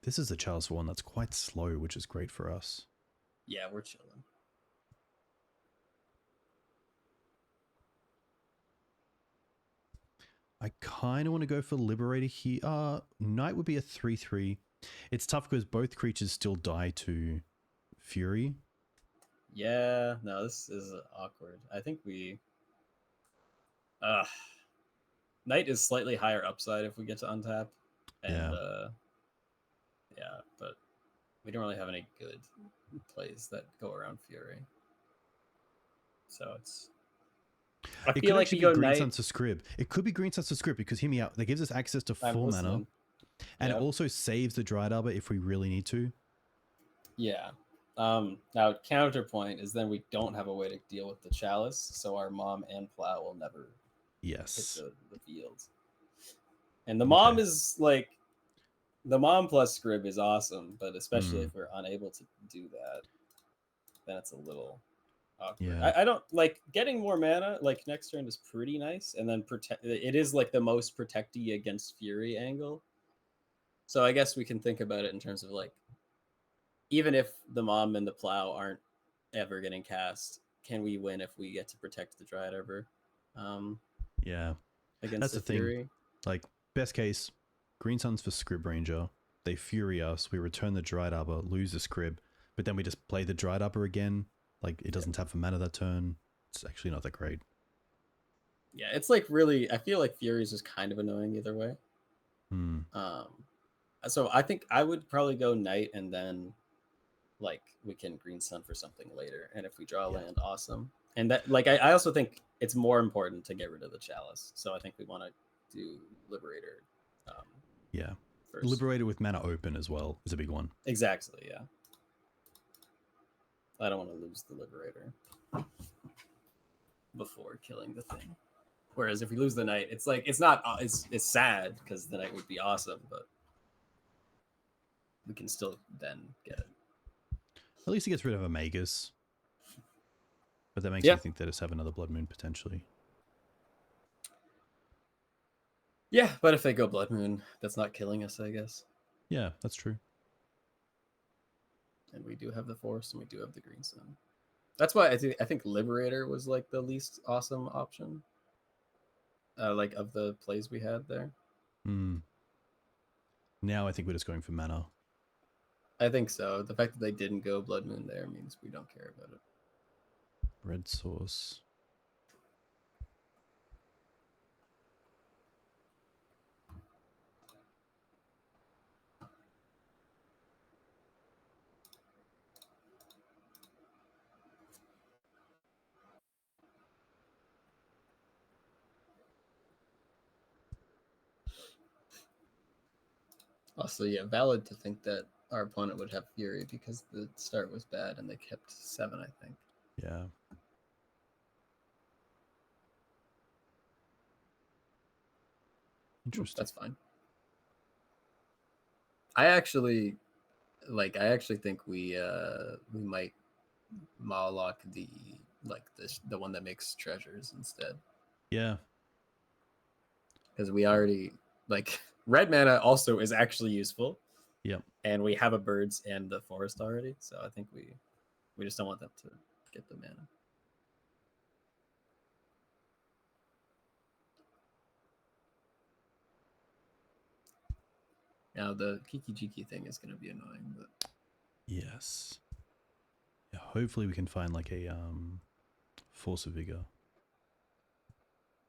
Speaker 1: This is the Chalice one that's quite slow, which is great for us.
Speaker 2: Yeah, we're chilling.
Speaker 1: I kind of want to go for Liberator here. Knight would be a 3/3. It's tough because both creatures still die to Fury.
Speaker 2: Yeah, no, this is awkward. I think we... Knight is slightly higher upside if we get to untap. And, yeah, but we don't really have any good plays that go around Fury. So it's... I feel like you go
Speaker 1: Green
Speaker 2: Knight...
Speaker 1: Suns to Scryb. It could be Green Suns to Scryb because, hear me out, that gives us access to 4 mana. And it also saves the Dryad Arbor if we really need to.
Speaker 2: Yeah. Now, counterpoint is then we don't have a way to deal with the Chalice, so our Mom and Plow will never hit the field. And the Mom is like... The Mom plus Scryb is awesome, but especially if we're unable to do that, then it's a little awkward.
Speaker 1: Yeah.
Speaker 2: I don't like getting more mana. Like next turn is pretty nice, and then it is like the most protecty against Fury angle. So I guess we can think about it in terms of like, even if the Mom and the Plow aren't ever getting cast, can we win if we get to protect the Dryad Arbor?
Speaker 1: Yeah,
Speaker 2: against
Speaker 1: that's the
Speaker 2: Fury
Speaker 1: thing. Like best case, Green Suns for Scryb Ranger. They Fury us. We return the Dryad Arbor, lose the Scryb, but then we just play the Dryad Arbor again. Like it doesn't tap for mana that turn. It's actually not that great.
Speaker 2: Yeah, it's like really. I feel like Fury is just kind of annoying either way. So I think I would probably go Knight, and then like we can Green Sun for something later. And if we draw land, awesome. And that like I also think it's more important to get rid of the Chalice. So I think we want to do Liberator. First.
Speaker 1: Liberator with mana open as well is a big one.
Speaker 2: Exactly. Yeah. I don't want to lose the Liberator before killing the thing. Whereas if we lose the Knight, it's like it's sad because the Knight would be awesome, but we can still then get it.
Speaker 1: At least he gets rid of a Magus. But that makes me think they just have another Blood Moon potentially.
Speaker 2: Yeah, but if they go Blood Moon, that's not killing us, I guess.
Speaker 1: Yeah, that's true.
Speaker 2: And we do have the Forest, and we do have the Green Sun. That's why I think Liberator was like the least awesome option. Like of the plays we had there.
Speaker 1: Now I think we're just going for mana.
Speaker 2: I think so. The fact that they didn't go Blood Moon there means we don't care about it.
Speaker 1: Red Source.
Speaker 2: Also, yeah, valid to think that our opponent would have Fury because the start was bad and they kept 7, I think.
Speaker 1: Yeah. Interesting.
Speaker 2: That's fine. I actually think we might Mawloc the one that makes treasures instead.
Speaker 1: Yeah.
Speaker 2: Because we already red mana also is actually useful.
Speaker 1: Yep.
Speaker 2: And we have a birds and the forest already, so I think we just don't want them to get the mana. Now the Kiki Jiki thing is going to be annoying, but
Speaker 1: yes. Yeah, hopefully we can find like a Force of Vigor.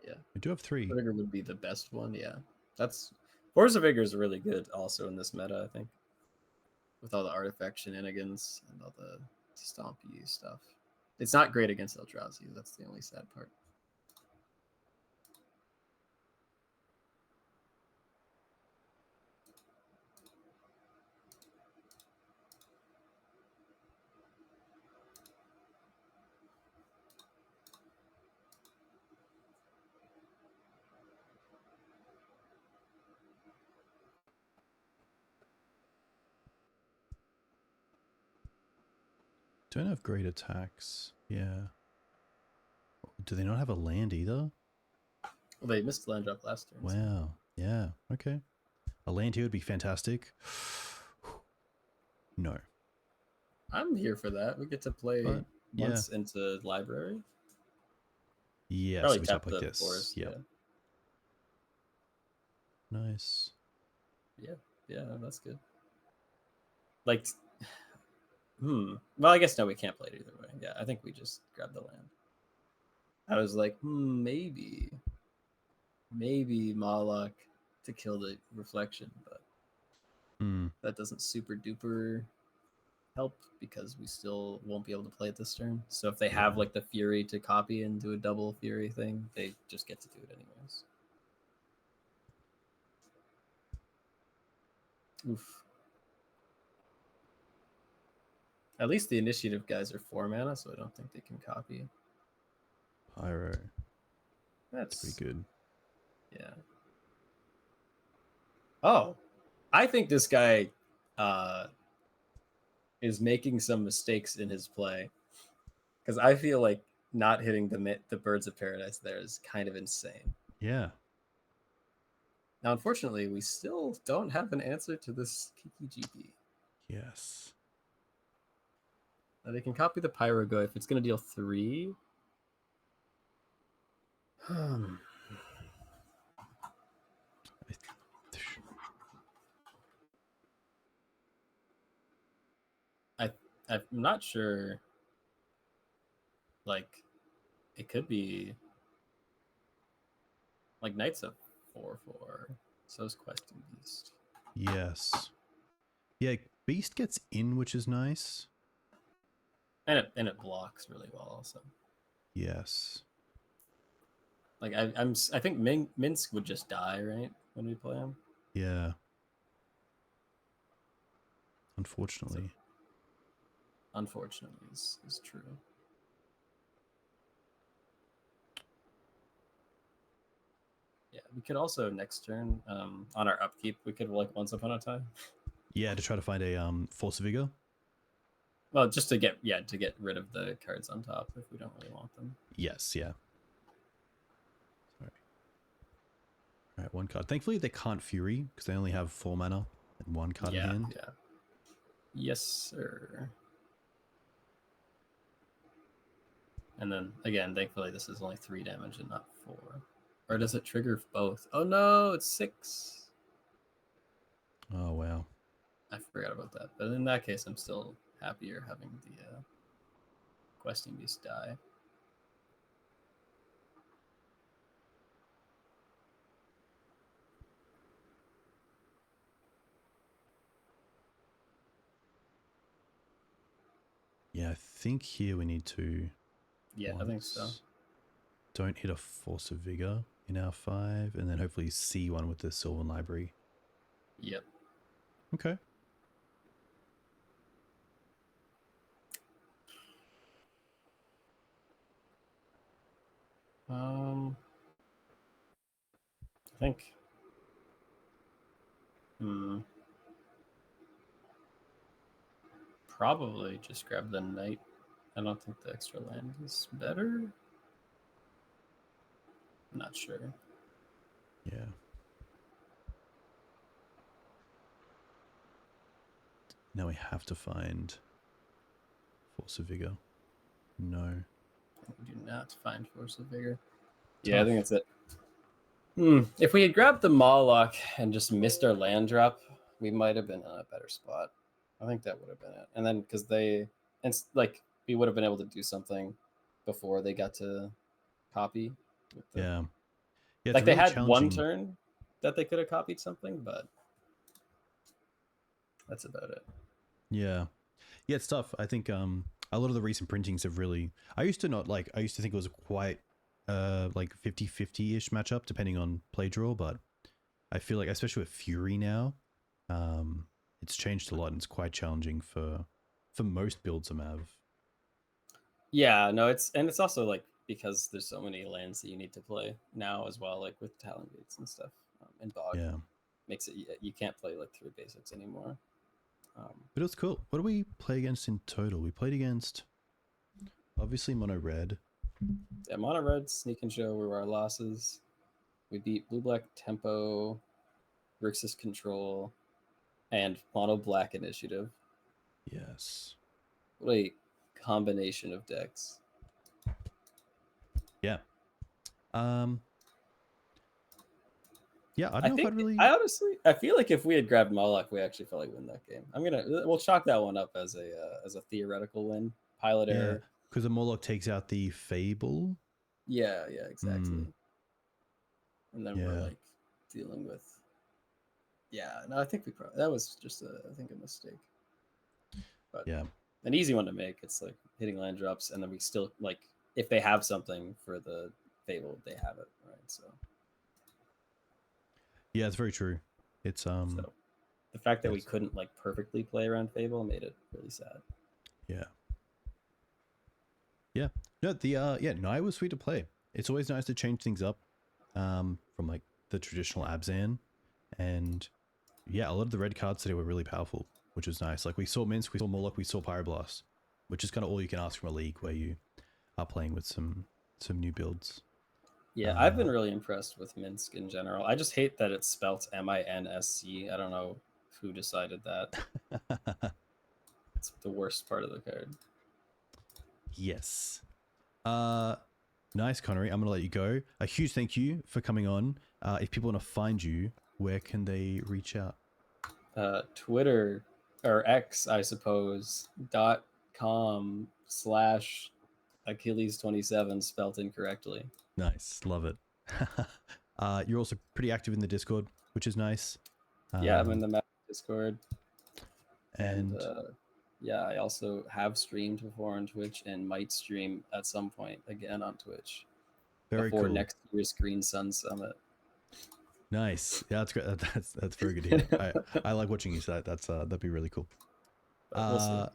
Speaker 2: Yeah.
Speaker 1: We do have 3.
Speaker 2: Vigor would be the best one, yeah. That's Force of Vigor is really good also in this meta, I think. With all the artifact shenanigans and all the stompy stuff. It's not great against Eldrazi, that's the only sad part.
Speaker 1: Don't have great attacks. Yeah. Do they not have a land either?
Speaker 2: Well, they missed land drop last turn.
Speaker 1: Wow.
Speaker 2: So.
Speaker 1: Yeah. Okay. A land here would be fantastic. No.
Speaker 2: I'm here for that. We get to play once into library.
Speaker 1: Yeah,
Speaker 2: probably
Speaker 1: so we
Speaker 2: tap
Speaker 1: tap like
Speaker 2: the
Speaker 1: this.
Speaker 2: forest.
Speaker 1: Yep. Yeah. Nice.
Speaker 2: Yeah, that's good. Well, I guess no, we can't play it either way. Yeah, I think we just grab the land. I was like, maybe Mawloc to kill the reflection, but that doesn't super duper help because we still won't be able to play it this turn. So if they have like the Fury to copy and do a double Fury thing, they just get to do it anyways. Oof. At least the initiative guys are 4 mana, so I don't think they can copy.
Speaker 1: Pyro.
Speaker 2: That's
Speaker 1: pretty good.
Speaker 2: Yeah. Oh, I think this guy is making some mistakes in his play because I feel like not hitting the Birds of Paradise there is kind of insane.
Speaker 1: Yeah.
Speaker 2: Now, unfortunately, we still don't have an answer to this Kiki GP.
Speaker 1: Yes.
Speaker 2: They can copy the Pyrogo if it's going to deal 3. I'm not sure. Like, it could be like Knight's a 4/4. So is Questing Beast.
Speaker 1: Yes. Yeah, Beast gets in, which is nice.
Speaker 2: And it blocks really well also.
Speaker 1: Yes.
Speaker 2: Like I think Minsc would just die, right, when we play him.
Speaker 1: Yeah. Unfortunately.
Speaker 2: Unfortunately is true. Yeah, we could also next turn on our upkeep, we could like Once Upon a Time.
Speaker 1: Yeah, to try to find a Force of Vigor.
Speaker 2: Well, just to get rid of the cards on top if we don't really want them.
Speaker 1: Yes, yeah. Sorry. All right, 1 card. Thankfully, they can't Fury because they only have 4 mana and 1 card in hand.
Speaker 2: Yeah. Yes, sir. And then again, thankfully, this is only 3 damage and not 4. Or does it trigger both? Oh no, it's 6.
Speaker 1: Oh wow.
Speaker 2: I forgot about that. But in that case, I'm still happier having the Questing Beast die.
Speaker 1: Yeah, I think here we need to.
Speaker 2: Yeah, I think so.
Speaker 1: Don't hit a Force of Vigor in our 5, and then hopefully C1 with the Sylvan Library.
Speaker 2: Yep.
Speaker 1: Okay.
Speaker 2: I think. Probably just grab the knight. I don't think the extra land is better. I'm not sure.
Speaker 1: Yeah. Now we have to find Force of Vigor. No.
Speaker 2: We do not find Force of Vigor.
Speaker 1: Tough.
Speaker 2: Yeah, I think that's it. If we had grabbed the Mawloc and just missed our land drop, we might have been in a better spot. I think that would have been it. And then because we would have been able to do something before they got to copy.
Speaker 1: Yeah. Yeah.
Speaker 2: Like they had one turn that they could have copied something, but that's about it.
Speaker 1: Yeah. Yeah, it's tough. I think a lot of the recent printings have really, I used to think it was a quite like 50-50-ish matchup depending on play draw, but I feel like especially with Fury now, it's changed a lot and it's quite challenging for most builds of Mav.
Speaker 2: Yeah, no, it's also like because there's so many lands that you need to play now as well, like with Talon Gates and stuff, and Bog.
Speaker 1: Yeah.
Speaker 2: Makes it, you can't play like 3 basics anymore.
Speaker 1: But it was cool. What do we play against in total? We played against obviously Mono Red.
Speaker 2: Yeah, Mono Red, Sneak and Show were our losses. We beat Blue Black Tempo, Grixis Control, and Mono Black Initiative.
Speaker 1: Yes.
Speaker 2: What a combination of decks.
Speaker 1: Yeah. Yeah, I don't know if I'd really.
Speaker 2: I honestly, I feel like if we had grabbed Mawloc, we actually felt like win that game. We'll chalk that one up as a theoretical win. Pilot error.
Speaker 1: Because the Mawloc takes out the Fable.
Speaker 2: Yeah, exactly. And then we're like dealing with. Yeah, no, I think that was just a mistake. But
Speaker 1: yeah,
Speaker 2: an easy one to make. It's like hitting land drops, and then we still like if they have something for the Fable, they have it, right? So.
Speaker 1: Yeah, it's very true. It's
Speaker 2: So the fact that we couldn't like perfectly play around Fable made it really sad.
Speaker 1: Yeah. Yeah. No, the Naya was sweet to play. It's always nice to change things up from like the traditional Abzan. And yeah, a lot of the red cards today were really powerful, which was nice. Like we saw Minsc, we saw Mawloc, we saw Pyroblast, which is kind of all you can ask from a league where you are playing with some new builds.
Speaker 2: Yeah, I've been really impressed with Minsc in general. I just hate that it's spelt Minsc. I don't know who decided that. It's the worst part of the card.
Speaker 1: Yes. Nice, Connery. I'm going to let you go. A huge thank you for coming on. If people want to find you, where can they reach out?
Speaker 2: Twitter or X, I suppose, .com/Achilles27 spelt incorrectly.
Speaker 1: Nice. Love it. You're also pretty active in the Discord, which is nice.
Speaker 2: Yeah, I'm in the Discord.
Speaker 1: And
Speaker 2: yeah, I also have streamed before on Twitch and might stream at some point again on Twitch.
Speaker 1: Very
Speaker 2: before
Speaker 1: cool.
Speaker 2: Next year's Green Sun Summit.
Speaker 1: Nice. Yeah, that's great. That's very good to hear. I like watching you, so that'd be really cool.
Speaker 2: We'll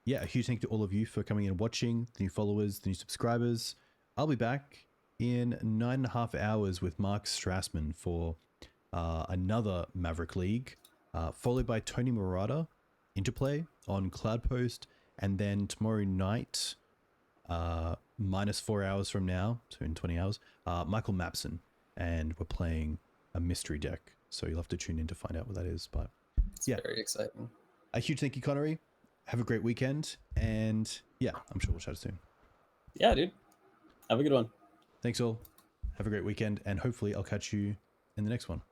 Speaker 1: yeah, a huge thank you to all of you for coming and watching, the new followers, the new subscribers. I'll be back in 9.5 hours with Mark Strassman for another Maverick League, followed by Tony Murata Interplay on Cloudpost, and then tomorrow night, -4 hours from now, so in 20 hours, Michael Mapson, and we're playing a mystery deck, so you'll have to tune in to find out what that is. But
Speaker 2: it's very exciting.
Speaker 1: A huge thank you, Connery. Have a great weekend, and yeah, I'm sure we'll chat soon.
Speaker 2: Yeah, dude. Have a good one.
Speaker 1: Thanks all. Have a great weekend, and hopefully I'll catch you in the next one.